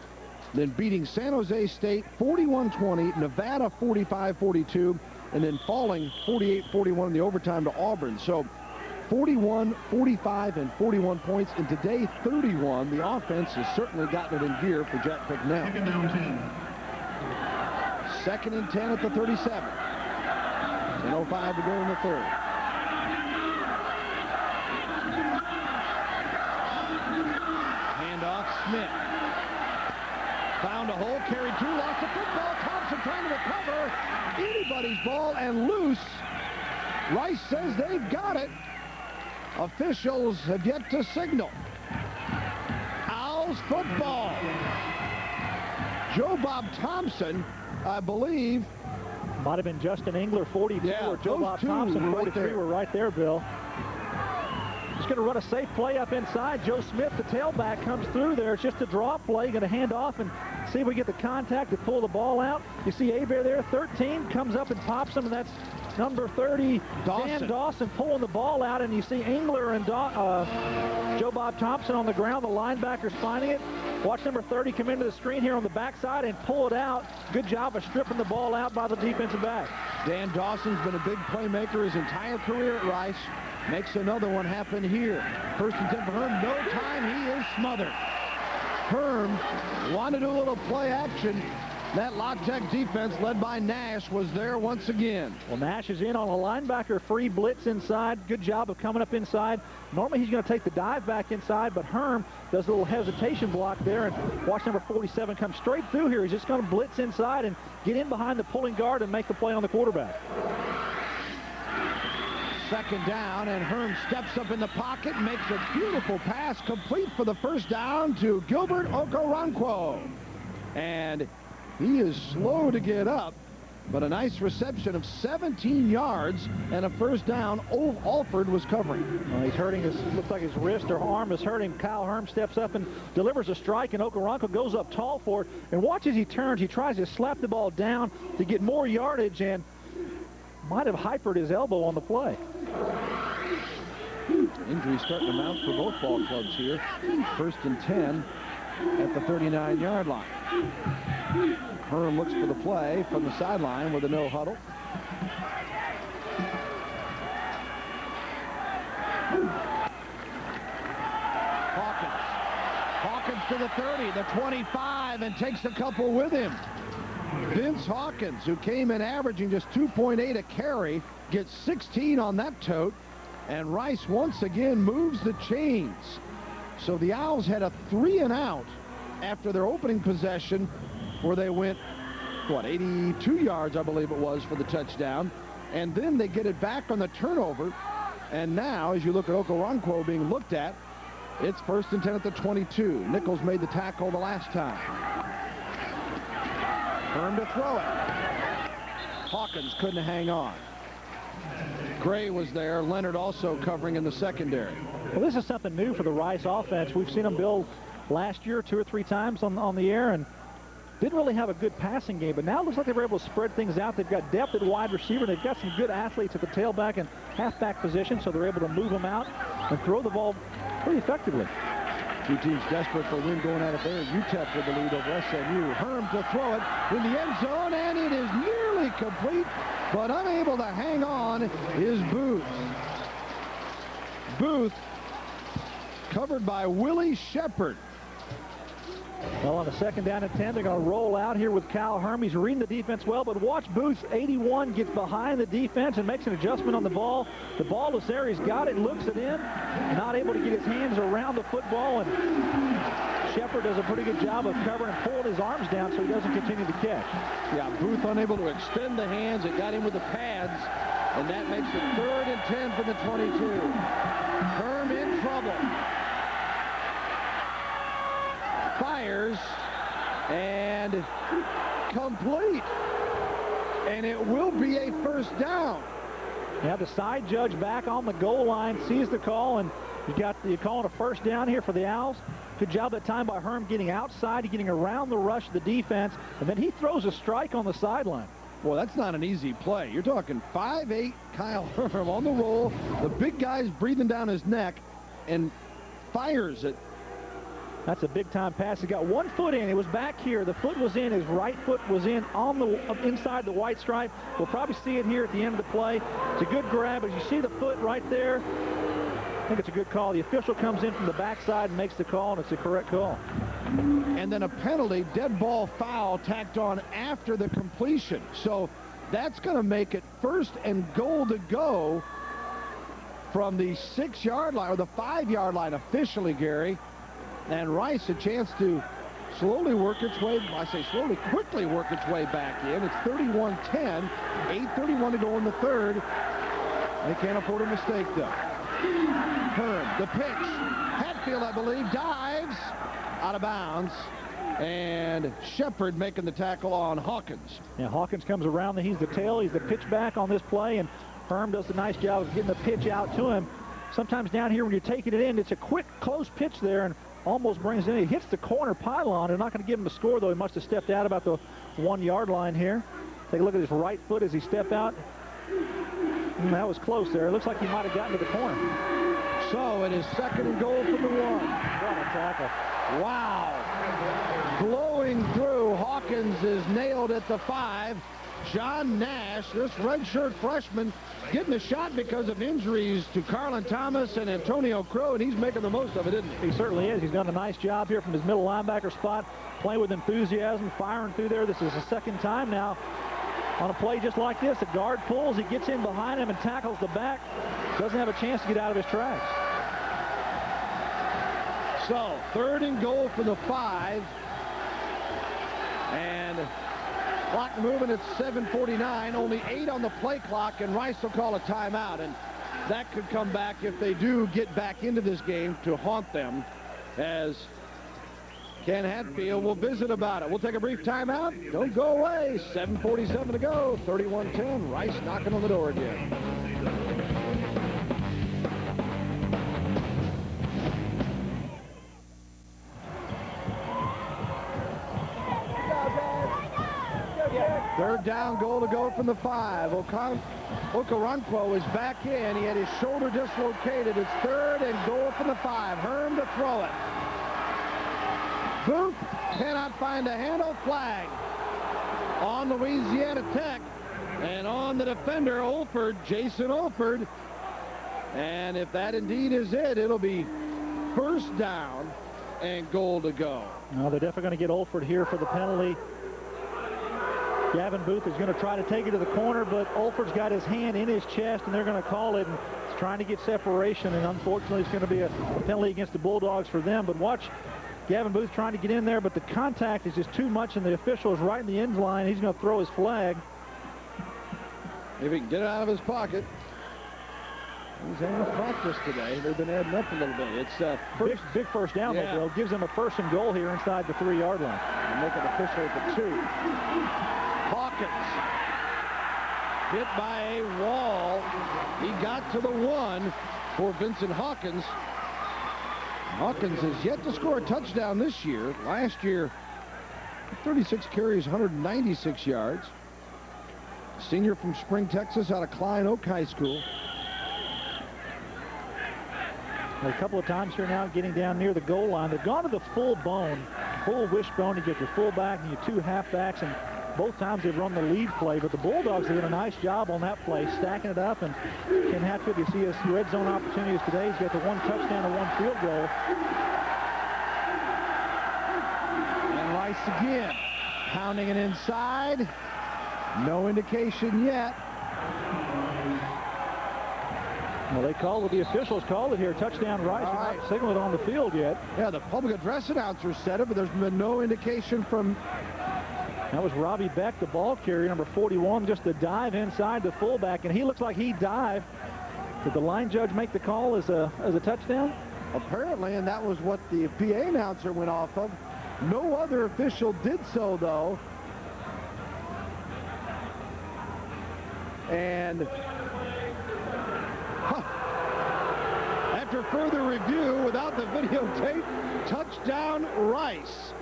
then beating San Jose State 41-20, Nevada 45-42, and then falling 48-41 in the overtime to Auburn. So 41, 45, and 41 points, and today 31. The offense has certainly gotten it in gear for Jack Picknell. 2nd and 10 at the 37. 10:05 to go in the 3rd. handoff. Smith found a hole, carried through, lost the football. Thompson trying to recover. Anybody's ball and loose. Rice says they've got it. Officials have yet to signal. Owls football. Joe Bob Thompson, I believe. Might have been Justin Engler, 42, or Joe Bob Thompson, 43, were right there, Bill. Just going to run a safe play up inside. Joe Smith, the tailback, comes through there. It's just a draw play. Going to hand off and see if we get the contact to pull the ball out. You see Abear there, 13, comes up and pops him, and that's number 30, Dan Dawson, pulling the ball out, and you see Engler and Joe Bob Thompson on the ground. The linebackers finding it. Watch number 30 come into the screen here on the backside and pull it out. Good job of stripping the ball out by the defensive back. Dan Dawson's been a big playmaker his entire career at Rice. Makes another one happen here. First and 10 for Herm. No time. He is smothered. Herm wanted to do a little play action. That La Tech defense, led by Nash, was there once again. Well, Nash is in on a linebacker free blitz inside. Good job of coming up inside. Normally he's going to take the dive back inside, but Herm does a little hesitation block there. And watch number 47 come straight through here. He's just going to blitz inside and get in behind the pulling guard and make the play on the quarterback. Second down, and Herm steps up in the pocket and makes a beautiful pass, complete for the first down to Gilbert Okoronkwo. And he is slow to get up, but a nice reception of 17 yards and a first down. Alford was covering. Well, he's hurting his, looks like his wrist or arm is hurting. Kyle Herm steps up and delivers a strike, and Okoronkwo goes up tall for it. And watch as he turns, he tries to slap the ball down to get more yardage and might have hypered his elbow on the play. Injuries starting to mount for both ball clubs here. First and 10 at the 39-yard line. Herm looks for the play from the sideline with a no huddle. Hawkins to the 30, the 25, and takes a couple with him. Vince Hawkins, who came in averaging just 2.8 a carry, gets 16 on that tote, and Rice once again moves the chains. So the Owls had a 3-and-out after their opening possession, where they went, 82 yards, I believe it was, for the touchdown. And then they get it back on the turnover. And now, as you look at Okoronkwo being looked at, it's first and 10 at the 22. Nichols made the tackle the last time. Herm to throw it. Hawkins couldn't hang on. Gray was there. Leonard also covering in the secondary. Well, this is something new for the Rice offense. We've seen them build last year 2 or 3 times on the air and didn't really have a good passing game, but now it looks like they were able to spread things out. They've got depth at wide receiver. They've got some good athletes at the tailback and halfback position, so they're able to move them out and throw the ball pretty effectively. Two teams desperate for a win going at it there. UTEP with the lead over SMU. Herm to throw it in the end zone, and it is nearly complete, but unable to hang on is Booth. Booth covered by Willie Shepard. Well, on the second down and 10, they're going to roll out here with Kyle Herm. He's reading the defense well, but watch Booth, 81, gets behind the defense and makes an adjustment on the ball. The ball is there. He's got it, looks it in, not able to get his hands around the football, and Shepard does a pretty good job of covering and pulling his arms down so he doesn't continue to catch. Yeah, Booth unable to extend the hands. It got him with the pads, and that makes it 3rd and 10 from the 22. Herm in trouble. Fires and complete, and it will be a first down. Now the side judge back on the goal line sees the call, and you're calling a first down here for the Owls. Good job that time by Herm getting outside, getting around the rush of the defense, and then he throws a strike on the sideline. Well, that's not an easy play. You're talking 5'8" Kyle Herm on the roll. The big guy's breathing down his neck and fires it. That's a big-time pass. He got 1 foot in. It was back here. The foot was in. His right foot was in on the inside the white stripe. We'll probably see it here at the end of the play. It's a good grab. As you see the foot right there, I think it's a good call. The official comes in from the backside and makes the call, and it's a correct call. And then a penalty, dead ball foul tacked on after the completion. So that's going to make it 1st and goal to go from the 6-yard line, or the 5-yard line officially, Gary. And Rice a chance to slowly work its way, I say slowly, quickly work its way back in. It's 31-10, 8:31 to go in the third. They can't afford a mistake, though. Herm, the pitch. Hatfield, I believe, dives out of bounds. And Shepard making the tackle on Hawkins. Yeah, Hawkins comes around. He's the tail. He's the pitch back on this play. And Herm does a nice job of getting the pitch out to him. Sometimes down here when you're taking it in, it's a quick, close pitch there and almost brings it in. He hits the corner pylon. They're not going to give him a score, though. He must have stepped out about the 1-yard line here. Take a look at his right foot as he stepped out. That was close there. It looks like he might have gotten to the corner. So it is 2nd and goal from the 1. What a tackle. Wow. Blowing through. Hawkins is nailed at the 5. John Nash, this redshirt freshman, getting a shot because of injuries to Carlin Thomas and Antonio Crow, and he's making the most of it, isn't he? He certainly is. He's done a nice job here from his middle linebacker spot, playing with enthusiasm, firing through there. This is the 2nd time now on a play just like this. The guard pulls, he gets in behind him and tackles the back. Doesn't have a chance to get out of his tracks. So, 3rd and goal for the 5. And clock moving at 7:49. Only 8 on the play clock, and Rice will call a timeout. And that could come back if they do get back into this game to haunt them, as Ken Hatfield will visit about it. We'll take a brief timeout. Don't go away. 7:47 to go. 31-10. Rice knocking on the door again. Third down, goal to go from the 5. Okoronkwo is back in. He had his shoulder dislocated. It's 3rd and goal from the 5. Herm to throw it. Booth cannot find a handle. Flag on Louisiana Tech. And on the defender, Olford, Jason Olford. And if that indeed is it, it'll be 1st down and goal to go. No, they're definitely going to get Olford here for the penalty. Gavin Booth is going to try to take it to the corner, but Olford's got his hand in his chest, and they're going to call it. And he's trying to get separation, and unfortunately, it's going to be a penalty against the Bulldogs for them. But watch Gavin Booth trying to get in there, but the contact is just too much, and the official is right in the end line. He's going to throw his flag. If he can get it out of his pocket. He's having a practice today. They've been adding up a little bit. It's big 1st down, yeah. Though. Gives them a 1st and goal here inside the 3-yard line. And make it official at the 2. Hawkins hit by a wall. He got to the 1 for Vincent Hawkins. Hawkins has yet to score a touchdown this year. Last year, 36 carries, 196 yards. Senior from Spring, Texas, out of Klein Oak High School. A couple of times here now getting down near the goal line. They've gone to the full wishbone. You get your fullback and your 2 halfbacks, and both times they've run the lead play, but the Bulldogs have done a nice job on that play, stacking it up. And Ken Hatfield, you see his red zone opportunities today. He's got the 1 touchdown and 1 field goal. And Rice again, pounding it inside. No indication yet. Well, they called it, the officials called it here. Touchdown Rice. Right. Not signaled on the field yet. Yeah, the public address announcer said it, but there's been no indication from... That was Robbie Beck, the ball carrier, number 41, just the dive inside the fullback, and he looks like he dived. Did the line judge make the call as a touchdown? Apparently, and that was what the PA announcer went off of. No other official did so, though. And after further review, without the videotape, touchdown Rice.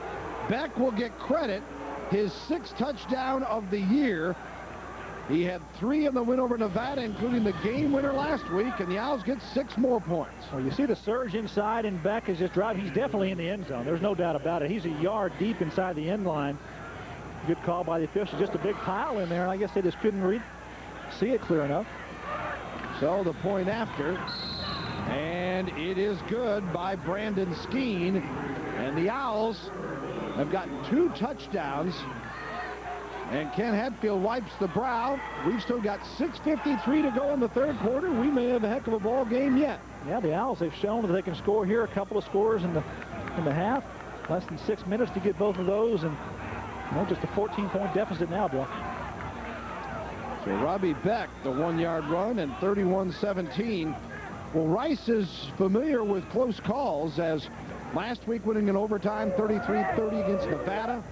Beck will get credit. His 6th touchdown of the year. He had 3 in the win over Nevada, including the game winner last week, and the Owls get 6 more points. Well, you see the surge inside, and Beck is just driving. He's definitely in the end zone. There's no doubt about it. He's a yard deep inside the end line. Good call by the official. Just a big pile in there, and I guess they just couldn't see it clear enough. So the point after, and it is good by Brandon Skeen, and the Owls have gotten 2 touchdowns, and Ken Hatfield wipes the brow. We've still got 6:53 to go in the 3rd quarter. We may have a heck of a ball game yet. Yeah, the Owls have shown that they can score here. A couple of scores in in the half. Less than 6 minutes to get both of those, and just a 14-point deficit now, Bill. So Robbie Beck, the 1-yard run, and 31-17. Well, Rice is familiar with close calls, as last week winning in overtime 33-30 against Nevada.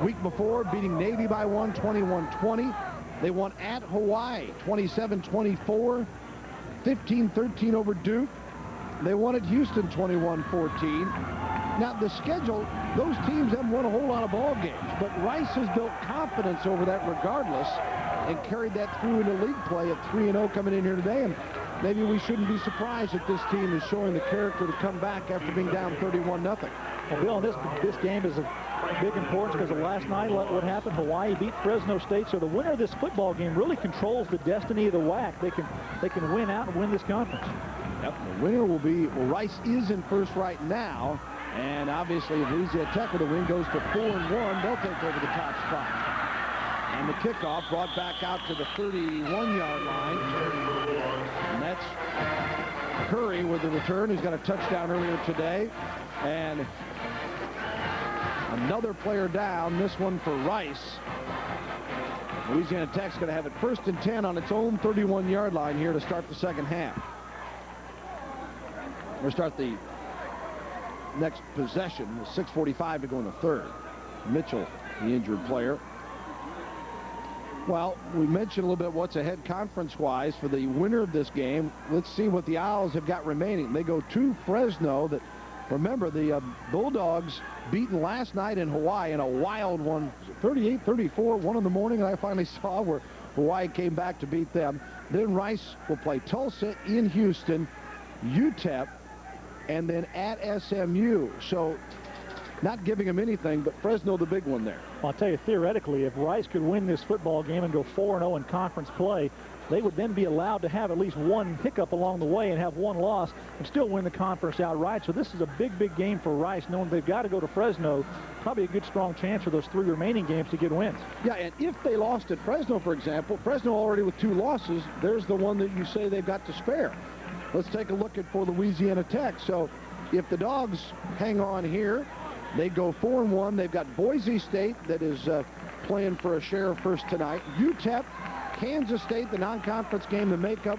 Week before beating Navy by 1, 21-20. They won at Hawaii 27-24, 15-13 over Duke. They won at Houston 21-14. Now, the schedule, those teams haven't won a whole lot of ball games, but Rice has built confidence over that regardless and carried that through into league play at 3-0 coming in here today. And maybe we shouldn't be surprised that this team is showing the character to come back after being down 31-0. Well, Bill, this game is of big importance because of last night, what happened. Hawaii beat Fresno State, so the winner of this football game really controls the destiny of the WAC. They can win out and win this conference. Yep, the winner will be, well, Rice is in first right now. And obviously, if Louisiana Tech with a win goes to 4-1, they'll take over the top spot. And the kickoff brought back out to the 31-yard line. And that's Curry with the return. He's got a touchdown earlier today. And another player down, this one for Rice. Louisiana Tech's going to have it 1st and 10 on its own 31-yard line here to start the second half. We'll start the next possession with 6:45 to go in the third. Mitchell, the injured player. Well, we mentioned a little bit what's ahead conference-wise for the winner of this game. Let's see what the Owls have got remaining. They go to Fresno. That, remember, the Bulldogs beaten last night in Hawaii in a wild one, 38-34, 1 in the morning, I finally saw where Hawaii came back to beat them. Then Rice will play Tulsa in Houston, UTEP, and then at SMU. So not giving them anything, but Fresno the big one there. Well, I'll tell you, theoretically, if Rice could win this football game and go 4-0 in conference play, they would then be allowed to have at least one hiccup along the way and have one loss and still win the conference outright. So this is a big, big game for Rice, knowing they've got to go to Fresno. Probably a good, strong chance for those 3 remaining games to get wins. Yeah, and if they lost at Fresno, for example, Fresno already with 2 losses, there's the one that you say they've got to spare. Let's take a look at for Louisiana Tech. So if the Dogs hang on here, they go 4-1. They've got Boise State that is playing for a share first tonight. UTEP, Kansas State, the non-conference game, the makeup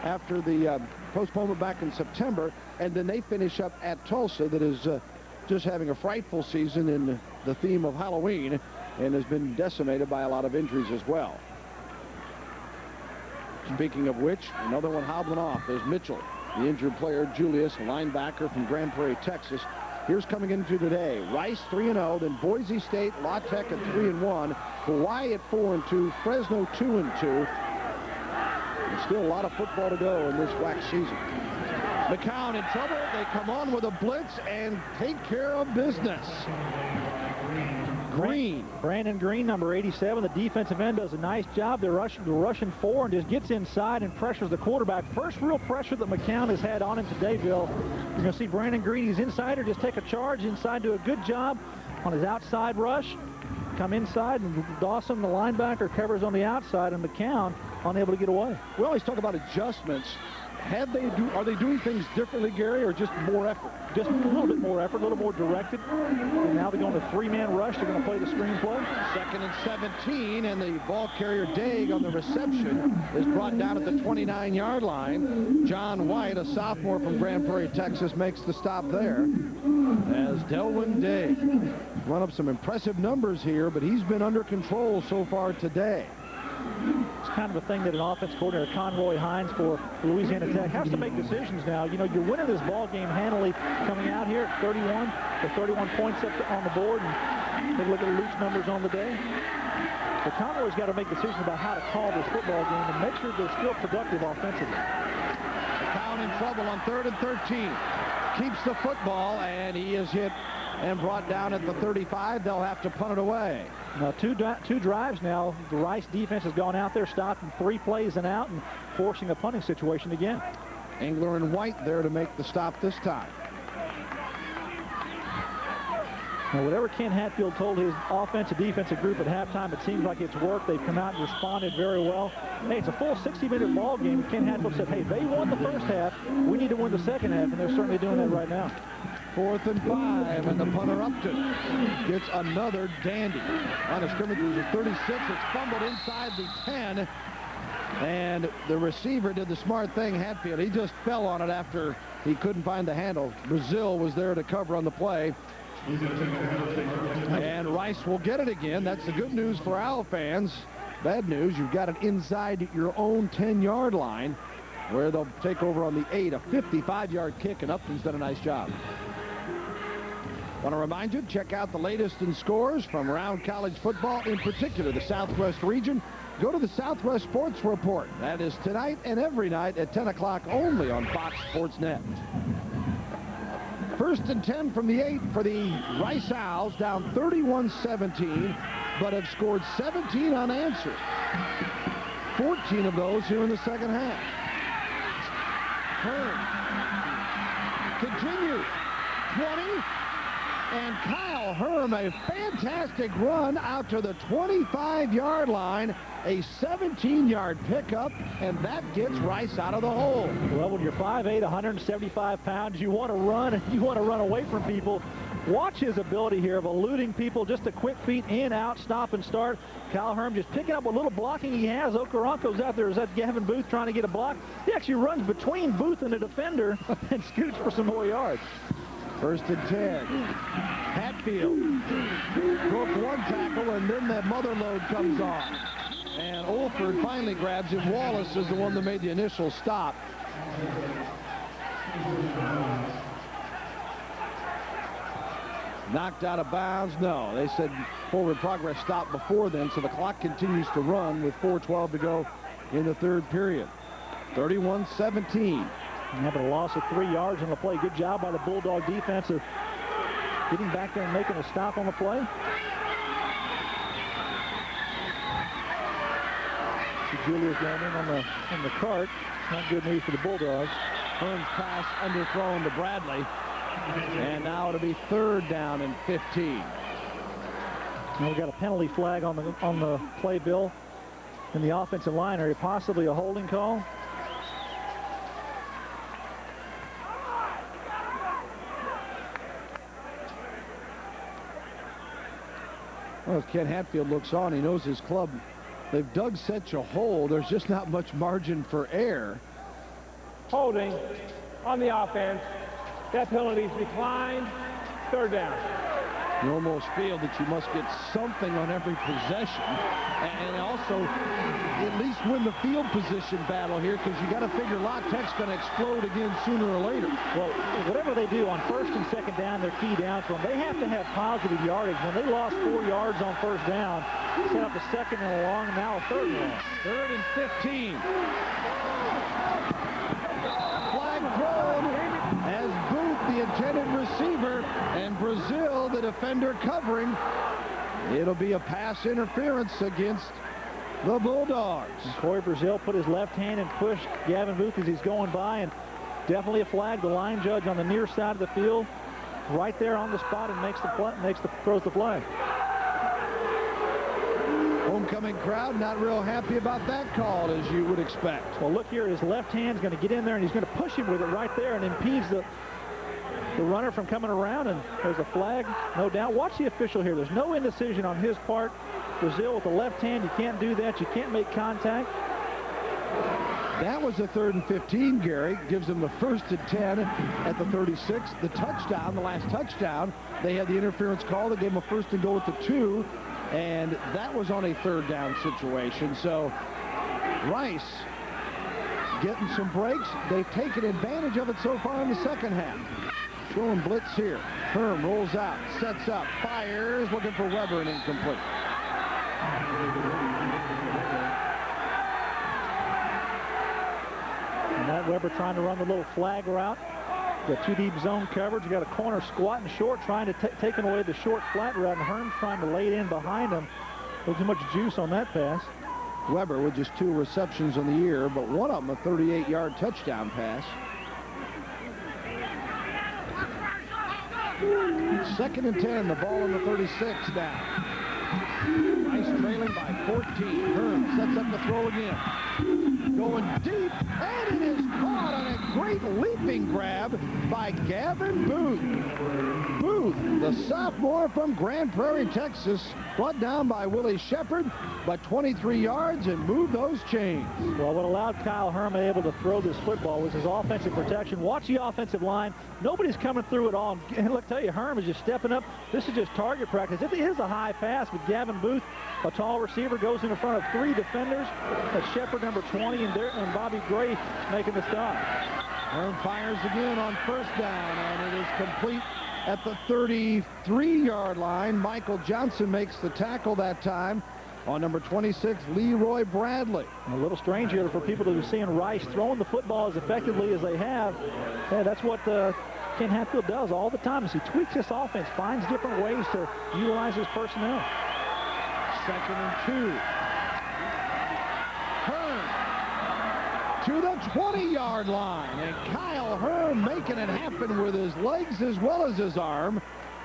after the postponement back in September. And then they finish up at Tulsa, that is just having a frightful season in the theme of Halloween and has been decimated by a lot of injuries as well. Speaking of which, another one hobbling off. There's Mitchell, the injured player. Julius, a linebacker from Grand Prairie, Texas. Here's coming into today. Rice 3-0, then Boise State, La Tech at 3-1, Hawaii at 4-2, Fresno 2-2. And still a lot of football to go in this WAC season. McCown in trouble. They come on with a blitz and take care of business. Green. Brandon Green, number 87, the defensive end, does a nice job. They're rushing 4 and just gets inside and pressures the quarterback. First real pressure that McCown has had on him today, Bill. You're going to see Brandon Green, he's inside, or just take a charge inside, do a good job on his outside rush. Come inside, and Dawson, the linebacker, covers on the outside, and McCown unable to get away. We always talk about adjustments. Are they doing things differently, Gary, or just more effort? Just a little bit more effort, a little more directed. And now they're going to 3-man rush. They're going to play the screen play. 2nd and 17, and the ball carrier Daig on the reception is brought down at the 29-yard line. John White, a sophomore from Grand Prairie, Texas, makes the stop there. As Delwyn Daig run up some impressive numbers here, but he's been under control so far today. It's kind of a thing that an offense coordinator, Conroy Hines, for Louisiana Tech, has to make decisions now. You know, you're winning this ball game handily coming out here at 31. The 31 points up on the board, and they look at the Luke's numbers on the day. But Conroy's got to make decisions about how to call this football game and make sure they're still productive offensively. Down in trouble on 3rd and 13. Keeps the football, and he is hit and brought down at the 35. They'll have to punt it away. Now, two drives now. The Rice defense has gone out there, stopping 3 plays and out, and forcing a punting situation again. Engler and White there to make the stop this time. Now, whatever Ken Hatfield told his offensive defensive group at halftime, it seems like it's worked. They've come out and responded very well. Hey, it's a full 60-minute ball game. Ken Hatfield said, hey, they won the first half. We need to win the second half, and they're certainly doing that right now. 4th and 5, and the punter Upton gets another dandy. Line of scrimmage was a 36. It's fumbled inside the 10, and the receiver did the smart thing, Hatfield. He just fell on it after he couldn't find the handle. Brazil was there to cover on the play. And Rice will get it again. That's the good news for Owl fans. Bad news, you've got it inside your own 10-yard line, where they'll take over on the 8, a 55-yard kick, and Upton's done a nice job. Want to remind you, check out the latest in scores from around college football, in particular the Southwest region. Go to the Southwest Sports Report. That is tonight and every night at 10 o'clock only on Fox Sports Net. 1st and 10 from the 8 for the Rice Owls, down 31-17, but have scored 17 unanswered. 14 of those here in the second half. Hearn continues. 20. And Kyle Herm, a fantastic run out to the 25-yard line, a 17-yard pickup, and that gets Rice out of the hole. Well, when you're 5'8", 175 pounds, you want to run, and you want to run away from people. Watch his ability here of eluding people, just a quick feet in, out, stop, and start. Kyle Herm just picking up what little blocking he has. Okaranko's out there. Is that Gavin Booth trying to get a block? He actually runs between Booth and the defender and scoots for some more yards. 1st and 10. Hatfield broke one tackle, and then that mother load comes on. And Olford finally grabs him. Wallace is the one that made the initial stop. Knocked out of bounds? No. They said forward progress stopped before then, so the clock continues to run with 4:12 to go in the 3rd period. 31-17. Having a loss of 3 yards on the play. Good job by the Bulldog defense of getting back there and making a stop on the play. See Julia's down in on the cart. Not good news for the Bulldogs. Hearn's pass underthrown to Bradley. And now it'll be 3rd down and 15. Now we've got a penalty flag on the play, Bill, in the offensive line area. Possibly a holding call. Well, as Ken Hatfield looks on, he knows his club. They've dug such a hole, there's just not much margin for error. Holding on the offense. That penalty's declined. 3rd down. You almost feel that you must get something on every possession, and also at least win the field position battle here, because you got to figure La Tech's going to explode again sooner or later. Well, whatever they do on 1st and 2nd down, they're key down for them. They have to have positive yardage. When they lost 4 yards on 1st down, set up a 2nd and a long, and now a 3rd and long. 3rd and 15. Flag thrown as Booth, the intended receiver, and Brazil, the defender, covering. It'll be a pass interference against the Bulldogs. And Corey Brazil put his left hand and pushed Gavin Booth as he's going by, and definitely a flag. The line judge on the near side of the field, right there on the spot, and throws the flag. Homecoming crowd not real happy about that call, as you would expect. Well, look here, his left hand's going to get in there, and he's going to push him with it right there, and impedes the runner from coming around, and there's a flag, no doubt. Watch the official here. There's no indecision on his part. Brazil with the left hand, you can't do that. You can't make contact. That was a 3rd and 15, Gary. Gives them the 1st and 10 at the 36. The touchdown, the last touchdown, they had the interference call. They gave them a 1st and goal at the 2, and that was on a 3rd down situation. So Rice getting some breaks. They've taken advantage of it so far in the second half. Showing blitz here. Herm rolls out, sets up, fires, looking for Weber, and incomplete. And Matt Weber trying to run the little flag route. Got 2 deep zone coverage. You got a corner squatting short, trying to take away the short flat route, and Herm's trying to lay it in behind him. There's too much juice on that pass. Weber with just 2 receptions on the year, but one of them a 38-yard touchdown pass. 2nd and 10, the ball on the 36 now. Rice trailing by 14. Herm sets up the throw again. Going deep, and it is caught on a great great leaping grab by Gavin Booth. Booth, the sophomore from Grand Prairie, Texas, brought down by Willie Shepard, but 23 yards and moved those chains. Well, what allowed Kyle Herman able to throw this football was his offensive protection. Watch the offensive line. Nobody's coming through at all. And look, tell you, Herman is just stepping up. This is just target practice. It is a high pass with Gavin Booth, a tall receiver, goes in front of 3 defenders. That's Shepard, number 20, and Bobby Gray making the stop. Herm fires again on first down, and it is complete at the 33-yard line. Michael Johnson makes the tackle that time on number 26, Leroy Bradley. A little strange here for people to be seeing Rice throwing the football as effectively as they have. Yeah, that's what Ken Hatfield does all the time, is he tweaks this offense, finds different ways to utilize his personnel. 2nd and 2. To the 20-yard line, and Kyle Herm making it happen with his legs as well as his arm,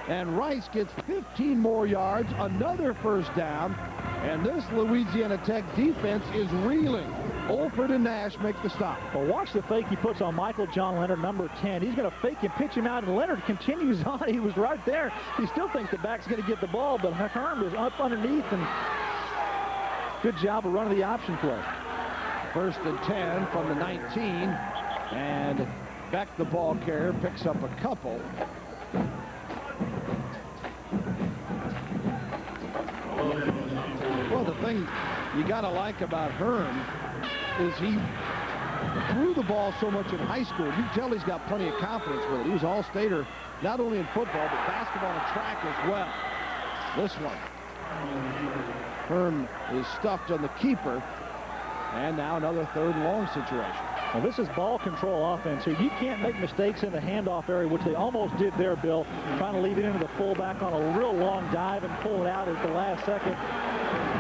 and Rice gets 15 more yards, another first down, and this Louisiana Tech defense is reeling. Olford and Nash make the stop. Well, watch the fake he puts on Michael John Leonard, number 10. He's going to fake and pitch him out, and Leonard continues on. He was right there. He still thinks the back's going to get the ball, but Herm is up underneath, and good job of running the option play. 1st and 10 from the 19, and Beck, the ball carrier, picks up a couple. Well, the thing you got to like about Herm is he threw the ball so much in high school. You can tell he's got plenty of confidence with it. He was all-stater, not only in football, but basketball and track as well. This one, Herm is stuffed on the keeper. And now another 3rd and long situation. Well, this is ball control offense here. You can't make mistakes in the handoff area, which they almost did there, Bill, trying to leave it into the fullback on a real long dive and pull it out at the last second.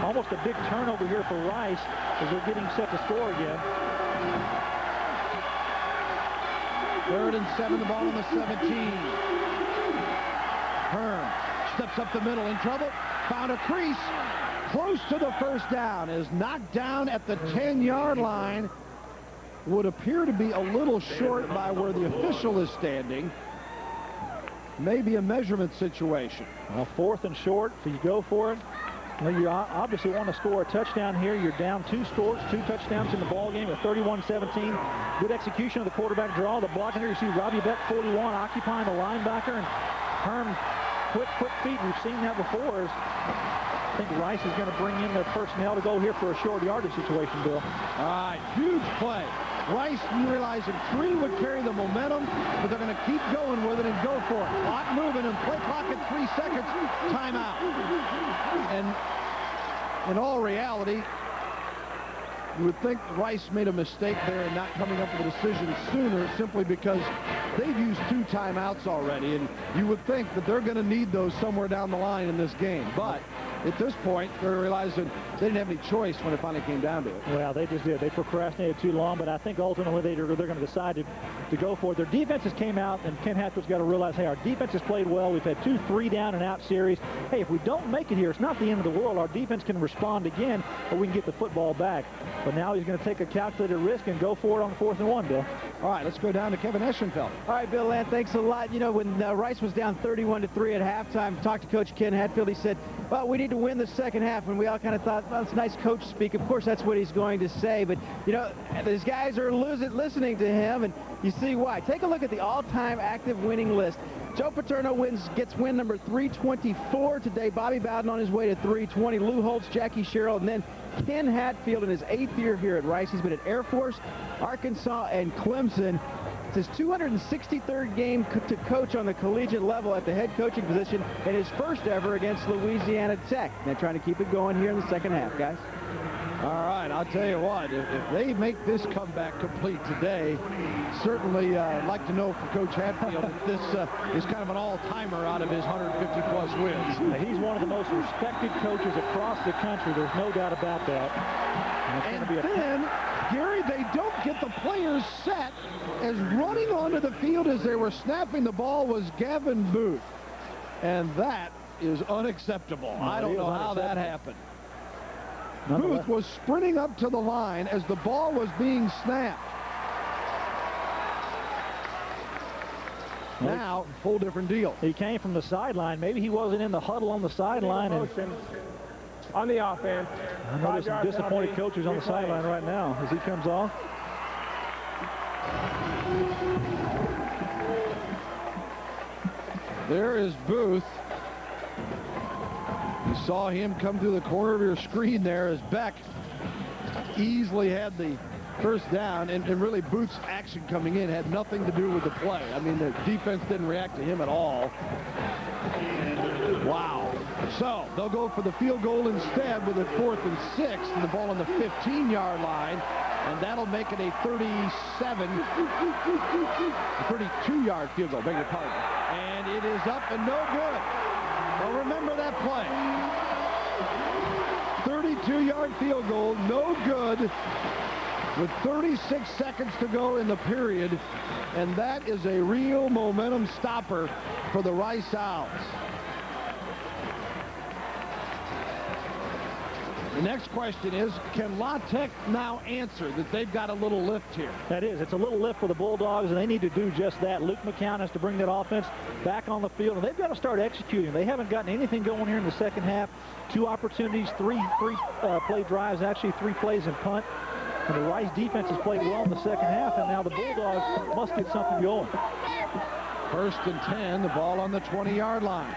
Almost a big turnover here for Rice as they're getting set to score again. 3rd and 7, the ball on the 17. Herm steps up the middle, in trouble, found a crease. Close to the first down, is knocked down at the 10-yard line. Would appear to be a little short by where the official is standing. Maybe a measurement situation. Well, 4th and short, so you go for it. Well, you obviously want to score a touchdown here. You're down 2 scores, 2 touchdowns in the ball game at 31-17. Good execution of the quarterback draw. The blocking here, you see Robbie Beck, 41, occupying the linebacker, and Herm, quick feet. We've seen that before. I think Rice is going to bring in their personnel to go here for a short yardage situation, Bill. All right, huge play. Rice, you realize that 3 would carry the momentum, but they're going to keep going with it and go for it. Clock moving and play clock at 3 seconds. Timeout. And in all reality, you would think Rice made a mistake there in not coming up with a decision sooner, simply because they've used 2 timeouts already, and you would think that they're going to need those somewhere down the line in this game. But at this point, they're realizing they didn't have any choice when it finally came down to it. Well, they just did. They procrastinated too long, but I think ultimately they're going to decide to go for it. Their defenses came out, and Ken Hatfield's got to realize, hey, our defense has played well. We've had 2 3-down-and-out series. Hey, if we don't make it here, it's not the end of the world. Our defense can respond again, or we can get the football back. But now he's going to take a calculated risk and go for it on 4th and 1, Bill. All right, let's go down to Kevin Eschenfeld. All right, Bill Land, thanks a lot. You know, when Rice was down 31-3 at halftime, talked to Coach Ken Hatfield, he said, well, we need to win the second half, and we all kind of thought, well, it's nice coach speak. Of course, that's what he's going to say, but, you know, these guys are listening to him, and you see why. Take a look at the all-time active winning list. Joe Paterno gets win number 324 today. Bobby Bowden on his way to 320. Lou Holtz, Jackie Sherrill, and then Ken Hatfield in his 8th year here at Rice. He's been at Air Force, Arkansas, and Clemson. It's his 263rd game to coach on the collegiate level at the head coaching position, and his first ever against Louisiana Tech. They're trying to keep it going here in the second half, guys. All right, I'll tell you what, if they make this comeback complete today, certainly I'd like to know from Coach Hatfield if this is kind of an all-timer out of his 150-plus wins. He's one of the most respected coaches across the country. There's no doubt about that. And then, Gary, they don't get the players set, as running onto the field as they were snapping the ball was Gavin Booth. And that is unacceptable. I don't know how that happened. Booth was sprinting up to the line as the ball was being snapped. Now, whole different deal. He came from the sideline. Maybe he wasn't in the huddle on the sideline. On the offense. I know there's some disappointed coaches on the sideline right now as he comes off. There is Booth. You saw him come through the corner of your screen there as Beck easily had the first down, and really Booth's action coming in had nothing to do with the play. I mean, the defense didn't react to him at all. Wow. So they'll go for the field goal instead with a 4th and 6 and the ball on the 15-yard line, and that'll make it a 32-yard field goal, beg your pardon. And it is up and no good. Well, remember that play. 32-yard field goal, no good, with 36 seconds to go in the period, and that is a real momentum stopper for the Rice Owls. The next question is, can La Tech now answer that they've got a little lift here? That is. It's a little lift for the Bulldogs, and they need to do just that. Luke McCown has to bring that offense back on the field, and they've got to start executing. They haven't gotten anything going here in the second half. 2 opportunities, three play drives, actually 3 plays and punt. And the Rice defense has played well in the second half, and now the Bulldogs must get something going. 1st and 10, the ball on the 20-yard line.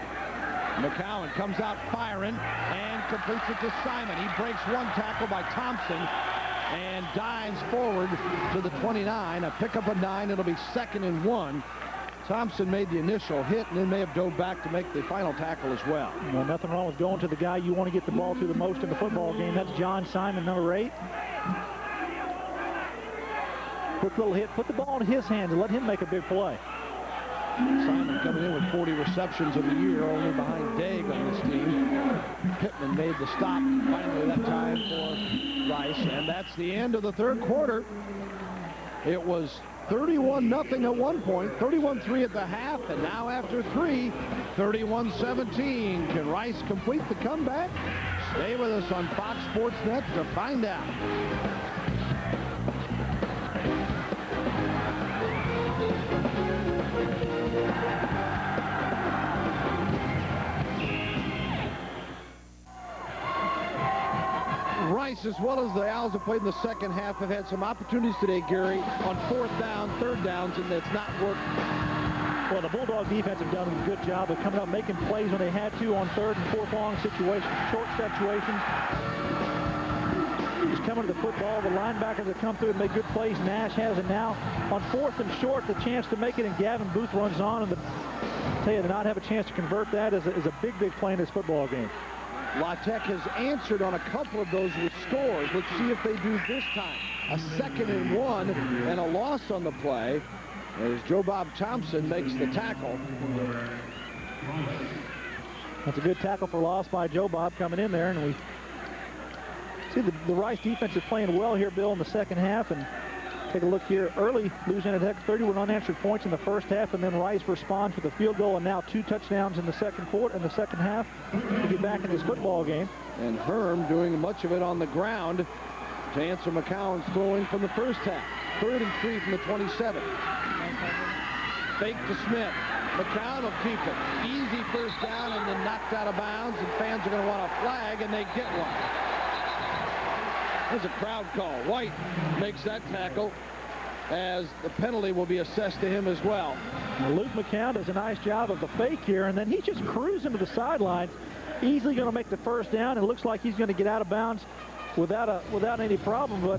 McCowan comes out firing and completes it to Simon. He breaks 1 tackle by Thompson and dives forward to the 29. A pickup of 9. It'll be 2nd and 1. Thompson made the initial hit and then may have dove back to make the final tackle as well. Well, nothing wrong with going to the guy you want to get the ball to the most in the football game. That's John Simon, number 8. Quick little hit. Put the ball in his hands and let him make a big play. Simon coming in with 40 receptions of the year, only behind Daig on this team. Pittman made the stop finally that time for Rice, and that's the end of the 3rd quarter. It was 31-0 at one point, 31-3 at the half, and now after 3, 31-17. Can Rice complete the comeback? Stay with us on Fox Sports Net to find out. Rice, as well as the Owls have played in the second half, have had some opportunities today, Gary, on 4th down, 3rd downs, and it's not worked. Well, the Bulldog defense have done a good job of coming up making plays when they had to on 3rd and 4th long situations, short situations. Just coming to the football, the linebackers have come through and made good plays. Nash has it now. On 4th and short, the chance to make it, and Gavin Booth runs on, and I tell you, to not have a chance to convert that is a big play in this football game. La Tech has answered on a couple of those with scores. Let's see if they do this time. A 2nd and 1 and a loss on the play as Joe Bob Thompson makes the tackle. That's a good tackle for loss by Joe Bob coming in there, and we see the Rice defense is playing well here, Bill, in the second half. And take a look here. Early, Louisiana Tech 31 unanswered points in the first half, and then Rice responds with a field goal and now 2 touchdowns in the second half to get back in this football game. And Herm doing much of it on the ground to answer McCown's throwing from the first half. 3rd and 3 from the 27. Fake to Smith. McCown will keep it. Easy first down and then knocked out of bounds, and fans are going to want a flag, and they get one. There's a crowd call. White makes that tackle as the penalty will be assessed to him as well. Now, Luke McCown does a nice job of the fake here, and then he just cruising to the sidelines. Easily going to make the first down. It looks like he's going to get out of bounds without any problem, but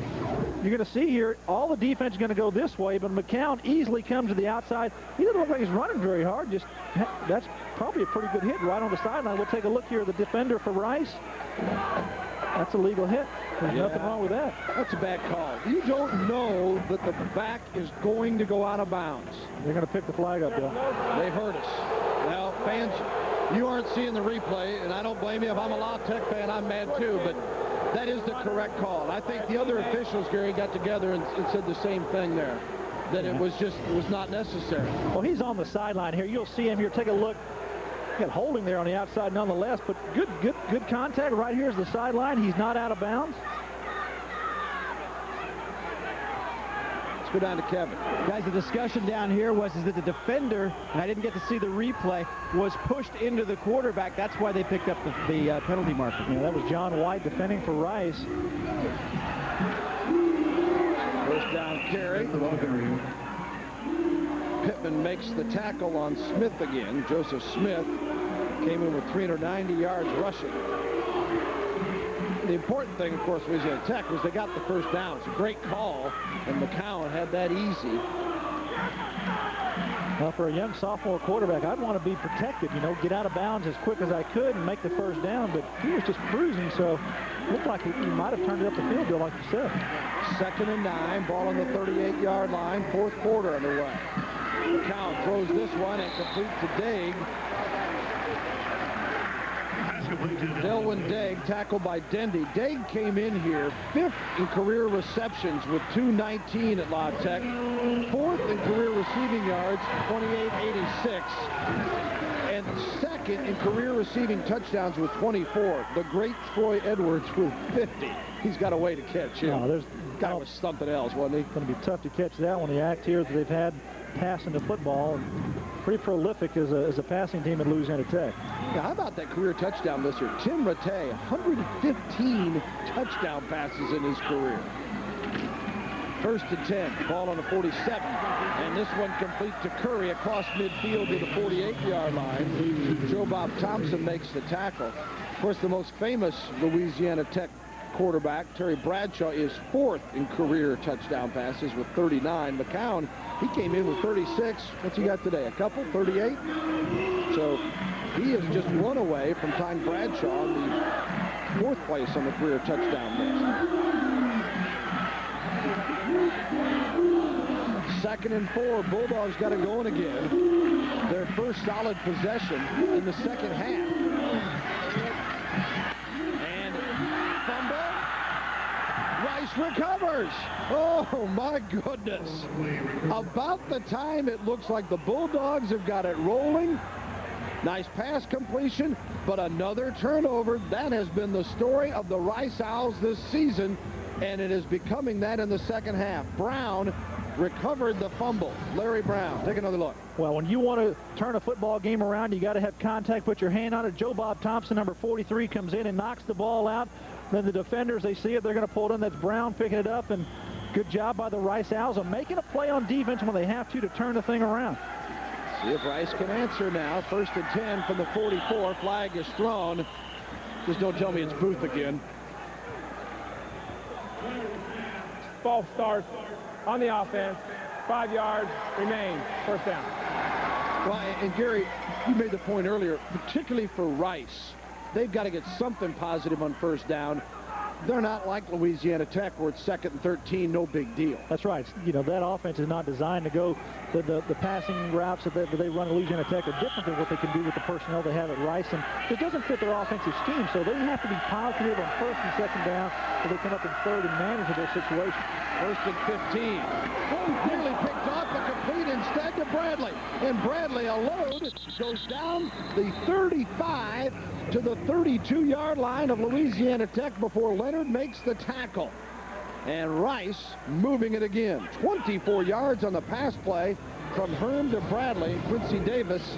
you're going to see here all the defense is going to go this way, but McCown easily comes to the outside. He doesn't look like he's running very hard. That's probably a pretty good hit right on the sideline. We'll take a look here at the defender for Rice. That's a legal hit. There's nothing wrong with that. That's a bad call. You don't know that the back is going to go out of bounds. They're going to pick the flag up, Bill. They hurt us. Well, fans, you aren't seeing the replay, and I don't blame you. If I'm a La Tech fan, I'm mad too, but that is the correct call. And I think the other officials, Gary, got together and said the same thing there, that it was not necessary. Well, he's on the sideline here. You'll see him here. Take a look. Got holding there on the outside nonetheless, but good contact. Right here is the sideline. He's not out of bounds. Let's go down to Kevin. Guys, the discussion down here was that the defender, and I didn't get to see the replay, was pushed into the quarterback. That's why they picked up the penalty marker. Yeah, that was John White defending for Rice. First down carry. Pittman makes the tackle on Smith again. Joseph Smith came in with 390 yards rushing. The important thing, of course, Louisiana Tech was they got the first down. It's a great call, and McCown had that easy. Well, for a young sophomore quarterback, I'd want to be protected, you know, get out of bounds as quick as I could and make the first down, but he was just cruising, so it looked like he might have turned it up the field, Bill, like you said. 2nd and 9, ball on the 38-yard line, 4th quarter underway. McCown throws this one and complete to Daig. Delwyn Daig tackled by Dendy. Daig came in here 5th in career receptions with 219 at La Tech, 4th in career receiving yards, 28.86, and 2nd in career receiving touchdowns with 24. The great Troy Edwards with 50. He's got a way to catch him. No, guy was something else, wasn't he? It's going to be tough to catch that one. The act here that they've had passing the football, pretty prolific as a passing team at Louisiana Tech. Yeah, how about that career touchdown this year? Tim Rattay, 115 touchdown passes in his career. 1st and 10, ball on the 47, and this one complete to Curry across midfield to the 48-yard line. Joe Bob Thompson makes the tackle. Of course, the most famous Louisiana Tech quarterback, Terry Bradshaw, is 4th in career touchdown passes with 39. McCown, he came in with 36. What's he got today? A couple? 38? So he is just one away from tying Bradshaw in the 4th place on the career touchdown list. 2nd and 4. Bulldogs got it going again. Their first solid possession in the second half. Rice recovers. Oh, my goodness. About the time it looks like the Bulldogs have got it rolling. Nice pass completion, but another turnover. That has been the story of the Rice Owls this season, and it is becoming that in the second half. Brown recovered the fumble. Larry Brown, take another look. Well, when you want to turn a football game around, you got to have contact, put your hand on it. Joe Bob Thompson, number 43, comes in and knocks the ball out. Then the defenders, they see it, they're going to pull it in. That's Brown picking it up, and good job by the Rice Owls of making a play on defense when they have to turn the thing around. See if Rice can answer now. 1st and 10 from the 44. Flag is thrown. Just don't tell me it's Booth again. False start on the offense. 5 yards remain. First down. Well, and Gary, you made the point earlier, particularly for Rice. They've got to get something positive on first down. They're not like Louisiana Tech where it's 2nd and 13, no big deal. That's right. You know, that offense is not designed to go. The passing routes that they run at Louisiana Tech are different than what they can do with the personnel they have at Rice, and it doesn't fit their offensive scheme, so they have to be positive on 1st and 2nd down so they come up in 3rd and manage their situation. 1st and 15. Nearly picked off, but complete instead to Bradley. And Bradley alone goes down the 35 to the 32-yard line of Louisiana Tech before Leonard makes the tackle. And Rice moving it again. 24 yards on the pass play from Herm to Bradley. Quincy Davis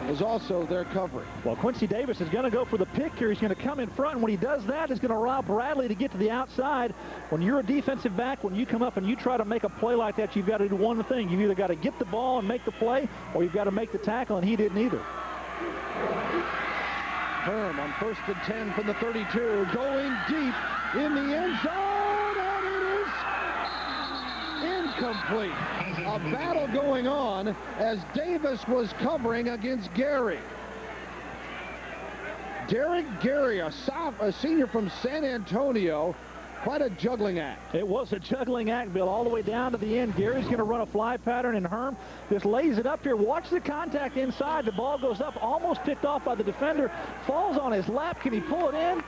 is also there covering. Well, Quincy Davis is going to go for the pick here. He's going to come in front, and when he does that, he's going to allow Bradley to get to the outside. When you're a defensive back, when you come up and you try to make a play like that, you've got to do one thing. You've either got to get the ball and make the play, or you've got to make the tackle, and he didn't either. Herm on 1st and 10 from the 32, going deep in the end zone, and it is incomplete. A battle going on as Davis was covering against Gary. Derek Gary, a senior from San Antonio, quite a juggling act. It was a juggling act, Bill, all the way down to the end. Gary's going to run a fly pattern, and Herm just lays it up here. Watch the contact inside. The ball goes up, almost picked off by the defender, falls on his lap. Can he pull it in?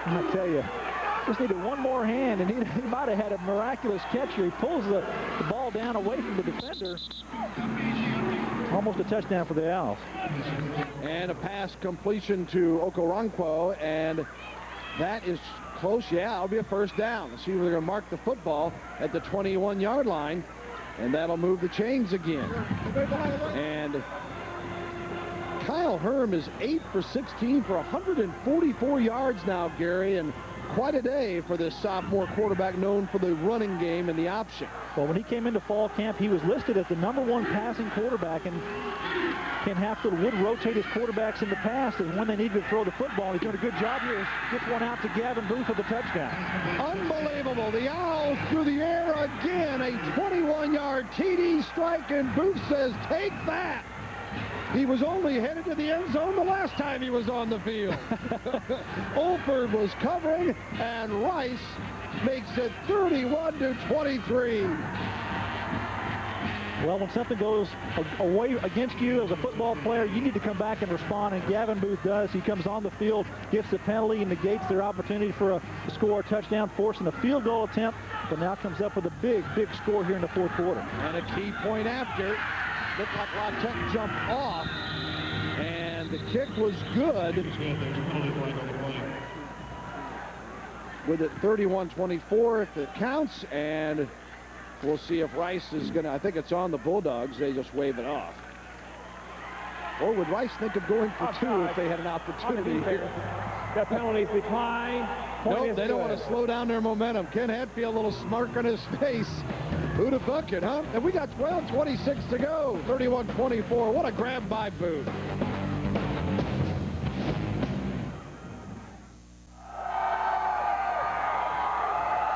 I tell you, just needed one more hand, and he might have had a miraculous catch here. He pulls the ball down away from the defender. Almost a touchdown for the Owls. And a pass completion to Okoronkwo, and that is close? Yeah, it'll be a first down. Let's see where they're going to mark the football at the 21-yard line, and that'll move the chains again. And Kyle Herm is 8 for 16 for 144 yards now, Gary, and quite a day for this sophomore quarterback known for the running game and the option. Well, when he came into fall camp, he was listed as the #1 passing quarterback, and Ken Hatfield would rotate his quarterbacks in the past and when they needed to throw the football. He's doing a good job here. Gets one out to Gavin Booth for the touchdown. Unbelievable. The Owls through the air again. A 21-yard TD strike, and Booth says, take that. He was only headed to the end zone the last time he was on the field. Olford was covering, and Rice makes it 31-23. Well, when something goes away against you as a football player, you need to come back and respond, and Gavin Booth does. He comes on the field, gets the penalty, and negates their opportunity for to score a touchdown, forcing a field goal attempt, but now comes up with a big score here in the fourth quarter. And a key point after. Looked like La Tech jumped off, and the kick was good. With it 31-24 if it counts, and we'll see if Rice is going to, I think it's on the Bulldogs. They just wave it off. Or would Rice think of going for two if they had an opportunity here? The penalties decline. Nope, they don't want to slow down their momentum. Ken Hatfield, a little smirk on his face. Who'd have buck it, huh? And we got 12:26 to go. 31-24. What a grab by Booth.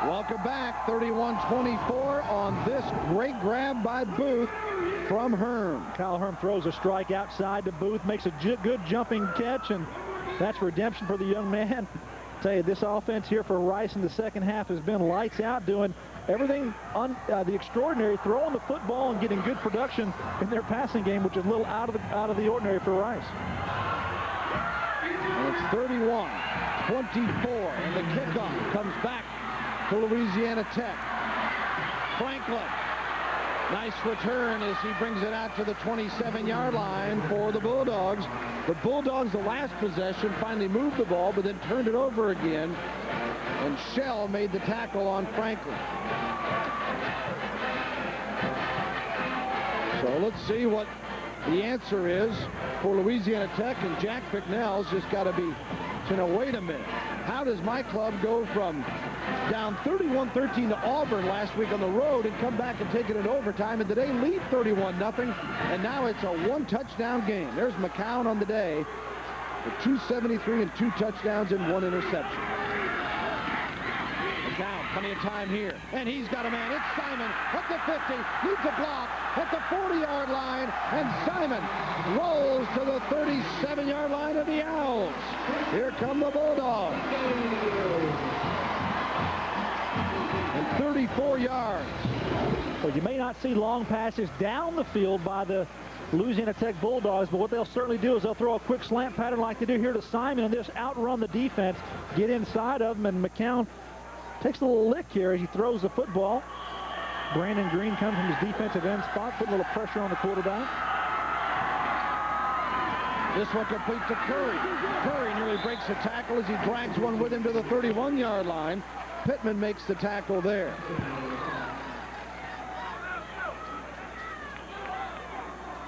Welcome back. 31-24 on this great grab by Booth from Herm. Kyle Herm throws a strike outside to Booth, makes a good jumping catch, and that's redemption for the young man. I tell you, this offense here for Rice in the second half has been lights out, doing everything on the extraordinary, throwing the football and getting good production in their passing game, which is a little out of the ordinary for Rice. And it's 31-24, and the kickoff comes back to Louisiana Tech. Franklin, nice return as he brings it out to the 27-yard line for the Bulldogs. The Bulldogs, the last possession, finally moved the ball, but then turned it over again. And Shell made the tackle on Franklin. So let's see what the answer is for Louisiana Tech. And Jack Bicknell's just got to be, wait a minute. How does my club go from down 31-13 to Auburn last week on the road and come back and take it in overtime, and today lead 31-0, and now it's a one-touchdown game? There's McCown on the day for 273 and 2 touchdowns and 1 interception. McCown, plenty of time here, and he's got a man. It's Simon at the 50, needs a block at the 40-yard line, and Simon rolls to the 37-yard line of the Owls. Here come the Bulldogs. And 34 yards. Well, you may not see long passes down the field by the Louisiana Tech Bulldogs, but what they'll certainly do is they'll throw a quick slant pattern like they do here to Simon and just outrun the defense, get inside of them, and McCown takes a little lick here as he throws the football. Brandon Green comes from his defensive end spot, putting a little pressure on the quarterback. This one complete to Curry. Curry nearly breaks the tackle as he drags one with him to the 31-yard line. Pittman makes the tackle there.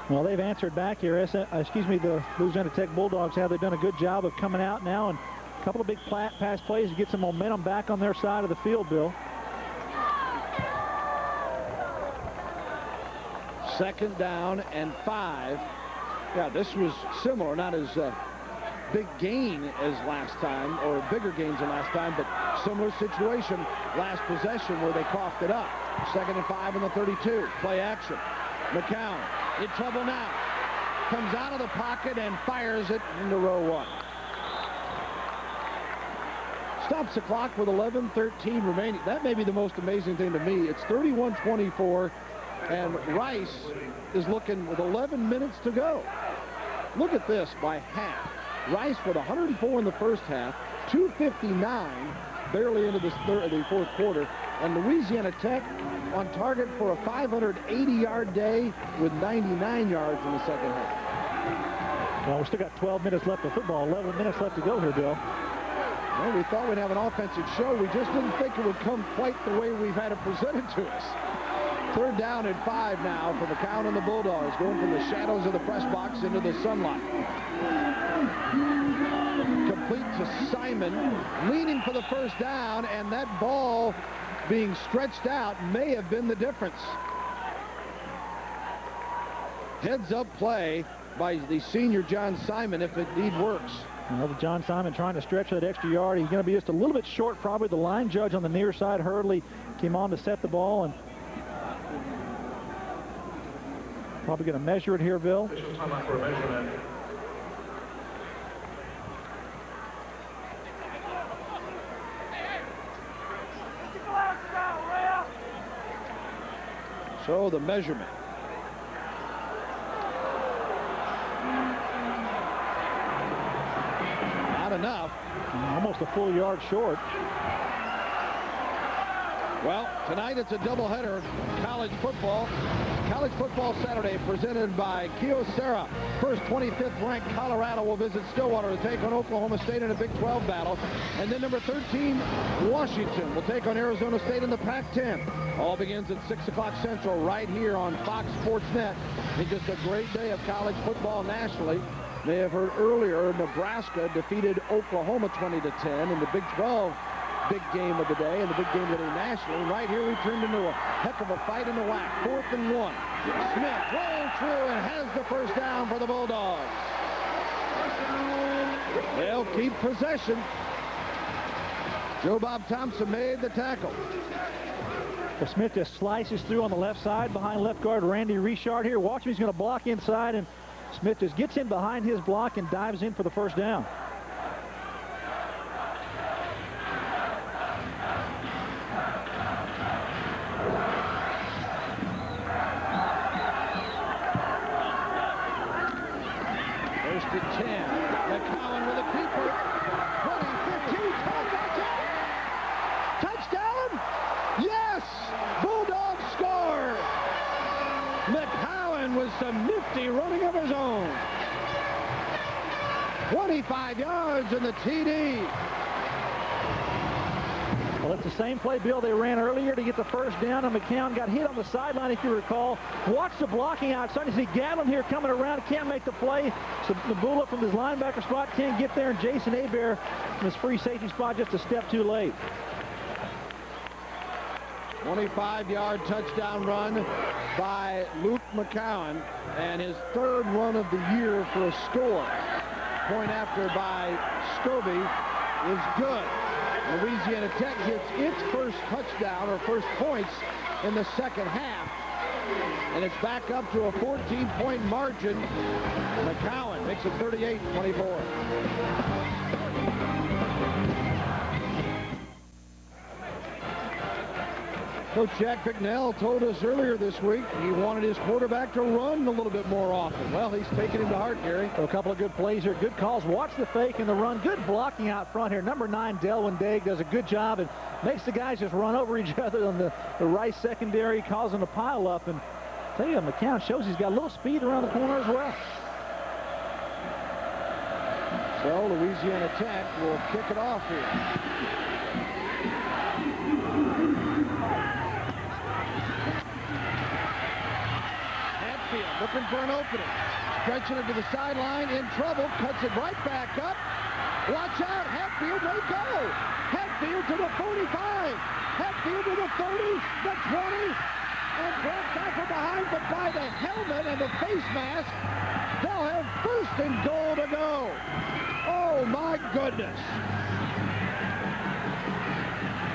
Well, they've answered back here. The Louisiana Tech Bulldogs have. They've done a good job of coming out now, and a couple of big pass plays to get some momentum back on their side of the field, Bill. Second down and 5. Yeah, this was similar, not as big gain as last time, or bigger gains than last time, but similar situation last possession where they coughed it up. Second and 5 in the 32. Play action. McCown in trouble now. Comes out of the pocket and fires it into row 1. Stops the clock with 11:13 remaining. That may be the most amazing thing to me. It's 31-24, and Rice is looking with 11 minutes to go. Look at this by half. Rice with 104 in the first half, 259 barely into the fourth quarter, and Louisiana Tech on target for a 580-yard day with 99 yards in the second half. Well, we still got 12 minutes left of football, 11 minutes left to go here, Bill. Well, we thought we'd have an offensive show. We just didn't think it would come quite the way we've had it presented to us. 3rd down and 5 now for McCown and the Bulldogs, going from the shadows of the press box into the sunlight. Complete to Simon, leaning for the first down, and that ball being stretched out may have been the difference. Heads-up play by the senior John Simon if it indeed works. Well, John Simon trying to stretch that extra yard. He's going to be just a little bit short, probably. The line judge on the near side, Hurley, came on to set the ball, and probably going to measure it here, Bill. So the measurement. Not enough. Almost a full yard short. Well, tonight it's a doubleheader. College football. College Football Saturday presented by Kyocera. First 25th ranked Colorado will visit Stillwater to take on Oklahoma State in a Big 12 battle. And then number 13, Washington will take on Arizona State in the Pac-10. All begins at 6 o'clock Central right here on Fox Sports Net. It's just a great day of college football nationally. They have heard earlier Nebraska defeated Oklahoma 20-10 in the Big 12 big game of the day and the big game of the day nationally. Right here we turned into a heck of a fight in the WAC. 4th and 1. Smith rolls through and has the first down for the Bulldogs. They'll keep possession. Joe Bob Thompson made the tackle. Well, Smith just slices through on the left side behind left guard Randy Richard here. Watch him. He's going to block inside, and Smith just gets in behind his block and dives in for the first down. First and 10. McCowan with a keeper. 20, 15, 12, touchdown! Yes! Bulldogs score! McCowan with some nifty running of his own. 25 yards in the TD. Well, it's the same play, Bill, they ran earlier to get the first down, and McCown got hit on the sideline, if you recall. Watch the blocking outside. You see Gatlin here coming around, can't make the play. So Nabula from his linebacker spot can't get there, and Jason Hebert from his free safety spot just a step too late. 25-yard touchdown run by Luke McCowan, and his 3rd run of the year for a score. Point after by Scobie is good. Louisiana Tech gets its first touchdown or first points in the second half. And it's back up to a 14-point margin. McCowan makes it 38-24. Coach Jack Bicknell told us earlier this week he wanted his quarterback to run a little bit more often. Well, he's taking him to heart, Gary. So a couple of good plays here, good calls. Watch the fake and the run. Good blocking out front here. Number 9, Delwyn Daigle, does a good job and makes the guys just run over each other on the Rice secondary, causing a pile up. And I tell you, McCown shows he's got a little speed around the corner as well. So Louisiana Tech will kick it off here. Looking for an opening. Stretching it to the sideline, in trouble, cuts it right back up. Watch out, Hatfield may go. Hatfield to the 45. Hatfield to the 30, the 20. And brought back from behind, but by the helmet and the face mask, they'll have 1st and goal to go. Oh, my goodness.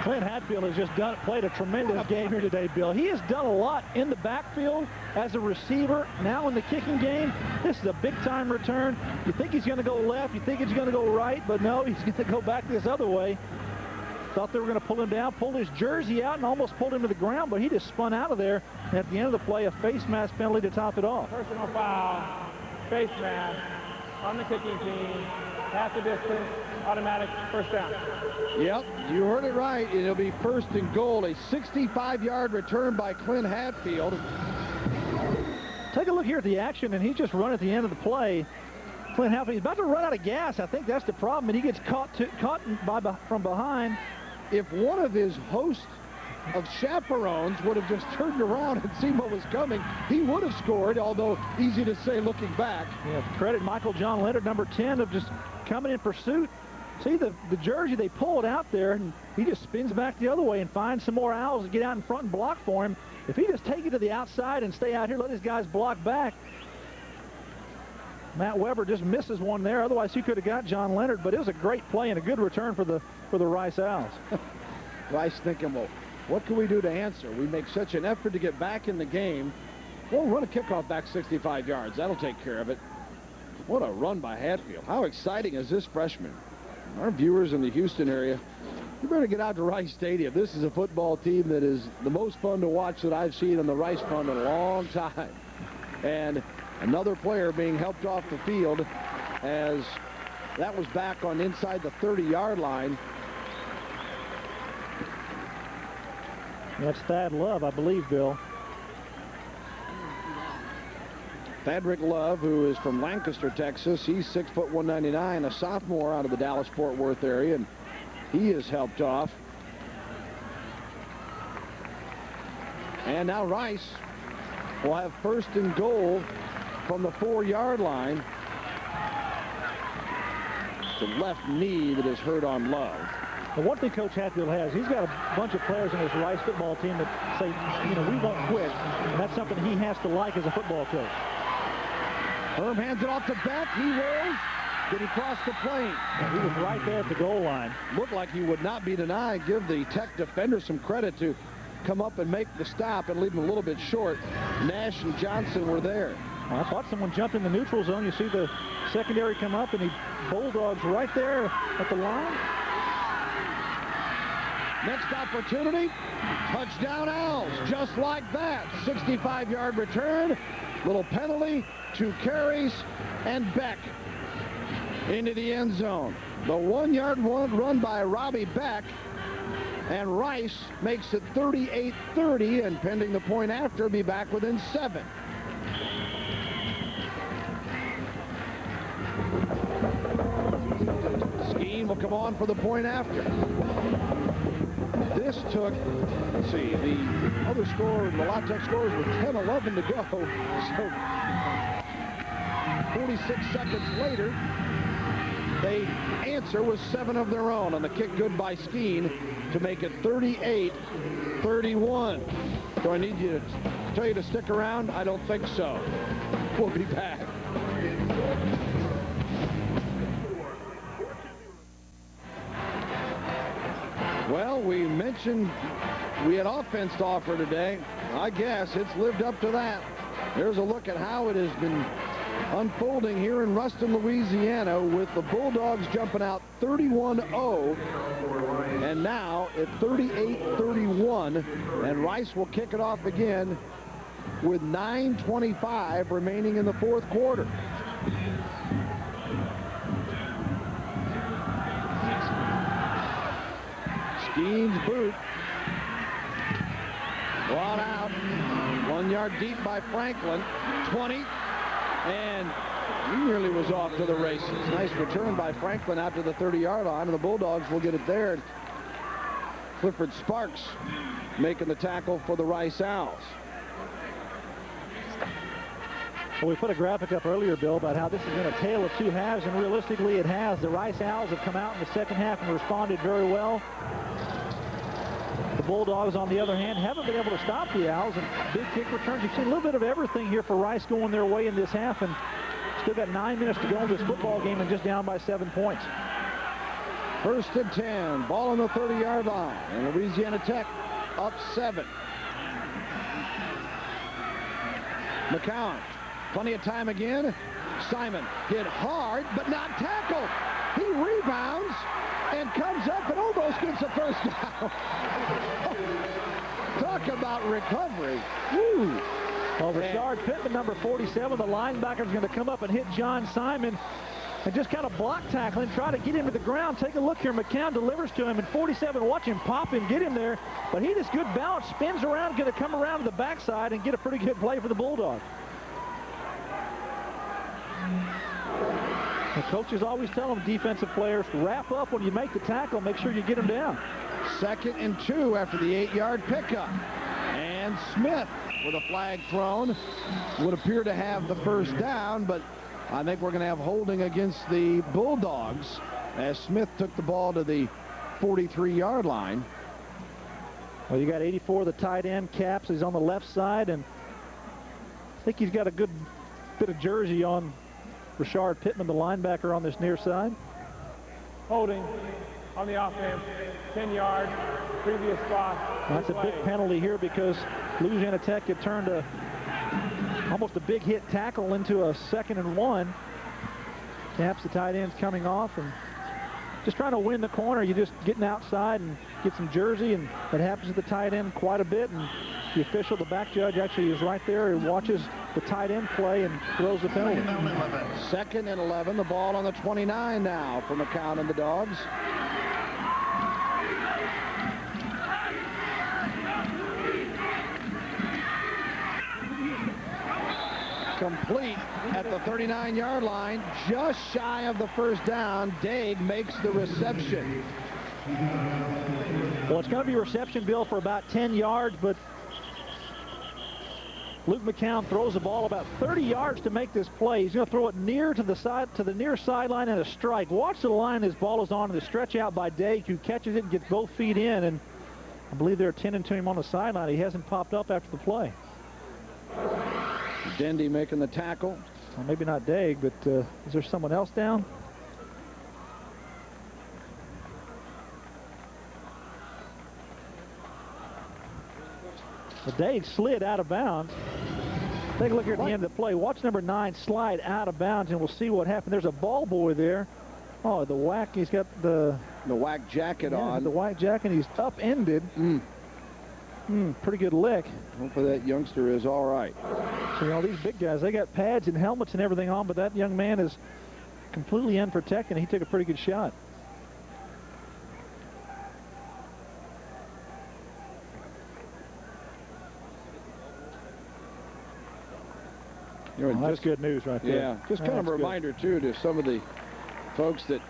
Clint Hatfield has just played a tremendous game here today, Bill. He has done a lot in the backfield as a receiver. Now in the kicking game, this is a big-time return. You think he's going to go left, you think he's going to go right, but no, he's going to go back this other way. Thought they were going to pull him down, pulled his jersey out, and almost pulled him to the ground, but he just spun out of there. And at the end of the play, a face mask penalty to top it off. Personal foul, face mask on the kicking team, half the distance, automatic first down. Yep, you heard it right. It'll be 1st and goal. A 65-yard return by Clint Hatfield. Take a look here at the action, and he's just run at the end of the play. Clint Halpern, he's about to run out of gas. I think that's the problem, and he gets caught from behind. If one of his host of chaperones would have just turned around and seen what was coming, he would have scored, although easy to say looking back. Yeah, credit Michael John Leonard, number 10, of just coming in pursuit. See the jersey, they pull it out there, and he just spins back the other way and finds some more Owls to get out in front and block for him. If he just take it to the outside and stay out here, let his guys block back. Matt Weber just misses one there. Otherwise, he could have got John Leonard, but it was a great play and a good return for the Rice Owls. Rice thinking, well, what can we do to answer? We make such an effort to get back in the game. We'll run a kickoff back 65 yards. That'll take care of it. What a run by Hatfield. How exciting is this freshman? Our viewers in the Houston area, you better get out to Rice Stadium. This is a football team that is the most fun to watch that I've seen on the Rice Fund in a long time. And another player being helped off the field as that was back on inside the 30-yard line. That's Thad Love, I believe, Bill. Thadrick Love, who is from Lancaster, Texas. He's 6 foot 199, a sophomore out of the Dallas-Fort Worth area, and he is helped off. And now Rice will have first and goal from the 4-yard line. The left knee that is hurt on Love. The one thing Coach Hatfield has, he's got a bunch of players in his Rice football team that say, you know, we won't quit. And that's something he has to like as a football coach. Herm hands it off to Beck. He rolls. Did he cross the plane? He was right there at the goal line. Looked like he would not be denied. Give the Tech defender some credit to come up and make the stop and leave him a little bit short. Nash and Johnson were there. Well, I thought someone jumped in the neutral zone. You see the secondary come up, and he Bulldogs right there at the line. Next opportunity, touchdown Owls, just like that. 65-yard return, little penalty, 2 carries, and Beck into the end zone. The 1-yard run by Robbie Beck, and Rice makes it 38-30, and pending the point after, be back within 7. Skeen will come on for the point after. This took, let's see, the other score, the La Tech scores with 10-11 to go. So 46 seconds later, they answer with 7 of their own on the kick good by Skeen to make it 38-31. Do I need you to tell you to stick around? I don't think so. We'll be back. Well, we mentioned we had offense to offer today. I guess it's lived up to that. There's a look at how it has been unfolding here in Ruston, Louisiana, with the Bulldogs jumping out 31-0, and now at 38-31, and Rice will kick it off again with 9:25 remaining in the 4th quarter. Skeen's boot. Brought out. 1 yard deep by Franklin. 20. And he nearly was off to the races. Nice return by Franklin out to the 30-yard line, and the Bulldogs will get it there. Clifford Sparks making the tackle for the Rice Owls. Well, we put a graphic up earlier, Bill, about how this has been a tale of 2 halves, and realistically it has. The Rice Owls have come out in the second half and responded very well. The Bulldogs, on the other hand, haven't been able to stop the Owls, and big kick returns. You've seen a little bit of everything here for Rice going their way in this half, and still got 9 minutes to go in this football game and just down by 7 points. 1st and 10, ball on the 30-yard line, and Louisiana Tech up 7. McCown, plenty of time again. Simon hit hard, but not tackled. He rebounds and comes up and almost gets a first down. Talk about recovery. Woo. Well, Rashard Pittman, number 47, the linebacker, is going to come up and hit John Simon and just kind of block tackle him, try to get him to the ground. Take a look here. McCown delivers to him, and 47, watch him pop him, get him there. But he just good balance, spins around, going to come around to the backside and get a pretty good play for the Bulldogs. The coaches always tell them, defensive players, wrap up when you make the tackle. Make sure you get them down. 2nd and 2 after the 8-yard pickup. And Smith with a flag thrown would appear to have the first down, but I think we're going to have holding against the Bulldogs as Smith took the ball to the 43-yard line. Well, you got 84, the tight end, Caps. He's on the left side, and I think he's got a good bit of jersey on. Rashard Pittman, the linebacker, on this near side. Holding on the offense, 10 yards, previous spot. That's a big penalty here because Louisiana Tech had turned almost a big hit tackle into a 2nd and 1. Caps, the tight end's coming off and just trying to win the corner. You're just getting outside and get some jersey, and it happens to the tight end quite a bit. And the official, the back judge, actually is right there. He watches the tight end play and throws the penalty. 2nd and 11. The ball on the 29 now for McCown and the Dogs. Complete at the 39-yard line, just shy of the first down. Daig makes the reception. Well, it's going to be a reception, Bill, for about 10 yards, but Luke McCown throws the ball about 30 yards to make this play. He's going to throw it near to the near sideline and a strike. Watch the line this ball is on, and the stretch out by Daig, who catches it and gets both feet in, and I believe they're attending to him on the sideline. He hasn't popped up after the play. Dendy making the tackle. Well, maybe not Daig, but is there someone else down? Well, Daig slid out of bounds. Take a look here at the end of the play. Watch number 9 slide out of bounds, and we'll see what happened. There's a ball boy there. Oh, the whack. He's got the whack jacket on. The white jacket. He's upended. Pretty good lick. Hopefully that youngster is all right. So, you know, these big guys, they got pads and helmets and everything on, but that young man is completely unprotected. He took a pretty good shot. You know, that's good news right there. Yeah, just kind of a reminder, too, to some of the folks that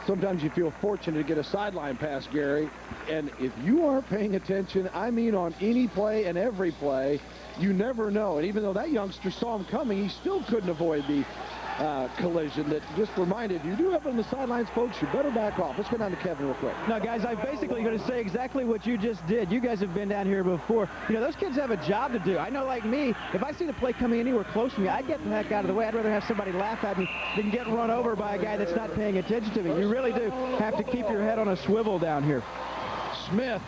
sometimes you feel fortunate to get a sideline pass, Gary, and if you aren't paying attention, I mean on any play and every play, you never know. And even though that youngster saw him coming, he still couldn't avoid the collision. That just reminded you do have it on the sidelines, folks. You better back off. Let's go down to Kevin real quick. No, guys, I'm basically going to say exactly what you just did. You guys have been down here before. You know, those kids have a job to do. I know, like me, if I see the play coming anywhere close to me, I'd get the heck out of the way. I'd rather have somebody laugh at me than get run over by a guy that's not paying attention to me. You really do have to keep your head on a swivel down here. Smith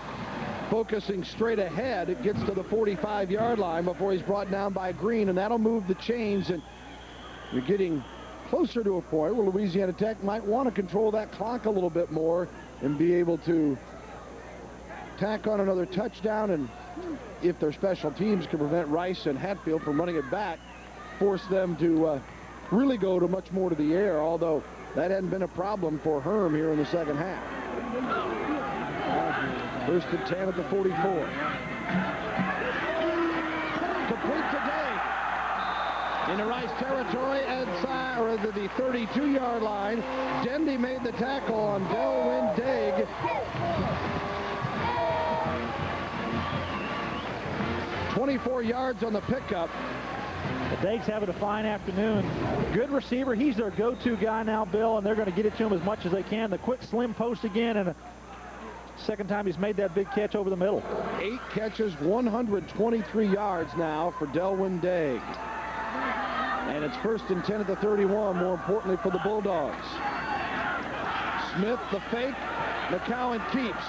focusing straight ahead. It gets to the 45-yard line before he's brought down by Green, and that'll move the chains, and you're getting closer to a point where Louisiana Tech might want to control that clock a little bit more and be able to tack on another touchdown, and if their special teams can prevent Rice and Hatfield from running it back, force them to really go to much more to the air, although that hadn't been a problem for Herm here in the second half. 1st and 10 at the 44. Complete today in the Rice territory outside, or the 32-yard line. Dendy made the tackle on Delwyn Daig. "24 yards on the pickup." Daig's having a fine afternoon. Good receiver. He's their go-to guy now, Bill, and they're going to get it to him as much as they can. The quick slim post again, and a second time he's made that big catch over the middle. 8 catches, 123 yards now for Delwyn Daig. And it's 1st and 10 at the 31, more importantly for the Bulldogs. Smith, the fake. McCowan keeps.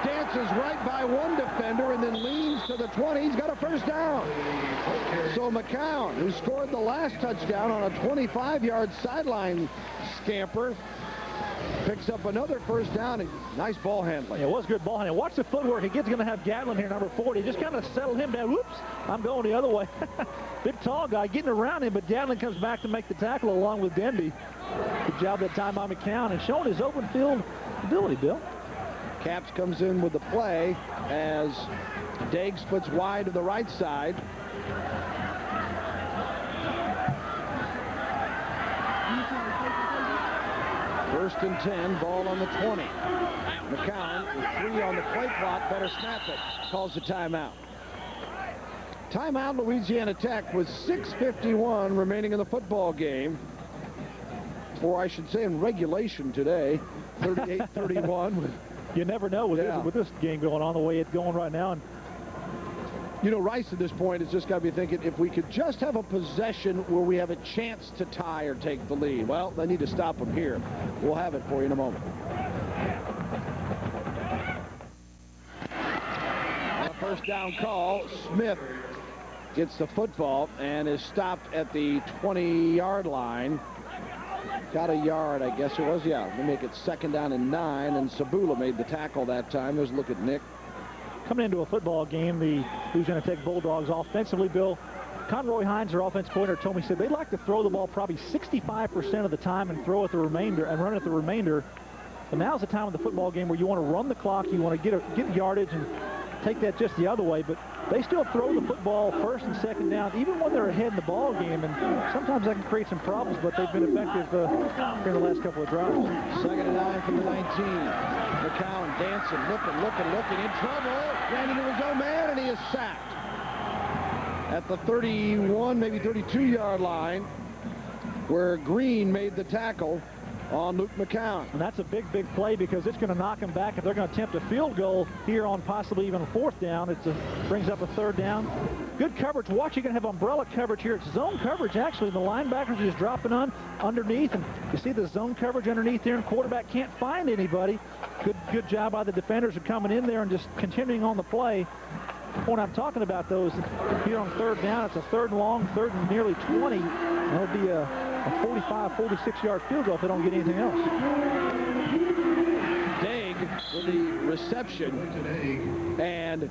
Dances right by one defender and then leans to the 20. He's got a first down. So McCowan, who scored the last touchdown on a 25-yard sideline scamper, picks up another first down, and nice ball handling. Yeah, it was good ball handling. Watch the footwork. He's going to have Gatlin here, number 40. Just kind of settled him down. Whoops, I'm going the other way. Big, tall guy getting around him, but Gatlin comes back to make the tackle along with Denby. Good job that time by McCown and showing his open field ability, Bill. Caps comes in with the play as Daig splits wide to the right side. 1st and 10, ball on the 20. McCown with 3 on the play clock, better snap it. Calls the timeout. Timeout, Louisiana Tech with 6:51 remaining in the football game. Or I should say in regulation today, 38-31. You never know with this game going on the way it's going right now. And you know, Rice at this point has just got to be thinking, if we could just have a possession where we have a chance to tie or take the lead. Well, they need to stop them here. We'll have it for you in a moment. A first down call. Smith gets the football and is stopped at the 20-yard line. Got a yard, I guess it was. Yeah, they make it 2nd down and 9, and Sabula made the tackle that time. There's a look at Nick. Coming into a football game, the Louisiana Tech Bulldogs offensively, Bill, Conroy Hines, their offense coordinator, told me, said they'd like to throw the ball probably 65% of the time and throw at the remainder and run at the remainder. But now's the time of the football game where you want to run the clock, you want to get yardage and take that just the other way, but they still throw the football 1st and 2nd down, even when they're ahead in the ball game, and sometimes that can create some problems, but they've been effective here in the last couple of drives. 2nd and 9 from the 19. McCown dancing, looking, in trouble. Ran into his own man, and he is sacked at the 31, maybe 32-yard line, where Green made the tackle on Luke McCown. And that's a big play because it's going to knock them back if they're going to attempt a field goal here on possibly even a 4th down. It brings up a 3rd down. Good coverage. Watch, you're going to have umbrella coverage here. It's zone coverage, actually. The linebackers are just dropping underneath, and you see the zone coverage underneath there, and quarterback can't find anybody. Good job by the defenders of coming in there and just continuing on the play. The point I'm talking about, though, is here on 3rd down, it's a 3rd and long, 3rd and nearly 20, and it'll be a 45, 46-yard field goal if they don't get anything else. Daig with the reception, and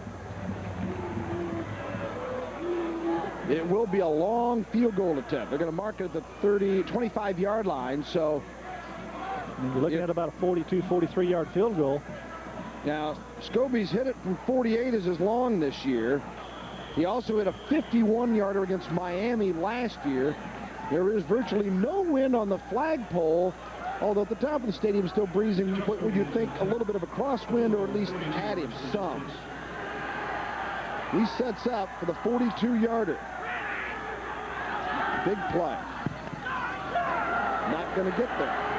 it will be a long field goal attempt. They're going to mark it at the 25-yard line, so you're looking at about a 42, 43-yard field goal. Now, Scobie's hit it from 48 as his long this year. He also hit a 51-yarder against Miami last year. There is virtually no wind on the flagpole, although at the top of the stadium still breezing, what would you think, a little bit of a crosswind, or at least additive some. He sets up for the 42-yarder. Big play. Not going to get there.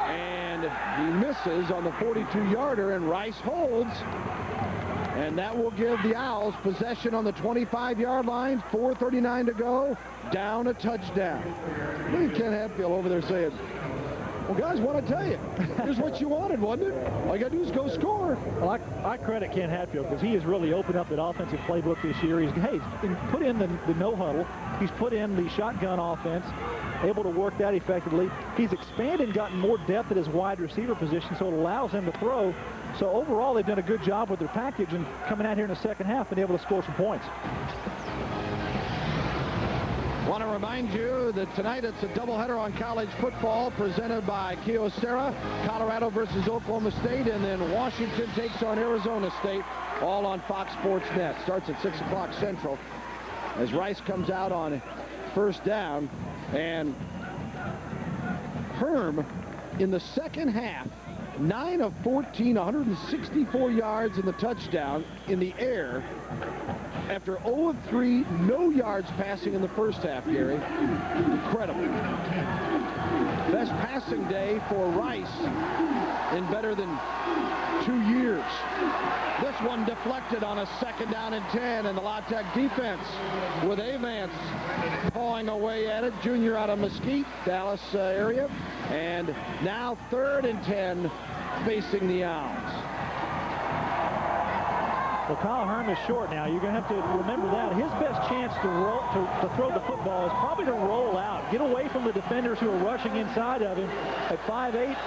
And he misses on the 42-yarder, and Rice holds. And that will give the Owls possession on the 25-yard line. 4:39 to go. Down a touchdown. Look at Ken Hatfield over there saying, well, guys, what I tell you, here's what you wanted, wasn't it? All you got to do is go score. Well, I credit Ken Hatfield because he has really opened up that offensive playbook this year. He's put in the no huddle. He's put in the shotgun offense, able to work that effectively. He's expanded and gotten more depth at his wide receiver position, so it allows him to throw. So overall, they've done a good job with their package, and coming out here in the second half, been able to score some points. Want to remind you that tonight it's a doubleheader on college football presented by Kyocera, Colorado versus Oklahoma State, and then Washington takes on Arizona State, all on Fox Sports Net. Starts at 6 o'clock Central as Rice comes out on 1st down, and Herm in the second half, 9 of 14, 164 yards in the touchdown in the air, after 0 of 3, no yards passing in the first half, Gary. Incredible. Best passing day for Rice in better than 2 years. This one deflected on a 2nd down and 10, and the La Tech defense with Avance pawing away at it. Junior out of Mesquite, Dallas area. And now 3rd and 10 facing the Owls. Well, Kyle Herm is short now. You're going to have to remember that. His best chance to throw the football is probably to roll out. Get away from the defenders who are rushing inside of him at 5'8".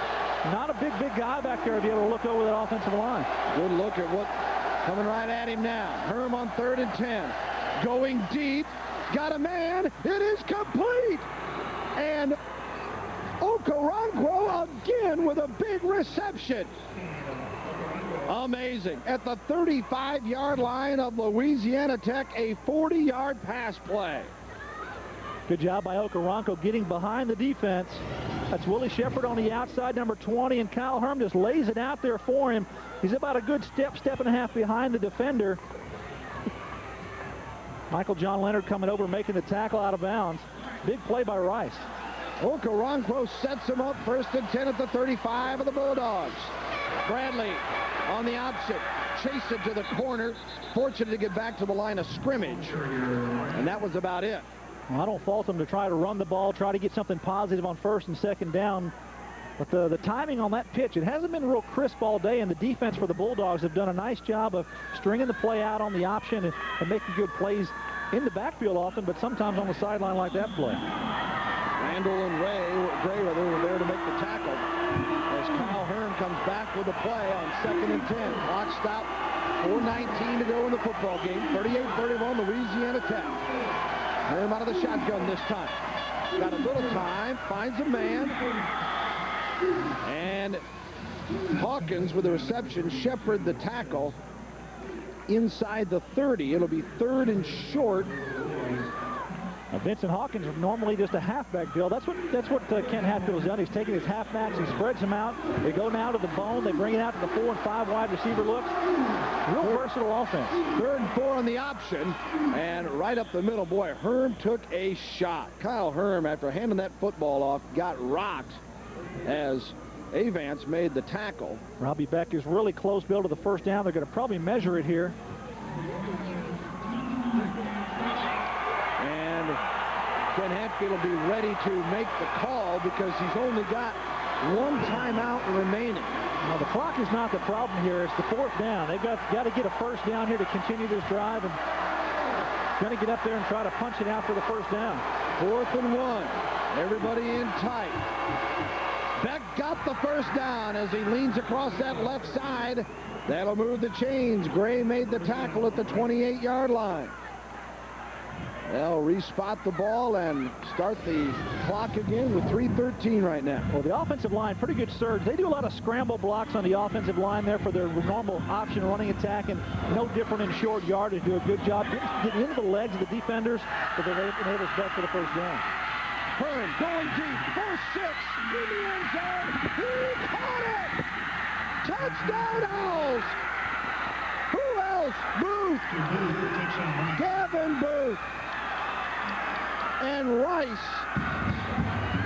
Not a big guy back there to be able to look over that offensive line. Good look at what coming right at him now. Herm on 3rd and 10. Going deep. Got a man. It is complete. And Okoronkwo again with a big reception. Amazing. At the 35-yard line of Louisiana Tech, a 40-yard pass play. Good job by Okoronkwo getting behind the defense That's Willie Shepard on the outside, number 20, and Kyle Herm just lays it out there for him. He's about a good step and a half behind the defender. Michael John Leonard coming over, making the tackle out of bounds. Big play by Rice. Okoronkwo sets him up, 1st and 10 at the 35 of the Bulldogs. Bradley on the opposite, chase it to the corner, fortunate to get back to the line of scrimmage, and that was about it. Well, I don't fault them to try to run the ball, try to get something positive on 1st and 2nd down. But the timing on that pitch, it hasn't been real crisp all day, and the defense for the Bulldogs have done a nice job of stringing the play out on the option and making good plays in the backfield often, but sometimes on the sideline like that play. Randall and Gray were there to make the tackle as Kyle Herm comes back with a play on 2nd and 10. Clock stop, 4:19 to go in the football game. 38-31, Louisiana Tech. Herm out of the shotgun this time. Got a little time, finds a man. And Hawkins with the reception, Shepard the tackle inside the 30. It'll be 3rd and short. Now Vincent Hawkins is normally just a halfback, Bill. That's what Kent Hatfield's done. He's taking his halfbacks, he spreads them out. They go now to the bone. They bring it out to the 4 and 5 wide receiver looks. Real versatile offense. 3rd and 4 on the option, and right up the middle. Boy, Herm took a shot. Kyle Herm, after handing that football off, got rocked as Avance made the tackle. Robbie Beck is really close, Bill, to the 1st down. They're going to probably measure it here. Ken Hatfield will be ready to make the call because he's only got 1 timeout remaining. Now, the clock is not the problem here. It's the 4th down. They've got to get a 1st down here to continue this drive, and going to get up there and try to punch it out for the 1st down. 4th and 1. Everybody in tight. Beck got the 1st down as he leans across that left side. That'll move the chains. Gray made the tackle at the 28-yard line. They'll respot the ball and start the clock again with 3:13 right now. Well, the offensive line, pretty good surge. They do a lot of scramble blocks on the offensive line there for their normal option running attack, and no different in short yardage. Do a good job getting into the legs of the defenders, but they enables Beck for the 1st down. Herm going deep, 4-6 in the end zone. He caught it! Touchdown Owls! Who else? Booth! Gavin Booth! And Rice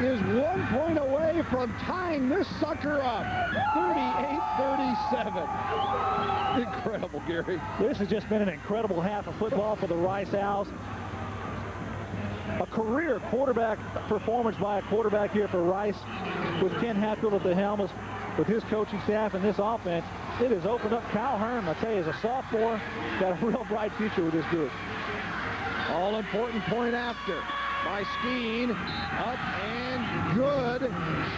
is 1 point away from tying this sucker up. 38-37. Incredible, Gary. This has just been an incredible half of football for the Rice Owls. A career quarterback performance by a quarterback here for Rice with Ken Hatfield at the helm, with his coaching staff and this offense. It has opened up. Kyle Herm, I tell you, as a sophomore, got a real bright future with this group. All important point after by Skeen, up and good.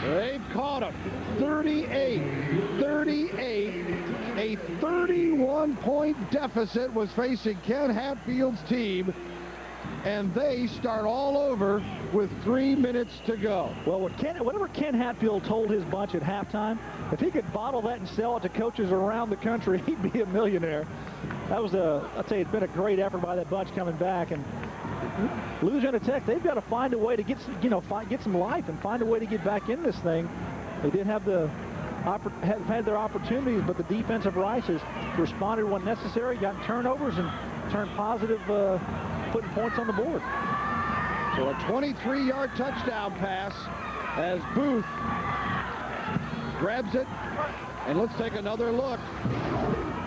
They've caught him. 38-38. A 31-point deficit was facing Ken Hatfield's team, and they start all over with 3 minutes to go. Well, whatever Ken Hatfield told his bunch at halftime, if he could bottle that and sell it to coaches around the country, he'd be a millionaire. That was I'd say it's been a great effort by that bunch coming back. And Louisiana Tech, they've got to find a way to get some life and find a way to get back in this thing. They did have had their opportunities, but the defense of Rice has responded when necessary, gotten turnovers, and turned positive, putting points on the board. So a 23-yard touchdown pass as Booth grabs it, and let's take another look.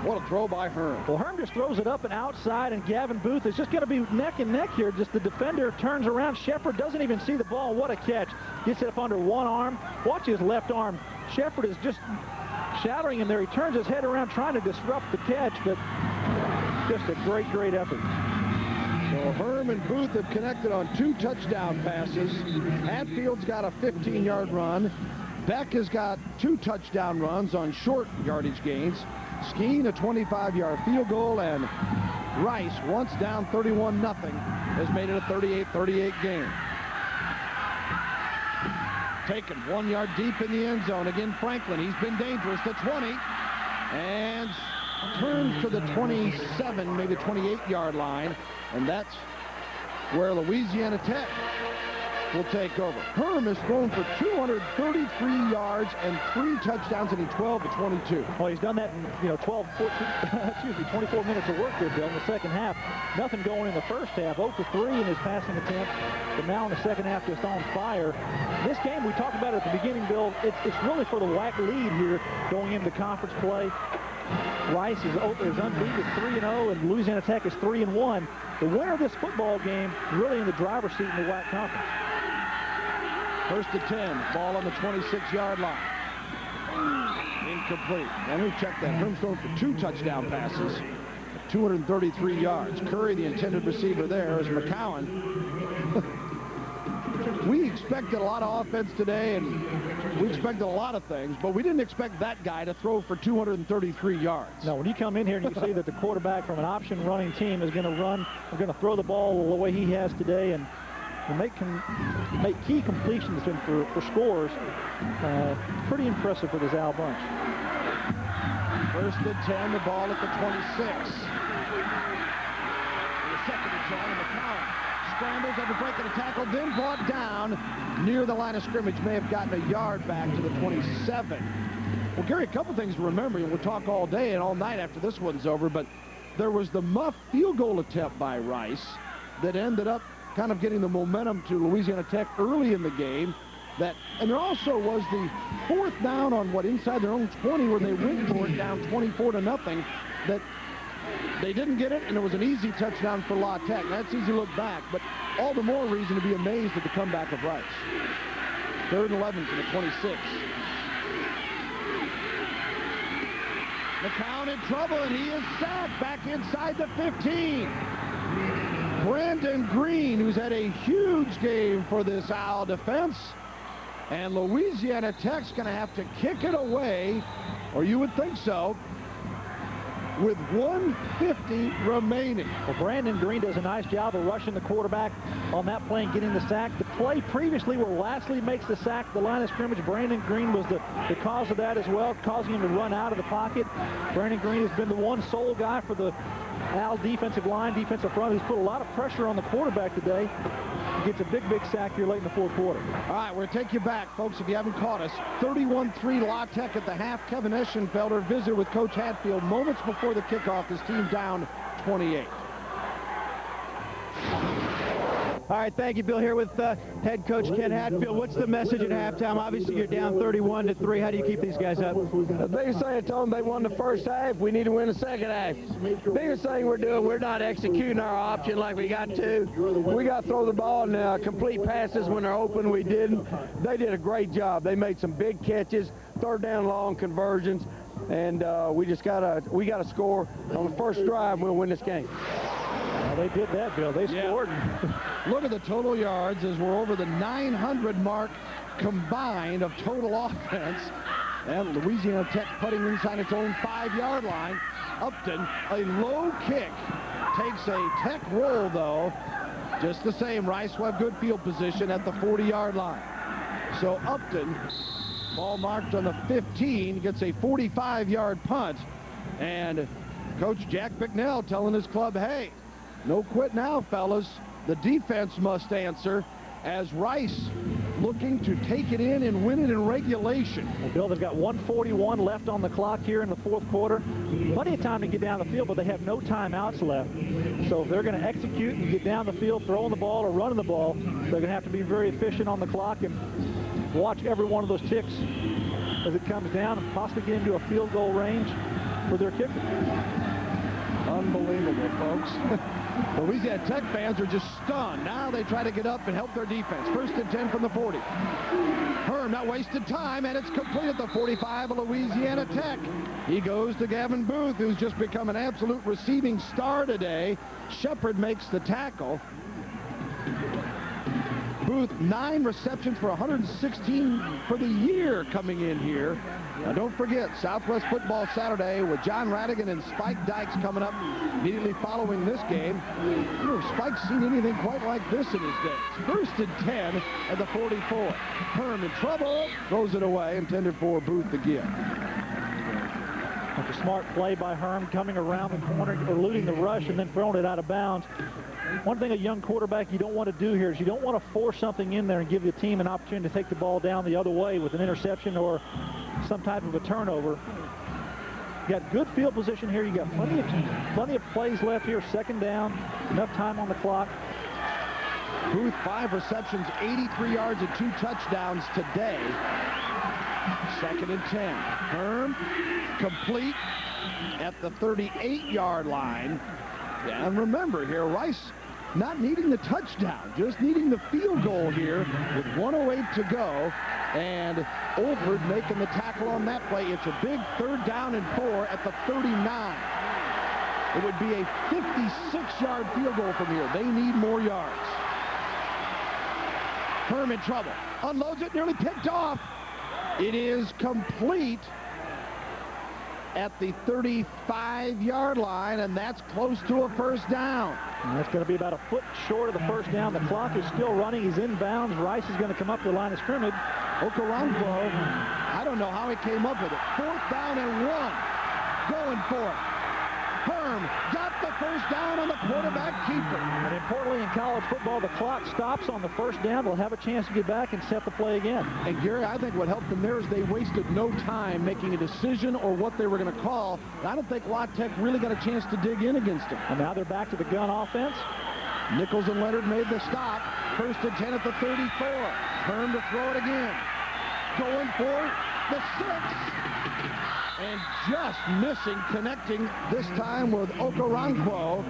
What a throw by Herm. Well, Herm just throws it up and outside, and Gavin Booth is just going to be neck and neck here. Just the defender turns around. Shepard doesn't even see the ball. What a catch. Gets it up under one arm. Watch his left arm. Shepard is just shattering him there. He turns his head around trying to disrupt the catch, but just a great, great effort. So Herm and Booth have connected on 2 touchdown passes. Hatfield's got a 15-yard run. Beck has got 2 touchdown runs on short yardage gains. Skeen, a 25-yard field goal, and Rice, once down 31-0, has made it a 38-38 game. Taken 1 yard deep in the end zone. Again, Franklin, he's been dangerous. The 20, and turns to the 27, maybe 28-yard line, and that's where Louisiana Tech will take over. Herm has thrown for 233 yards and 3 touchdowns in 12 to 22. Well, he's done that in 12, 14, 24 minutes of work there, Bill, in the second half. Nothing going in the first half. 0 for 3 in his passing attempt, but now in the second half just on fire. This game, we talked about it at the beginning, Bill, it's really for the WAC lead here going into conference play. Rice is unbeaten, 3-0, and Louisiana Tech is 3-1. The winner of this football game really in the driver's seat in the WAC conference. First and 10, ball on the 26-yard line. Incomplete. And we check that. Herm's thrown for 2 touchdown passes, 233 yards. Curry, the intended receiver there, is McCowan. We expected a lot of offense today, and we expected a lot of things, but we didn't expect that guy to throw for 233 yards. No, when you come in here and you see that the quarterback from an option running team is going to throw the ball the way he has today and make key completions for scores, pretty impressive for this Al bunch. First and 10, the ball at the 26. The second and 10, and McCowan scrambles after breaking a tackle, then brought down near the line of scrimmage. May have gotten a yard back to the 27. Well, Gary, a couple things to remember, and we'll talk all day and all night after this one's over, but there was the muff field goal attempt by Rice that ended up kind of getting the momentum to Louisiana Tech early in the game. And there also was the 4th down on inside their own 20 where they went for it down 24-0, that they didn't get it, and it was an easy touchdown for La Tech. That's easy to look back, but all the more reason to be amazed at the comeback of Rice. 3rd and 11 to the 26. McCown in trouble, and he is sacked back inside the 15. Brandon Green, who's had a huge game for this Owl defense, and Louisiana Tech's going to have to kick it away, or you would think so, with 1:50 remaining. Well, Brandon Green does a nice job of rushing the quarterback on that play and getting the sack. The play previously where Lastly makes the sack, the line of scrimmage, Brandon Green was the cause of that as well, causing him to run out of the pocket. Brandon Green has been the one sole guy for the Al defensive line, defensive front. He's put a lot of pressure on the quarterback today. He gets a big sack here late in the 4th quarter. All right, we're going to take you back, folks, if you haven't caught us. 31-3 La Tech at the half. Kevin Eschenfelder visited with Coach Hatfield moments before the kickoff. His team down 28. All right, thank you, Bill. Here with head coach Ken Hatfield. What's the message at halftime? Obviously, you're down 31-3. How do you keep these guys up? The biggest thing I told them, they won the first half. We need to win the second half. Biggest thing we're doing, we're not executing our option like we got to. We got to throw the ball and complete passes when they're open. We didn't. They did a great job. They made some big catches, 3rd down long conversions, and we gotta score on the first drive. We'll win this game. Well, they did that, Bill. They scored. Look at the total yards as we're over the 900 mark combined of total offense. And Louisiana Tech putting inside its own 5-yard line. Upton, a low kick, takes a Tech roll, though. Just the same, Rice will have good field position at the 40-yard line. So Upton, ball marked on the 15, gets a 45-yard punt. And Coach Jack Bicknell telling his club, hey, no quit now, fellas. The defense must answer, as Rice looking to take it in and win it in regulation. Well, Bill, they've got 1:41 left on the clock here in the 4th quarter. Plenty of time to get down the field, but they have no timeouts left. So if they're going to execute and get down the field, throwing the ball or running the ball, they're going to have to be very efficient on the clock and watch every one of those ticks as it comes down and possibly get into a field goal range for their kicker. Unbelievable, folks. Louisiana Tech fans are just stunned. Now they try to get up and help their defense. 1st and 10 from the 40. Herm not wasted time, and it's complete at the 45 of Louisiana Tech. He goes to Gavin Booth, who's just become an absolute receiving star today. Shepard makes the tackle. Booth, 9 receptions for 116 for the year coming in here. Now, don't forget, Southwest Football Saturday with John Radigan and Spike Dykes coming up immediately following this game. I don't know if Spike's seen anything quite like this in his days. 1st and 10 at the 44. Herm in trouble, throws it away, intended for Booth again. It's a smart play by Herm, coming around the corner, eluding the rush, and then throwing it out of bounds. One thing a young quarterback you don't want to do here is you don't want to force something in there and give the team an opportunity to take the ball down the other way with an interception or some type of a turnover. You got good field position here. You got plenty of plays left here. Second down, enough time on the clock. Booth, 5 receptions, 83 yards and 2 touchdowns today. 2nd and 10. Herm, complete at the 38-yard line. Yeah, and remember here, Rice not needing the touchdown, just needing the field goal here with 1:08 to go. And Olford making the tackle on that play. It's a big 3rd down and 4 at the 39. It would be a 56-yard field goal from here. They need more yards. Herm in trouble. Unloads it, nearly picked off. It is complete at the 35-yard line, and that's close to a 1st down. And that's going to be about a foot short of the 1st down. The clock is still running. He's in bounds. Rice is going to come up to the line of scrimmage. Okoronkwo, I don't know how he came up with it. 4th down and 1. Going for it. Herm got the 1st down on the quarterback keeper. And importantly in college football, the clock stops on the 1st down. They'll have a chance to get back and set the play again. And Gary, I think what helped them there is they wasted no time making a decision or what they were going to call. I don't think La Tech really got a chance to dig in against them. And now they're back to the gun offense. Nichols and Leonard made the stop. 1st and 10 at the 34. Herm to throw it again. Going for the 6. And just missing, connecting this time with Okoronkwo.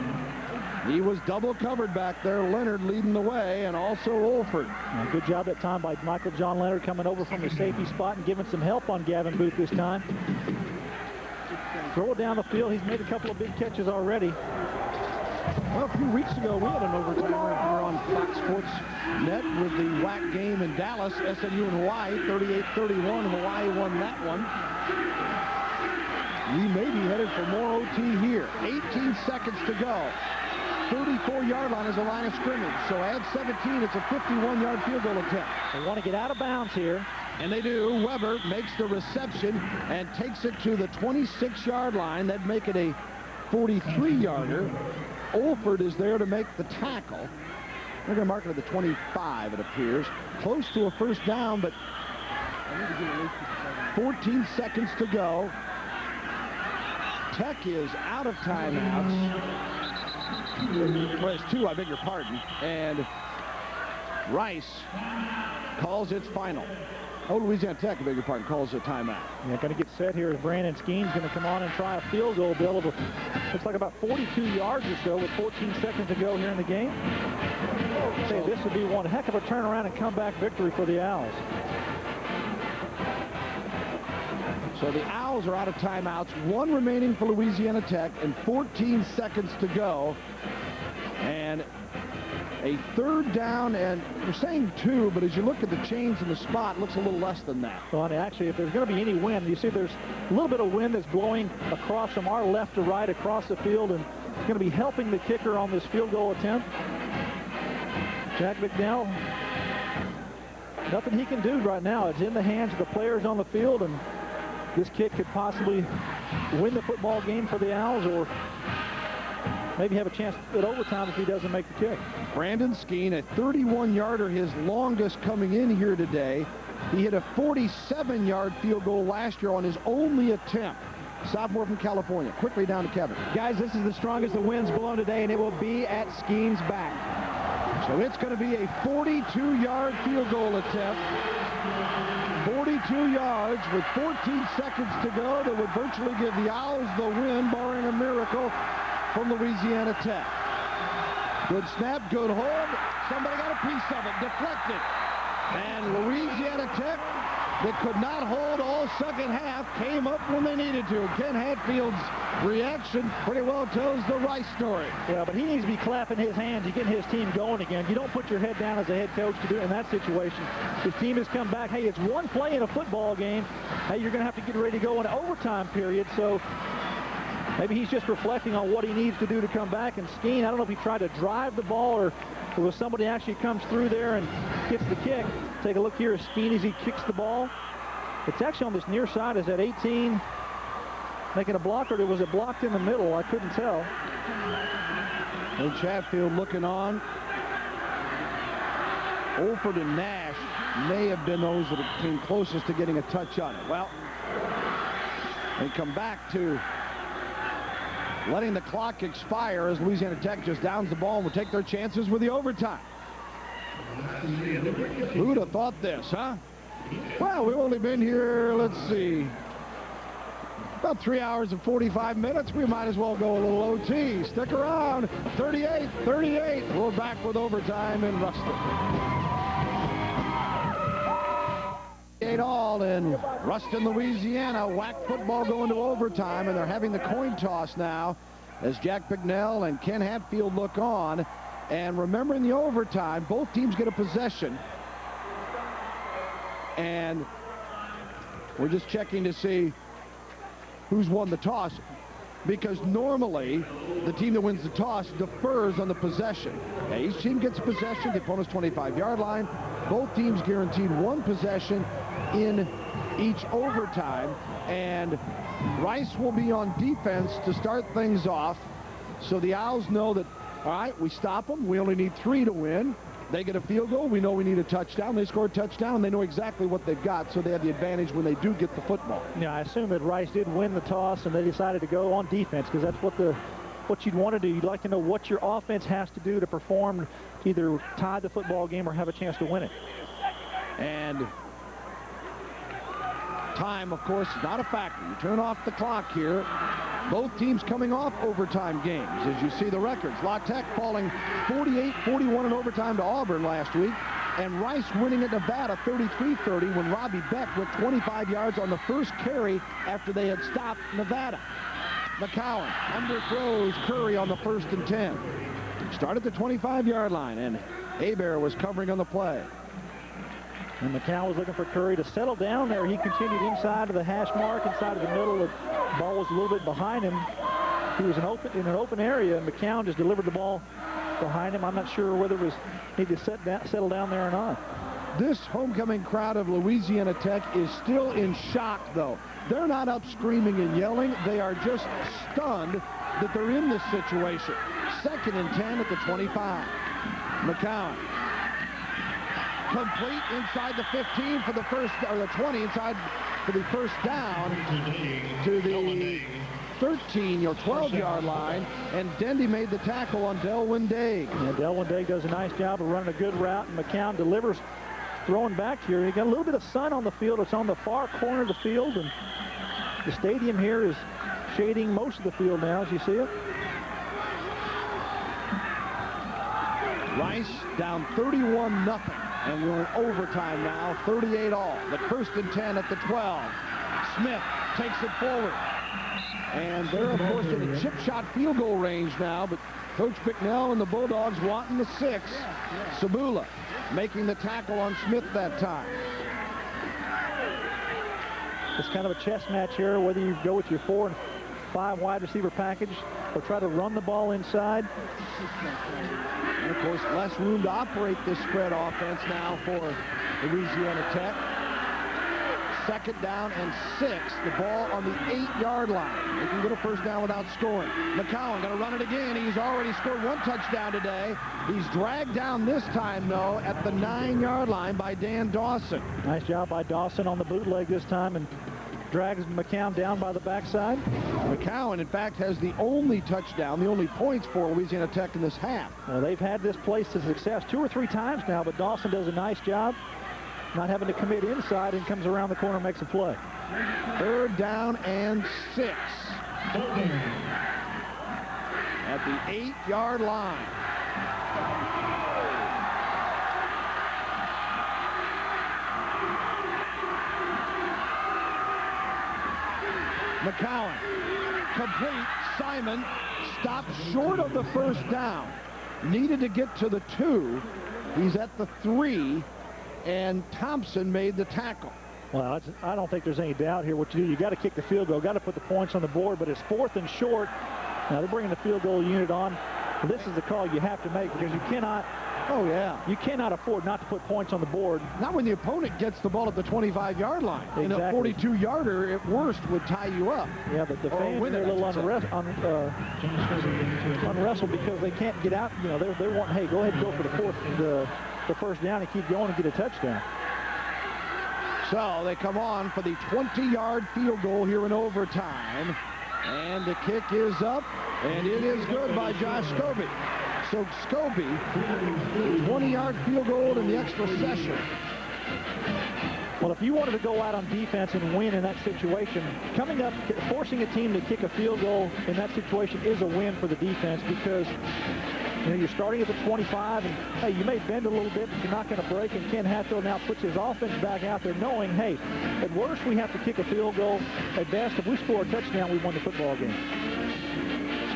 He was double covered back there. Leonard leading the way, and also Olford. Good job that time by Michael John Leonard coming over from the safety spot and giving some help on Gavin Booth this time. Throw it down the field. He's made a couple of big catches already. Well, a few weeks ago, we had an overtimer here on Fox Sports Net with the WAC game in Dallas, SMU and Hawaii, 38-31. Hawaii won that one. We may be headed for more OT here. 18 seconds to go. 34-yard line is the line of scrimmage. So add 17, it's a 51-yard field goal attempt. They want to get out of bounds here. And they do. Weber makes the reception and takes it to the 26-yard line. That'd make it a 43-yarder. Olford is there to make the tackle. They're going to mark it at the 25, it appears. Close to a 1st down, but 14 seconds to go. Tech is out of timeouts. Well, it's 2, I beg your pardon. And Rice calls its final. Oh, Louisiana Tech, I beg your pardon, calls a timeout. Yeah, going to get set here as Brandon Skeen's going to come on and try a field goal. Bill, looks like about 42 yards or so with 14 seconds to go here in the game. Say this would be one heck of a turnaround and comeback victory for the Owls. So the Owls are out of timeouts. 1 remaining for Louisiana Tech and 14 seconds to go. And a 3rd down, and we're saying 2, but as you look at the chains in the spot, it looks a little less than that. Well, and actually, if there's going to be any wind, you see there's a little bit of wind that's blowing across from our left to right across the field, and it's going to be helping the kicker on this field goal attempt. Jack McDowell, nothing he can do right now. It's in the hands of the players on the field, and this kick could possibly win the football game for the Owls, or maybe have a chance at overtime if he doesn't make the kick. Brandon Skeen, a 31-yarder, his longest coming in here today. He hit a 47-yard field goal last year on his only attempt. Sophomore from California. Quickly down to Kevin. Guys, this is the strongest the wind's blown today, and it will be at Skeen's back. So it's going to be a 42-yard field goal attempt. 42 yards with 14 seconds to go that would virtually give the Owls the win, barring a miracle from Louisiana Tech. Good snap, good hold. Somebody got a piece of it, deflected. And Louisiana Tech, that could not hold all second half, came up when they needed to. Ken Hatfield's reaction pretty well tells the Rice story. Yeah, but he needs to be clapping his hands. He's getting his team going again. You don't put your head down as a head coach to do it in that situation. His team has come back. Hey, it's one play in a football game. Hey, you're going to have to get ready to go in an overtime period. So maybe he's just reflecting on what he needs to do to come back. And Skeen, I don't know if he tried to drive the ball or if it was somebody actually comes through there and gets the kick. Take a look here at Skeen as he kicks the ball. It's actually on this near side. Is that 18? making a block, or was it blocked in the middle? I couldn't tell. Coach Hatfield looking on. Olford and Nash may have been those that came closest to getting a touch on it. Well, they come back to letting the clock expire as Louisiana Tech just downs the ball and will take their chances with the overtime. Who'd have thought this, huh? Well, we've only been here, let's see, about 3 hours and 45 minutes. We might as well go a little OT. Stick around. 38-38. We're back with overtime in Ruston. 8-all in Ruston, Louisiana. WAC football going to overtime, and they're having the coin toss now as Jack Bignell and Ken Hatfield look on. And remember, in the overtime, both teams get a possession. And we're just checking to see who's won the toss, because normally the team that wins the toss defers on the possession. Now, each team gets possession, the opponent's 25-yard line. Both teams guaranteed one possession in each overtime, and Rice will be on defense to start things off, so the Owls know that, all right, we stop them, we only need 3 to win. They get a field goal, we know we need a touchdown. They score a touchdown, and they know exactly what they've got, so they have the advantage when they do get the football. Yeah, I assume that Rice did win the toss, and they decided to go on defense, because that's what you'd want to do. You'd like to know what your offense has to do to perform, to either tie the football game or have a chance to win it. And time, of course, is not a factor. You turn off the clock here. Both teams coming off overtime games. As you see the records, La Tech falling 48-41 in overtime to Auburn last week, and Rice winning at Nevada 33-30 when Robbie Beck went 25 yards on the first carry after they had stopped Nevada. McCowan underthrows Curry on the 1st and 10. Start at the 25-yard line, and Hebert was covering on the play. And McCown was looking for Curry to settle down there. He continued inside of the hash mark, inside of the middle. The ball was a little bit behind him. He was in an open area, and McCown just delivered the ball behind him. I'm not sure whether it was need to settle down there or not. This homecoming crowd of Louisiana Tech is still in shock, though. They're not up screaming and yelling. They are just stunned that they're in this situation. 2nd and 10 at the 25. McCown. Complete inside the 15 for the first, or the 20 inside for the first down to the 13 or 12-yard line, and Dendy made the tackle on Delwyn Daig. Yeah, Delwyn Daig does a nice job of running a good route, and McCown delivers throwing back here. You got a little bit of sun on the field. It's on the far corner of the field, and the stadium here is shading most of the field now, as you see it. Rice down 31-0. And we're in overtime now, 38-all. The 1st and 10 at the 12. Smith takes it forward. And they're, of course, in a chip shot field goal range now, but Coach Bicknell and the Bulldogs wanting the 6. Sabula making the tackle on Smith that time. It's kind of a chess match here, whether you go with your 4 and 5 wide receiver package or try to run the ball inside. And, of course, less room to operate this spread offense now for Louisiana Tech. 2nd down and 6. The ball on the 8-yard line. They can get a first down without scoring. McCowan going to run it again. He's already scored 1 touchdown today. He's dragged down this time, though, at the 9-yard line by Dan Dawson. Nice job by Dawson on the bootleg this time, and drags McCown down by the backside. McCowan, in fact, has the only touchdown, the only points for Louisiana Tech in this half. Well, they've had this place to success 2 or 3 times now, but Dawson does a nice job not having to commit inside and comes around the corner and makes a play. 3rd down and 6. At the 8-yard line. McCowan, complete. Simon stopped short of the first down. Needed to get to the 2. He's at the 3, and Thompson made the tackle. Well, I don't think there's any doubt here what you do. You got to kick the field goal, got to put the points on the board, but it's 4th and short. Now they're bringing the field goal unit on. This is the call you have to make, because you cannot Oh, yeah. You cannot afford not to put points on the board. Not when the opponent gets the ball at the 25-yard line. Exactly. And a 42-yarder, at worst, would tie you up. Yeah, but the fans are a little unwrestled because they can't get out. You know, they want, hey, go ahead and go for the first down and keep going and get a touchdown. So they come on for the 20-yard field goal here in overtime. And the kick is up, and it is good by Josh Scobie. So Scobie, 20-yard field goal in the extra session. Well, if you wanted to go out on defense and win in that situation, coming up, forcing a team to kick a field goal in that situation is a win for the defense because, you know, you're starting at the 25, and, hey, you may bend a little bit, but you're not going to break, and Ken Hatfield now puts his offense back out there knowing, hey, at worst, we have to kick a field goal. At best, if we score a touchdown, we won the football game.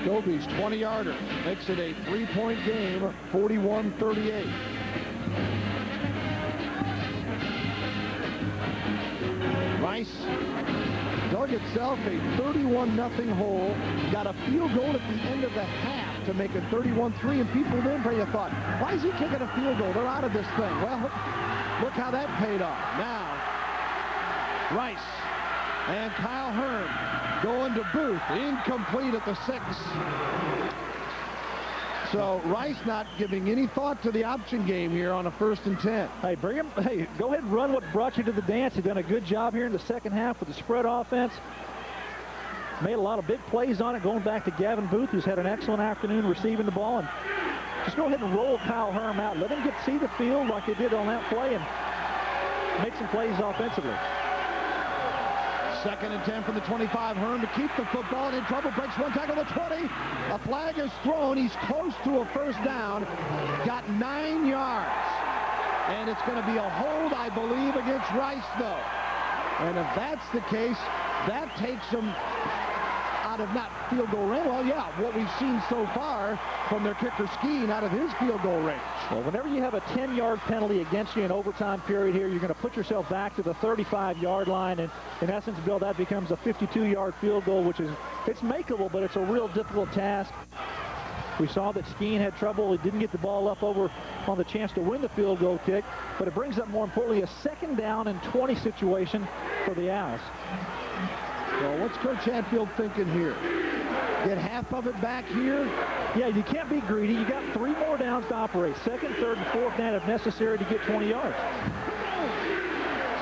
Scobie's 20-yarder makes it a 3-point game, 41-38. Rice dug itself a 31-0 hole, got a field goal at the end of the half to make it 31-3, and people then probably thought, why is he kicking a field goal? They're out of this thing. Well, look how that paid off. Now, Rice and Kyle Hearn going to Booth, incomplete at the 6. So Rice not giving any thought to the option game here on a 1st and 10. Hey, bring him. Hey, go ahead and run what brought you to the dance. You've done a good job here in the second half with the spread offense. Made a lot of big plays on it, going back to Gavin Booth, who's had an excellent afternoon receiving the ball. And just go ahead and roll Kyle Herm out. Let him see the field like they did on that play and make some plays offensively. 2nd and 10 from the 25. Herm to keep the football, and in trouble, breaks one tackle to the 20. A flag is thrown. He's close to a first down. Got 9 yards. And it's going to be a hold, I believe, against Rice, though. And if that's the case, that takes him out of not field goal range. Well, yeah, what we've seen so far from their kicker Skeen out of his field goal range. Well, whenever you have a 10-yard penalty against you in overtime period here, you're going to put yourself back to the 35-yard line. And in essence, Bill, that becomes a 52-yard field goal, which is, it's makeable, but it's a real difficult task. We saw that Skeen had trouble. He didn't get the ball up over on the chance to win the field goal kick, but it brings up, more importantly, a 2nd down and 20 situation for the Owls. Well, what's Coach Hatfield thinking here? Get half of it back here? Yeah, you can't be greedy. You got 3 more downs to operate. 2nd, 3rd, and 4th down if necessary to get 20 yards.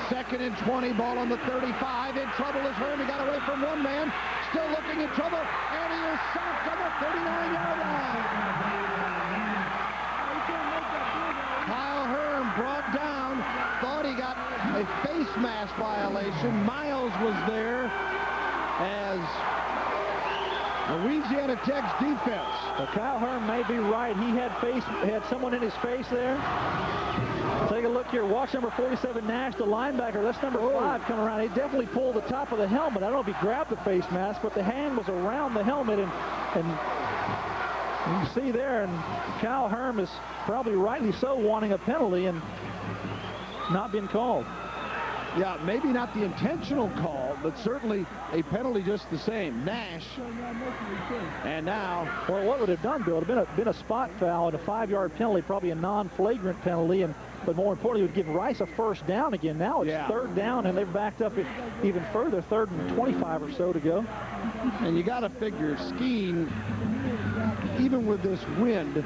2nd and 20, ball on the 35. In trouble is Herm. He got away from one man. Still looking in trouble, and he is sacked on the 39-yard line. Kyle Herm brought down. Thought he got a face mask violation. Miles was there as Louisiana Tech's defense. Well, Kyle Herm may be right. He had someone in his face there. Take a look here. Watch number 47, Nash, the linebacker. That's number 5 coming around. He definitely pulled the top of the helmet. I don't know if he grabbed the face mask, but the hand was around the helmet, and you can see there, and Kyle Herm is probably rightly so wanting a penalty and not being called. Yeah, maybe not the intentional call, but certainly a penalty just the same. Nash. And now, well, what would have done, Bill? It would have been a spot foul and a 5-yard penalty, probably a non-flagrant penalty, but more importantly, it would give Rice a first down again. Now it's 3rd down, and they've backed up it even further, 3rd and 25 or so to go. And you got to figure Skeen, even with this wind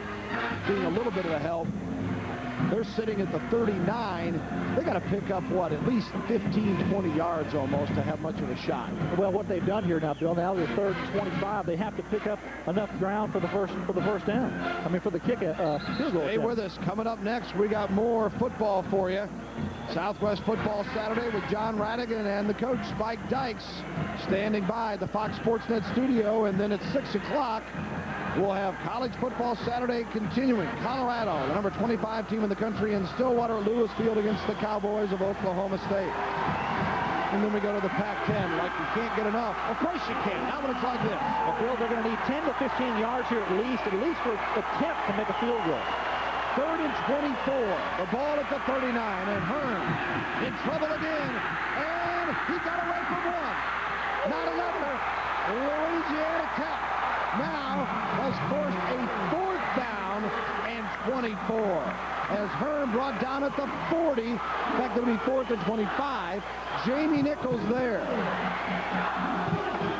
being a little bit of a help, they're sitting at the 39. They got to pick up, what, at least 15, 20 yards almost to have much of a shot. Well, what they've done here now, Bill, now they're 3rd and 25. They have to pick up enough ground for the first down. I mean, for the kick, field goal. Stay with us. Coming up next, we got more football for you. Southwest Football Saturday with John Radigan and the coach, Spike Dykes, standing by the Fox Sports Net studio. And then at 6 o'clock, we'll have College Football Saturday continuing. Colorado, the number 25 team in the country, in Stillwater Lewis Field against the Cowboys of Oklahoma State. And then we go to the Pac-10 like you can't get enough. Of course you can. Not when it's like this. Well, Bill, they're going to need 10 to 15 yards here at least for an attempt to make a field goal. 3rd and 24. The ball at the 39. And Hearn in trouble again. And he got away from one. Not another. Louisiana Tech now has forced a 4th down and 24. As Herm brought down at the 40. In fact, it'll be 4th and 25. Jamie Nichols there.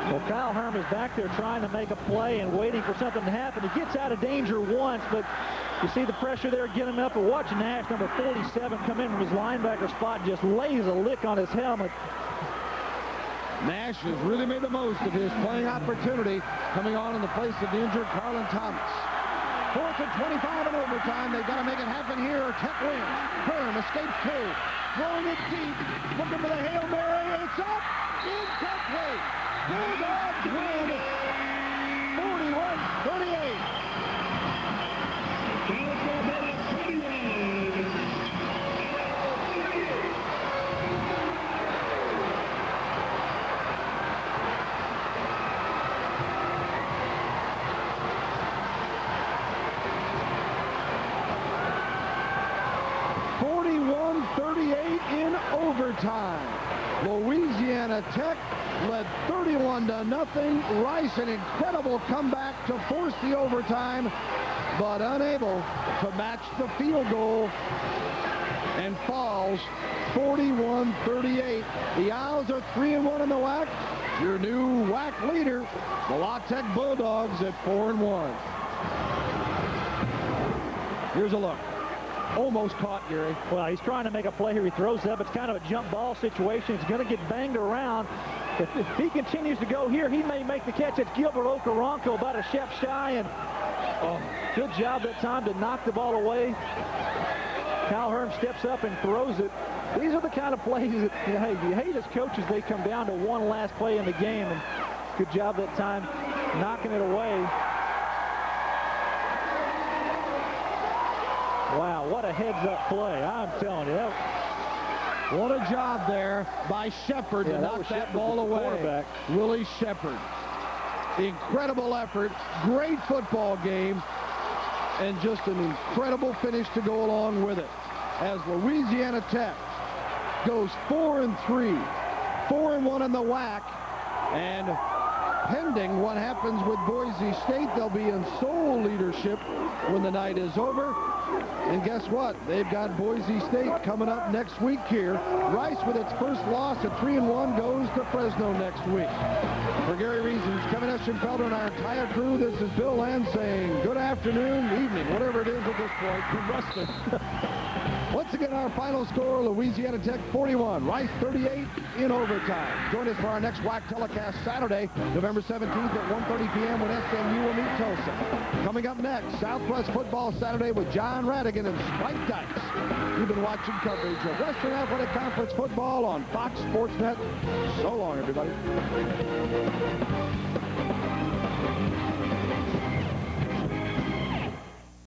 Well, Kyle Herm is back there trying to make a play and waiting for something to happen. He gets out of danger once, but you see the pressure there get him up. But watch Nash, number 47, come in from his linebacker spot, just lays a lick on his helmet. Nash has really made the most of his playing opportunity, coming on in the place of the injured Carlin Thomas. 4th and 25 in overtime. They've got to make it happen here, or Tech wins. Herm escapes 2. Throwing it deep. Looking for the Hail Mary. It's up. Incomplete. Bulldogs win 41-38. 41-38 in overtime. Louisiana Tech led 31-0. Rice, an incredible comeback to force the overtime, but unable to match the field goal, and falls 41-38. The Owls are 3-1 in the WAC. Your new WAC leader, the La Tech Bulldogs, at 4-1. Here's a look. Almost caught, Gary. Well, he's trying to make a play here. He throws up. It's kind of a jump ball situation. It's going to get banged around. If he continues to go here, he may make the catch. It's Gilbert Okaronko, about a step shy, and good job that time to knock the ball away. Kyle Herm steps up and throws it. These are the kind of plays that, hey, you hate as coaches, they come down to one last play in the game, and good job that time knocking it away. Wow, what a heads-up play. I'm telling you. What a job there by Shepard to knock that ball away. Willie Shepard. Incredible effort, great football game, and just an incredible finish to go along with it. As Louisiana Tech goes 4-3, 4-1 in the WAC, and pending what happens with Boise State, they'll be in sole leadership when the night is over. And guess what? They've got Boise State coming up next week here. Rice, with its first loss at 3-1, goes to Fresno next week. For Gary Reasons, Kevin Eschenfelder, and our entire crew, this is Bill Land saying good afternoon, evening, whatever it is at this point. Good wrestling. Once again, our final score, Louisiana Tech 41, Rice 38 in overtime. Join us for our next WAC telecast Saturday, November 17th at 1:30 p.m. when SMU will meet Tulsa. Coming up next, Southwest Football Saturday with John Radigan and Spike Dykes. You've been watching coverage of Western Athletic Conference football on Fox Sports Net. So long, everybody.